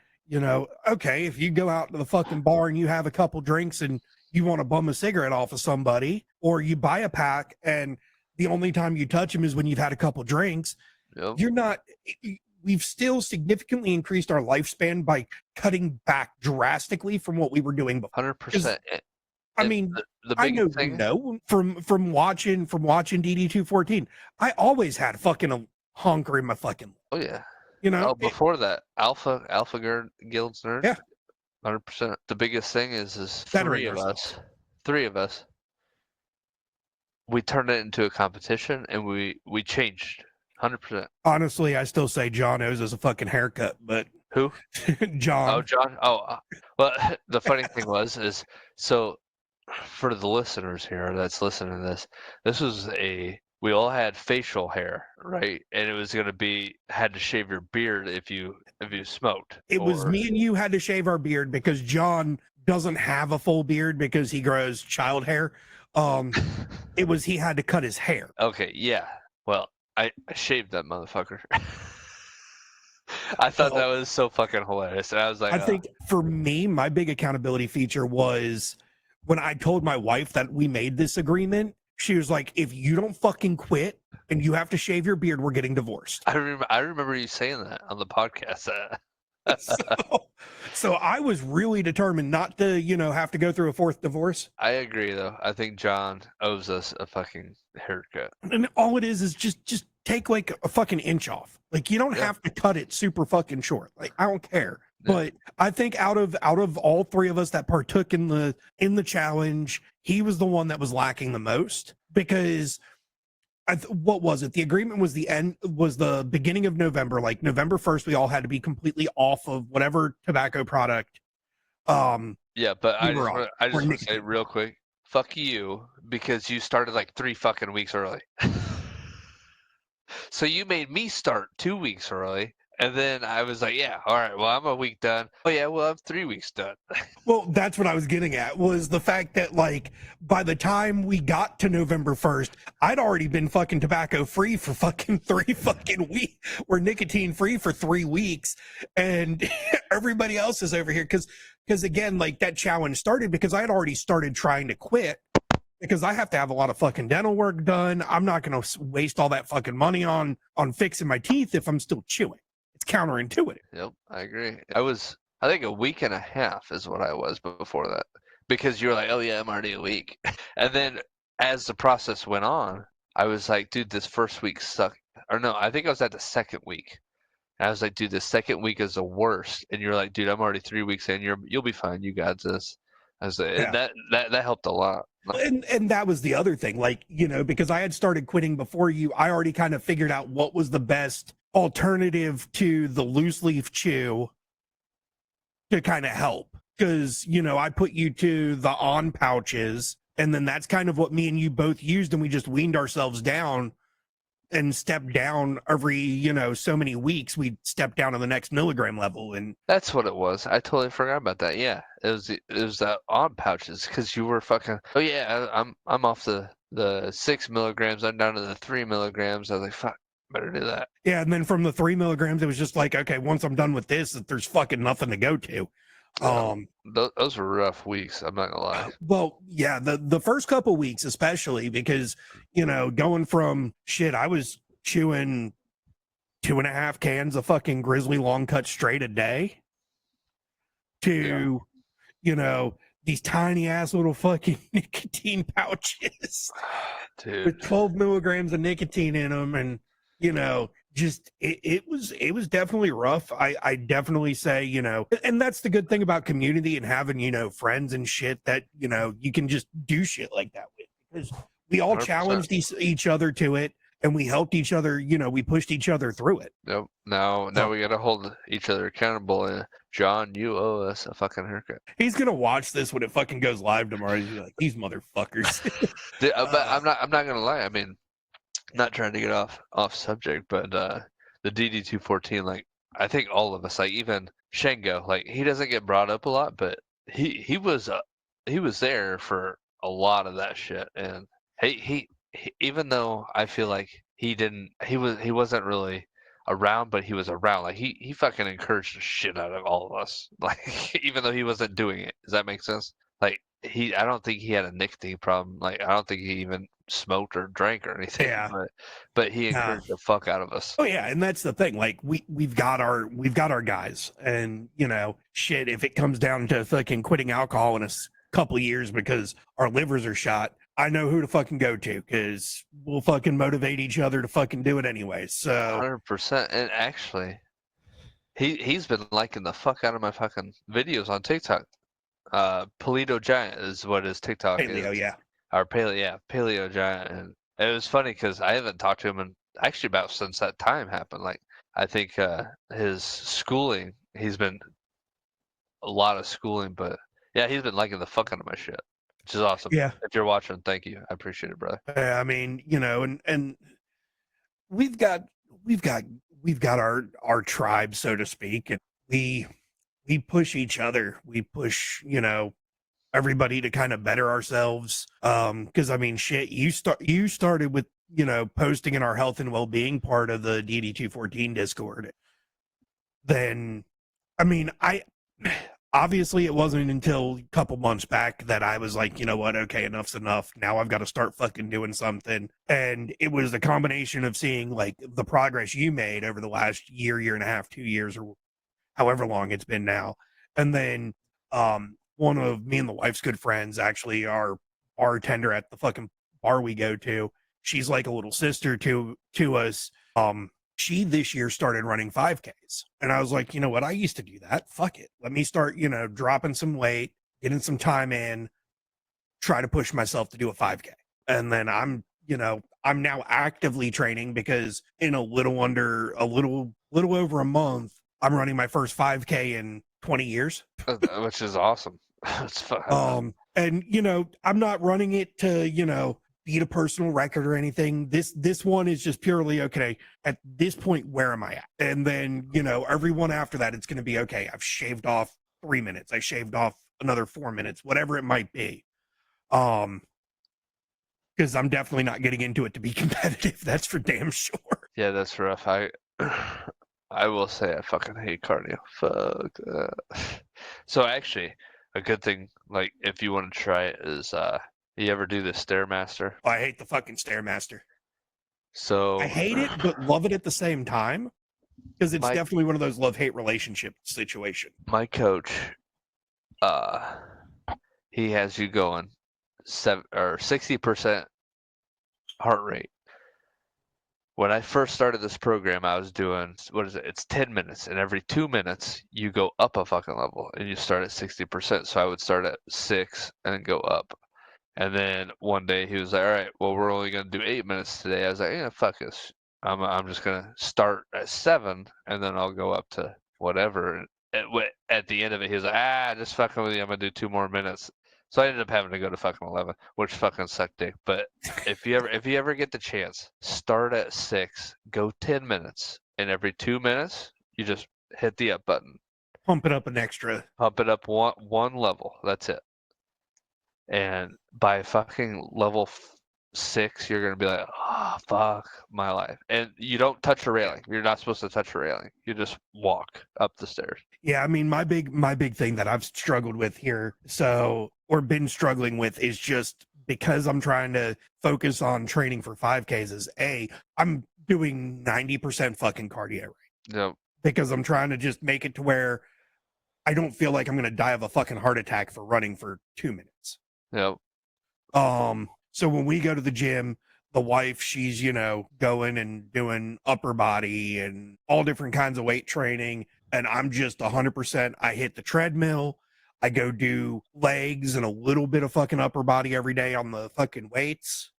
[SPEAKER 1] Okay, if you go out to the fucking bar and you have a couple drinks and you want to bum a cigarette off of somebody, or you buy a pack and the only time you touch them is when you've had a couple drinks,
[SPEAKER 2] Yep.
[SPEAKER 1] you're not. We've still significantly increased our lifespan by cutting back drastically from what we were doing before.
[SPEAKER 2] 100%.
[SPEAKER 1] I mean,
[SPEAKER 2] the
[SPEAKER 1] I know
[SPEAKER 2] biggest thing,
[SPEAKER 1] from watching DD214, I always had fucking a honker in my fucking.
[SPEAKER 2] oh yeah.
[SPEAKER 1] Oh,
[SPEAKER 2] before that, Alpha Guild's nerds.
[SPEAKER 1] Yeah.
[SPEAKER 2] 100%. The biggest thing is
[SPEAKER 1] Bettering
[SPEAKER 2] three of
[SPEAKER 1] ourselves.
[SPEAKER 2] us. Three of us. We turned it into a competition, and we changed. 100%.
[SPEAKER 1] Honestly, I still say John owes us a fucking haircut, but
[SPEAKER 2] Who?
[SPEAKER 1] John.
[SPEAKER 2] Oh, John. Oh, well, the funny thing is so for the listeners here that's listening to this was we all had facial hair, right? And it was gonna be had to shave your beard if you smoked.
[SPEAKER 1] It was me and you had to shave our beard because John doesn't have a full beard because he grows child hair. It was he had to cut his hair.
[SPEAKER 2] Okay, yeah. Well, I shaved that motherfucker. I thought that was so fucking hilarious. And I was like,
[SPEAKER 1] I think for me, my big accountability feature was when I told my wife that we made this agreement. She was like, if you don't fucking quit and you have to shave your beard, we're getting divorced.
[SPEAKER 2] I remember you saying that on the podcast.
[SPEAKER 1] So I was really determined not to, have to go through a fourth divorce.
[SPEAKER 2] I agree, though. I think John owes us a fucking haircut.
[SPEAKER 1] And all it is just take like a fucking inch off. Like you don't have to cut it super fucking short. Like I don't care. Yeah. But I think out of all three of us that partook in the challenge, he was the one that was lacking the most because what was it? The agreement was the beginning of November, like November 1st, we all had to be completely off of whatever tobacco product.
[SPEAKER 2] Yeah, but I just want to say real quick, fuck you, because you started like 3 fucking weeks early. So you made me start 2 weeks early, and then I was like, yeah, all right, well, I'm a week done. Oh yeah, well, I'm 3 weeks done.
[SPEAKER 1] Well, that's what I was getting at, was the fact that, like, by the time we got to November 1st, I'd already been fucking tobacco free for fucking 3 fucking weeks, or nicotine free for 3 weeks. And everybody else is over here. Cause again, like, that challenge started because I had already started trying to quit because I have to have a lot of fucking dental work done. I'm not going to waste all that fucking money on fixing my teeth if I'm still chewing. It's counterintuitive.
[SPEAKER 2] Yep, I agree. I think a week and a half is what I was before that, because you were like, oh yeah, I'm already a week. And then as the process went on, I was like, dude, this first week sucked. Or no, I think I was at the second week. And I was like, dude, the second week is the worst. And you're like, dude, I'm already 3 weeks in. You'll be fine. You got this. I was like, and
[SPEAKER 1] Yeah.
[SPEAKER 2] that helped a lot.
[SPEAKER 1] And that was the other thing, like, you know, because I had started quitting before you, I already kind of figured out what was the best alternative to the loose leaf chew to kind of help. Because, you know, I put you to the on pouches, and then that's kind of what me and you both used, and we just weaned ourselves down and stepped down every, you know, so many weeks. We'd step down to the next milligram level. And
[SPEAKER 2] That's what it was. I totally forgot about that. Yeah, it was that on pouches, because you were fucking. Oh yeah, I'm off the 6 milligrams. I'm down to the 3 milligrams. I was like, fuck, better do that.
[SPEAKER 1] yeah, and then from the 3 milligrams, it was just like, okay, once I'm done with this, there's fucking nothing to go to.
[SPEAKER 2] Those were rough weeks. I'm not gonna lie.
[SPEAKER 1] Well, yeah, the first couple weeks, especially because, you know, going from shit, I was chewing 2.5 cans of fucking Grizzly long cut straight a day to, you know, these tiny ass little fucking nicotine pouches
[SPEAKER 2] Dude,
[SPEAKER 1] with 12 milligrams of nicotine in them. And, you know, just it was definitely rough. I definitely say, you know, and that's the good thing about community and having, you know, friends and shit that, you know, you can just do shit like that with, because we all
[SPEAKER 2] 100%.
[SPEAKER 1] challenged each other to it, and we helped each other, you know, we pushed each other through it.
[SPEAKER 2] Yep. Now we gotta hold each other accountable. And John, you owe us a fucking haircut.
[SPEAKER 1] He's gonna watch this when it fucking goes live tomorrow. He's like, these motherfuckers.
[SPEAKER 2] Dude, but I'm not gonna lie. I mean, not trying to get off subject, but the DD214, like, I think all of us, like even Shango, like, he doesn't get brought up a lot, but he was there for a lot of that shit. And he even though I feel like he wasn't really around, but he was around. Like, he fucking encouraged the shit out of all of us. Like, even though he wasn't doing it. Does that make sense? Like, I don't think he had a nicotine problem. Like, I don't think he even smoked or drank or anything.
[SPEAKER 1] Yeah.
[SPEAKER 2] But he
[SPEAKER 1] Nah.
[SPEAKER 2] encouraged the fuck out of us.
[SPEAKER 1] Oh yeah, and that's the thing. Like, we've got our guys, and, you know, shit, if it comes down to fucking quitting alcohol in a couple of years because our livers are shot, I know who to fucking go to, because we'll fucking motivate each other to fucking do it anyway. So
[SPEAKER 2] 100%. And actually, he's been liking the fuck out of my fucking videos on TikTok. Paleo Giant is what his TikTok
[SPEAKER 1] paleo,
[SPEAKER 2] is.
[SPEAKER 1] yeah.
[SPEAKER 2] Or Paleo Giant. And it was funny because I haven't talked to him in actually about since that time happened. Like, I think his schooling, he's been a lot of schooling, but yeah, he's been liking the fuck out of my shit, which is awesome.
[SPEAKER 1] Yeah.
[SPEAKER 2] If you're watching, thank you. I appreciate it, brother.
[SPEAKER 1] I mean, you know, and we've got we've got we've got our tribe, so to speak, and we push each other. We push, you know, everybody to kind of better ourselves. Because I mean, shit, you started with, you know, posting in our health and well-being part of the DD214 Discord. Then, I mean, I obviously it wasn't until a couple months back that I was like, you know what, okay, enough's enough. Now I've got to start fucking doing something. And it was a combination of seeing like the progress you made over the last year and a half, 2 years, or however long it's been now. And then one of me and the wife's good friends, actually, our bartender at the fucking bar we go to, she's like a little sister to us. She this year started running 5Ks. And I was like, you know what? I used to do that. Fuck it. Let me start, you know, dropping some weight, getting some time in, try to push myself to do a 5K. And then I'm now actively training, because in a little over a month, I'm running my first 5K in 20 years.
[SPEAKER 2] Which is awesome. It's fun.
[SPEAKER 1] And, you know, I'm not running it to, you know, beat a personal record or anything. This one is just purely okay. At this point, where am I at? And then, you know, everyone after that, it's going to be okay. I've shaved off 3 minutes. I shaved off another 4 minutes, whatever it might be. Because I'm definitely not getting into it to be competitive. That's for damn sure.
[SPEAKER 2] Yeah, that's rough. I will say I fucking hate cardio. Fuck. So actually, a good thing, like if you want to try it, is you ever do the Stairmaster?
[SPEAKER 1] I hate the fucking Stairmaster. I
[SPEAKER 2] So
[SPEAKER 1] hate it, but love it at the same time because it's
[SPEAKER 2] my
[SPEAKER 1] definitely one of those love-hate relationship situation.
[SPEAKER 2] my coach, uh, he has you going 60% heart rate. When I first started this program, I was doing, what is it? It's 10 minutes, and every 2 minutes you go up a fucking level, and you start at 60%. So I would start at 6 and then go up. And then one day he was like, "All right, well, we're only gonna do 8 minutes today." I was like, "Yeah, fuck this. I'm just gonna start at 7, and then I'll go up to whatever." And at the end of it, he was like, just fucking with you. I'm gonna do 2 more minutes." So I ended up having to go to fucking 11, which fucking sucked dick. But if you ever get the chance, start at 6, go 10 minutes, and every 2 minutes you just hit the up button,
[SPEAKER 1] Pump it up an extra.
[SPEAKER 2] pump it up one level. That's it. And by fucking level 6, you're gonna be like, oh fuck my life. And you don't touch a railing. You're not supposed to touch a railing. You just walk up the stairs.
[SPEAKER 1] Yeah, I mean my big thing that I've struggled with here, or been struggling with, is just because I'm trying to focus on training for 5Ks is I'm doing 90% fucking cardio, right?
[SPEAKER 2] Yep.
[SPEAKER 1] Because I'm trying to just make it to where I don't feel like I'm gonna die of a fucking heart attack for running for 2 minutes.
[SPEAKER 2] Yep.
[SPEAKER 1] So when we go to the gym, the wife, she's, you know, going and doing upper body and all different kinds of weight training. And I'm just 100%. I hit the treadmill. I go do legs and a little bit of fucking upper body every day on the fucking weights.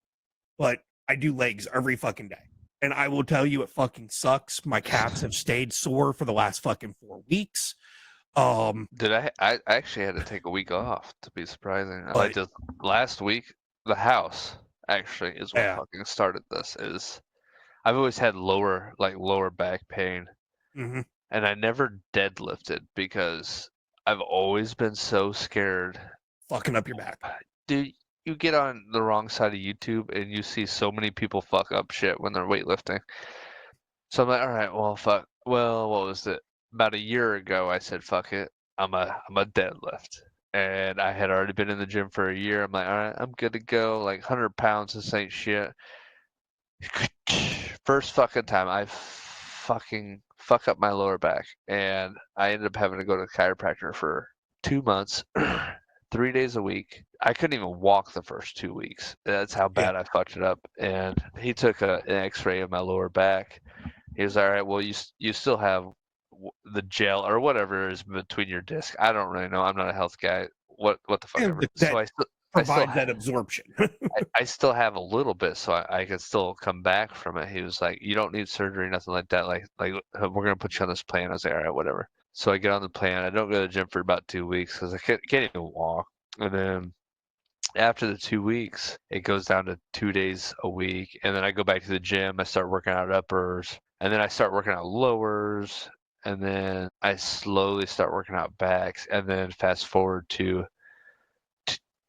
[SPEAKER 1] But I do legs every fucking day. And I will tell you, it fucking sucks. My calves have stayed sore for the last fucking 4 weeks.
[SPEAKER 2] I actually had to take a week off, to be surprising. I
[SPEAKER 1] But
[SPEAKER 2] just last week, the house actually is what
[SPEAKER 1] yeah.
[SPEAKER 2] fucking started this. Is I've always had lower back pain,
[SPEAKER 1] Mm-hmm.
[SPEAKER 2] and I never deadlifted because I've always been so scared.
[SPEAKER 1] Fucking up your back.
[SPEAKER 2] Dude, you get on the wrong side of YouTube and you see so many people fuck up shit when they're weightlifting. So I'm like, all right, well, fuck. Well, what was it? About a year ago, I said, fuck it. I'm a deadlift. And I had already been in the gym for a year. I'm like, all right, I'm good to go. Like 100 pounds, this ain't shit. First fucking time, I fucking fuck up my lower back. And I ended up having to go to a chiropractor for 2 months. 3 days a week. I couldn't even walk the first 2 weeks. That's how
[SPEAKER 1] Yeah.
[SPEAKER 2] bad I fucked it up. And he took an X-ray of my lower back. He was all right. Well, you still have the gel or whatever is between your disc. I don't really know. I'm not a health guy. What the fuck ever. So
[SPEAKER 1] That
[SPEAKER 2] I still
[SPEAKER 1] provides that absorption.
[SPEAKER 2] I still have a little bit, so I can still come back from it. He was like, you don't need surgery, nothing like that. Like we're gonna put you on this plan. I was like, all right, whatever. So I get on the plan. I don't go to the gym for about 2 weeks because I can't even walk. And then after the 2 weeks, it goes down to 2 days a week. And then I go back to the gym. I start working out uppers. And then I start working out lowers. And then I slowly start working out backs. And then fast forward to,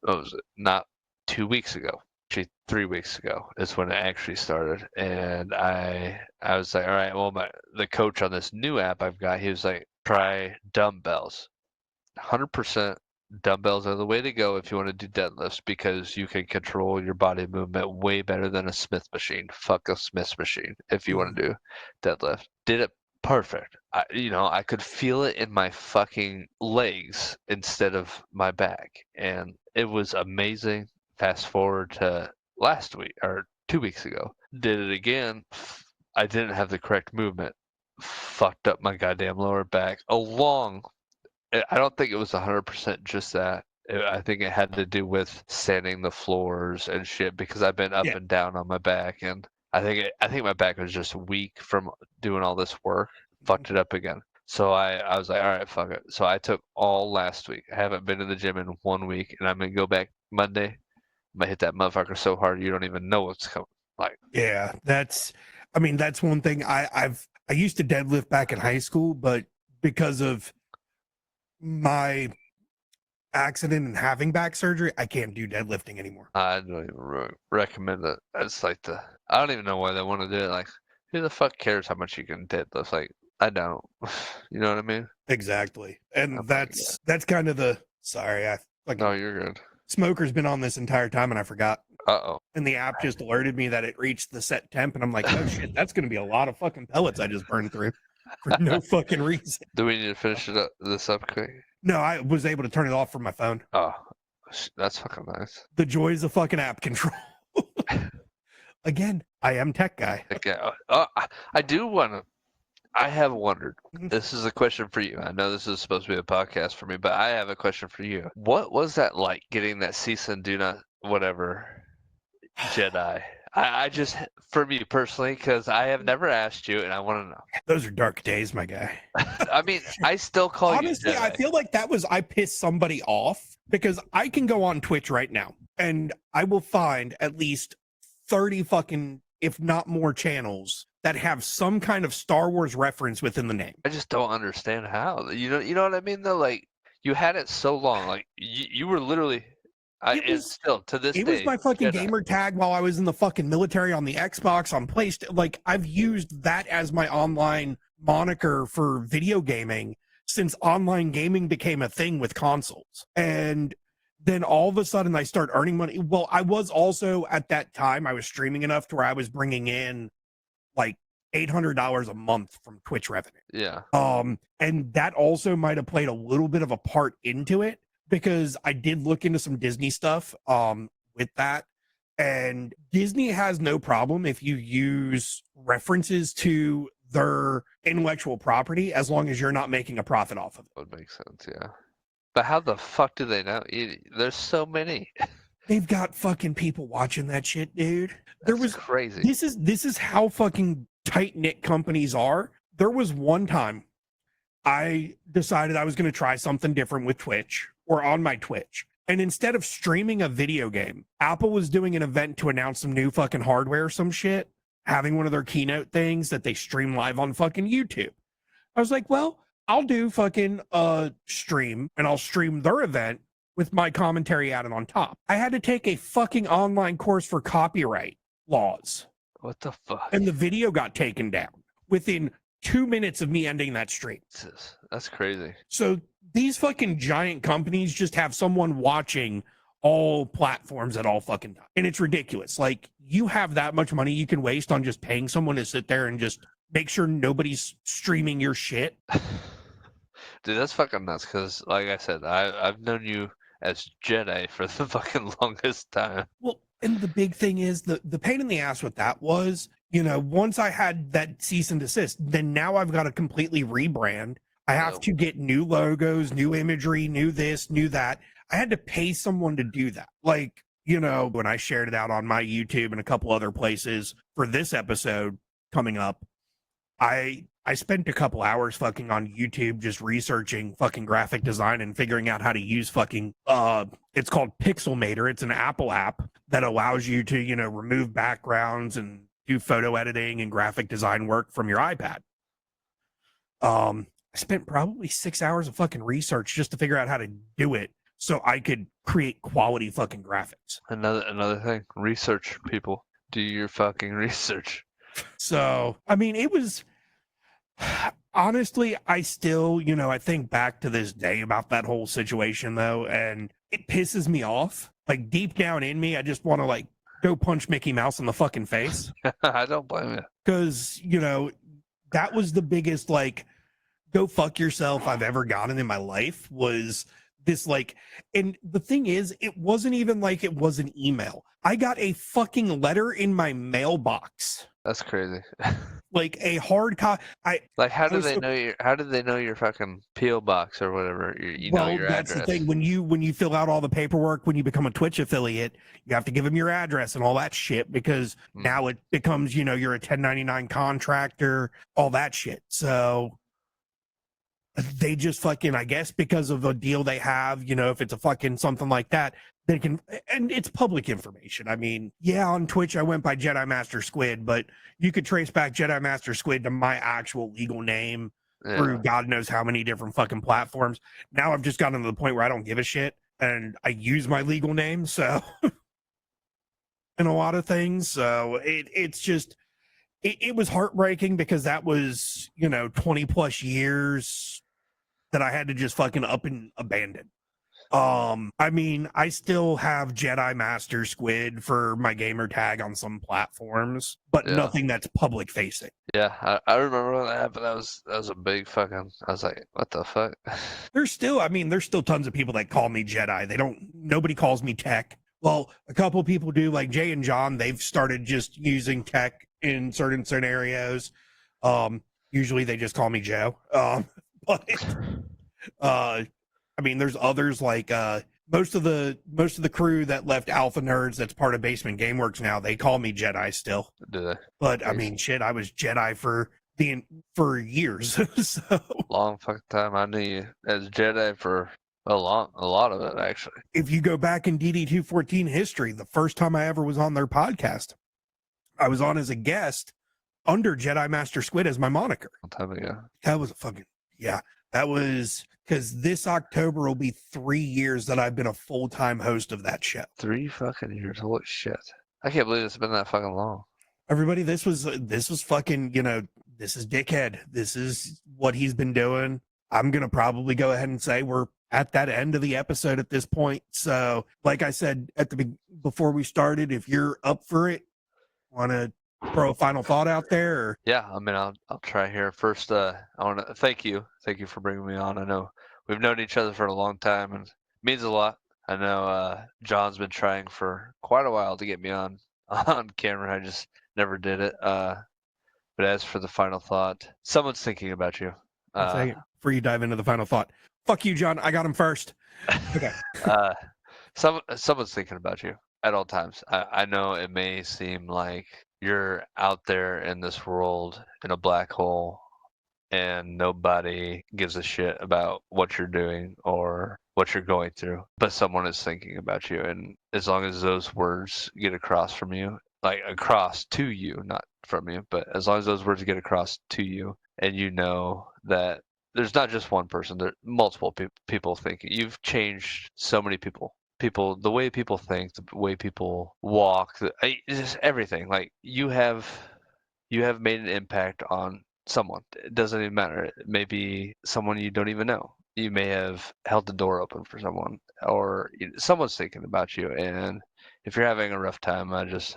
[SPEAKER 2] what was it? Not 2 weeks ago. Actually, 3 weeks ago is when it actually started. And I was like, all right, well, the coach on this new app I've got, he was like, try dumbbells. 100% dumbbells are the way to go if you want to do deadlifts because you can control your body movement way better than a Smith machine. Fuck a Smith machine if you want to do deadlift. Did it perfect. I could feel it in my fucking legs instead of my back, and it was amazing. Fast forward to last week or 2 weeks ago, did it again. I didn't have the correct movement. Fucked up my goddamn lower back along. I don't think it was 100% just that. I think it had to do with sanding the floors and shit because I've been up
[SPEAKER 1] Yeah.
[SPEAKER 2] and down on my back, and I think my back was just weak from doing all this work. Fucked it up again. So I was like, all right, fuck it. So I took all last week. I haven't been to the gym in 1 week, and I'm gonna go back Monday. might hit that motherfucker so hard you don't even know what's coming. Like,
[SPEAKER 1] Yeah, that's one thing I used to deadlift back in high school, but because of my accident and having back surgery, I can't do deadlifting anymore.
[SPEAKER 2] I don't even recommend it. It's like I don't even know why they want to do it. Like, who the fuck cares how much you can deadlift? Like, I don't. You know what I mean?
[SPEAKER 1] Exactly. And
[SPEAKER 2] Oh my God.
[SPEAKER 1] that's kind of the sorry, I
[SPEAKER 2] No,
[SPEAKER 1] fucking
[SPEAKER 2] you're good.
[SPEAKER 1] smoker's been on this entire time and I forgot.
[SPEAKER 2] Uh-oh.
[SPEAKER 1] And the app just alerted me that it reached the set temp, and I'm like, oh shit, that's gonna be a lot of fucking pellets I just burned through for no fucking reason.
[SPEAKER 2] Do we need to finish this up quick?
[SPEAKER 1] No, I was able to turn it off from my phone.
[SPEAKER 2] Oh, that's fucking nice.
[SPEAKER 1] The joys of fucking app control. Again, I am tech guy.
[SPEAKER 2] Okay. I do want to. I have wondered. This is a question for you. I know this is supposed to be a podcast for me, but I have a question for you. What was that like getting that cease and do not whatever Jedi? I just, for me personally, because I have never asked you, and I want to know.
[SPEAKER 1] Those are dark days, my guy.
[SPEAKER 2] I mean, I still call
[SPEAKER 1] Honestly,
[SPEAKER 2] you Jedi.
[SPEAKER 1] I feel like I pissed somebody off because I can go on Twitch right now and I will find at least 30 fucking, if not more, channels that have some kind of Star Wars reference within the name.
[SPEAKER 2] I just don't understand how. You know what I mean though. Like you had it so long. Like you were literally. And still to this
[SPEAKER 1] It
[SPEAKER 2] day.
[SPEAKER 1] was my fucking
[SPEAKER 2] Jedi.
[SPEAKER 1] gamer tag while I was in the fucking military on the Xbox, on PlayStation. Like, I've used that as my online moniker for video gaming since online gaming became a thing with consoles. And then all of a sudden I start earning money. Well, I was also at that time, I was streaming enough to where I was bringing in like $800 a month from Twitch revenue.
[SPEAKER 2] Yeah.
[SPEAKER 1] And that also might have played a little bit of a part into it, because I did look into some Disney stuff with that. And Disney has no problem if you use references to their intellectual property as long as you're not making a profit off of it.
[SPEAKER 2] Would make sense, yeah. But how the fuck do they know? There's so many.
[SPEAKER 1] They've got fucking people watching that shit, dude.
[SPEAKER 2] That's crazy.
[SPEAKER 1] This is how fucking tight-knit companies are. There was one time I decided I was going to try something different with Twitch, or on my Twitch. And instead of streaming a video game, Apple was doing an event to announce some new fucking hardware, some shit, having one of their keynote things that they stream live on fucking YouTube. I was like, well, I'll do fucking stream, and I'll stream their event with my commentary added on top. I had to take a fucking online course for copyright laws.
[SPEAKER 2] What the fuck?
[SPEAKER 1] And the video got taken down within 2 minutes of me ending that stream.
[SPEAKER 2] That's crazy.
[SPEAKER 1] So these fucking giant companies just have someone watching all platforms at all fucking time. And it's ridiculous. Like, you have that much money you can waste on just paying someone to sit there and just make sure nobody's streaming your shit.
[SPEAKER 2] Dude, that's fucking nuts. Because, like I said, I've known you as Jedi for the fucking longest time.
[SPEAKER 1] Well, and the big thing is the pain in the ass with that was, once I had that cease and desist, then now I've got to completely rebrand. I have to get new logos, new imagery, new this, new that. I had to pay someone to do that. Like, when I shared it out on my YouTube and a couple other places for this episode coming up, I spent a couple hours fucking on YouTube just researching fucking graphic design and figuring out how to use fucking it's called Pixelmator. It's an Apple app that allows you to, remove backgrounds and do photo editing and graphic design work from your iPad. I spent probably 6 hours of fucking research just to figure out how to do it so I could create quality fucking graphics.
[SPEAKER 2] Another thing, research, people. Do your fucking research.
[SPEAKER 1] So, I mean, it was, honestly, I still, I think back to this day about that whole situation though, and it pisses me off. Like, deep down in me, I just want to like go punch Mickey Mouse in the fucking face.
[SPEAKER 2] I don't blame you.
[SPEAKER 1] Because, that was the biggest like go fuck yourself I've ever gotten in my life, was this like, and the thing is, it wasn't even like it was an email. I got a fucking letter in my mailbox.
[SPEAKER 2] That's crazy.
[SPEAKER 1] Like a hard copy.
[SPEAKER 2] How did they know your fucking PO box or whatever? Know your
[SPEAKER 1] that's
[SPEAKER 2] address.
[SPEAKER 1] The thing. When you fill out all the paperwork, when you become a Twitch affiliate, you have to give them your address and all that shit, because now it becomes, you're a 1099 contractor, all that shit. So they just fucking, I guess because of the deal they have, you know, if it's a fucking something like that, they can, and it's public information. I mean, yeah, on Twitch, I went by Jedi Master Squid, but you could trace back Jedi Master Squid to my actual legal name through
[SPEAKER 2] Yeah.
[SPEAKER 1] God knows how many different fucking platforms. Now I've just gotten to the point where I don't give a shit and I use my legal name. So, in a lot of things. So it's just, it was heartbreaking because that was, you know, 20 plus years that I had to just fucking up and abandon. I mean, I still have Jedi Master Squid for my gamer tag on some platforms, but
[SPEAKER 2] Yeah.
[SPEAKER 1] nothing that's public facing.
[SPEAKER 2] Yeah, I remember when that happened. That was a big fucking. I was like, what the fuck?
[SPEAKER 1] There's still, I mean, there's still tons of people that call me Jedi. They don't, nobody calls me Tech. Well, a couple of people do, like Jay and John, they've started just using Tech in certain scenarios. Usually they just call me Joe. But I mean, there's others like most of the crew that left Alpha Nerds that's part of Basement Gameworks now, they call me Jedi still.
[SPEAKER 2] Do they?
[SPEAKER 1] But I mean, shit, I was Jedi for years. So
[SPEAKER 2] Long fucking time. I knew you as Jedi for a lot of it actually.
[SPEAKER 1] if you go back in DD214 history, the first time I ever was on their podcast, I was on as a guest under Jedi Master Squid as my moniker.
[SPEAKER 2] Long time ago.
[SPEAKER 1] That was a fucking, yeah, that was because this October will be 3 years that I've been a full-time host of that show.
[SPEAKER 2] 3 fucking years. Holy shit! I can't believe it's been that fucking long.
[SPEAKER 1] Everybody, this was fucking, you know, this is Dickhead. This is what he's been doing. I'm gonna probably go ahead and say we're at that end of the episode at this point. So, like I said at the before we started, if you're up for it, want to throw a final thought out there? Or?
[SPEAKER 2] Yeah, I mean, I'll try here first. I want to thank you for bringing me on. I know we've known each other for a long time, and it means a lot. I know John's been trying for quite a while to get me on on camera. I just never did it. But as for the final thought, someone's thinking about you.
[SPEAKER 1] One second before you dive into the final thought. Fuck you, John. I got him first. Okay.
[SPEAKER 2] Someone's thinking about you at all times. I know it may seem like you're out there in this world in a black hole and nobody gives a shit about what you're doing or what you're going through, but someone is thinking about you. And as long as those words get across from you, like across to you, not from you, but as long as those words get across to you and you know that there's not just one person, there are multiple people thinking. You've changed so many people. The way people think, the way people walk, just everything. Like you have made an impact on someone. It doesn't even matter. It may be someone you don't even know. You may have held the door open for someone, or someone's thinking about you. And if you're having a rough time, I just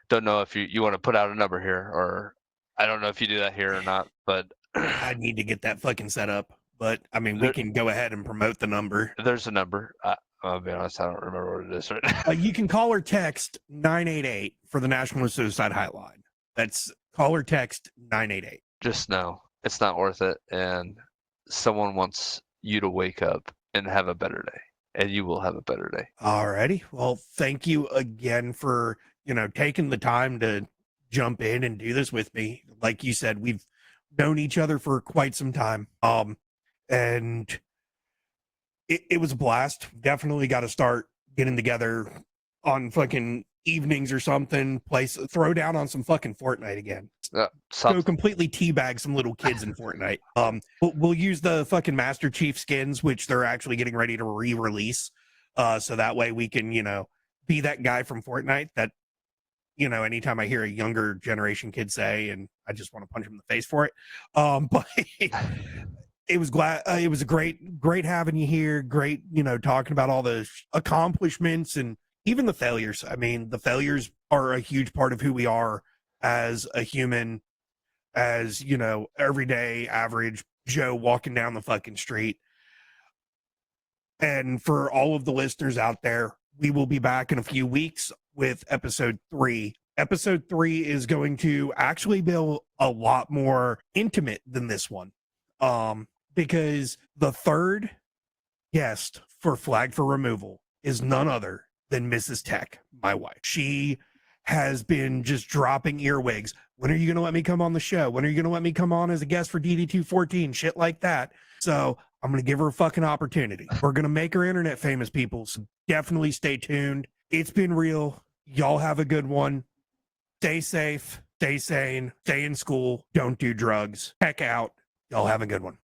[SPEAKER 2] don't know if you want to put out a number here, or I don't know if you do that here or not. But
[SPEAKER 1] I need to get that fucking set up. But I mean, we can go ahead and promote the number.
[SPEAKER 2] There's a number. I'll be honest, I don't remember what it is right now.
[SPEAKER 1] You can call or text 988 for the National Suicide Hotline. That's call or text 988.
[SPEAKER 2] Just know it's not worth it, and someone wants you to wake up and have a better day, and you will have a better day.
[SPEAKER 1] Alrighty. Well, thank you again for, you know, taking the time to jump in and do this with me. Like you said, we've known each other for quite some time. And it was a blast. Definitely got to start getting together on fucking evenings or something. Throw down on some fucking Fortnite again. Go completely teabag some little kids in Fortnite. We'll use the fucking Master Chief skins, which they're actually getting ready to re-release. So that way we can, you know, be that guy from Fortnite that, you know, anytime I hear a younger generation kid say, and I just want to punch him in the face for it. But it was a great having you here. Great, you know, talking about all the accomplishments and even the failures. I mean, the failures are a huge part of who we are as a human, as, you know, everyday average Joe walking down the fucking street. And for all of the listeners out there, we will be back in a few weeks with episode 3. Episode 3 is going to actually be a lot more intimate than this one. Because the third guest for Flag for Removal is none other than Mrs. Tech, my wife. She has been just dropping earwigs. When are you going to let me come on the show? When are you going to let me come on as a guest for DD214? Shit like that. So I'm going to give her a fucking opportunity. We're going to make her internet famous, people. So definitely stay tuned. It's been real. Y'all have a good one. Stay safe, stay sane, stay in school, don't do drugs. Heck out. Y'all have a good one.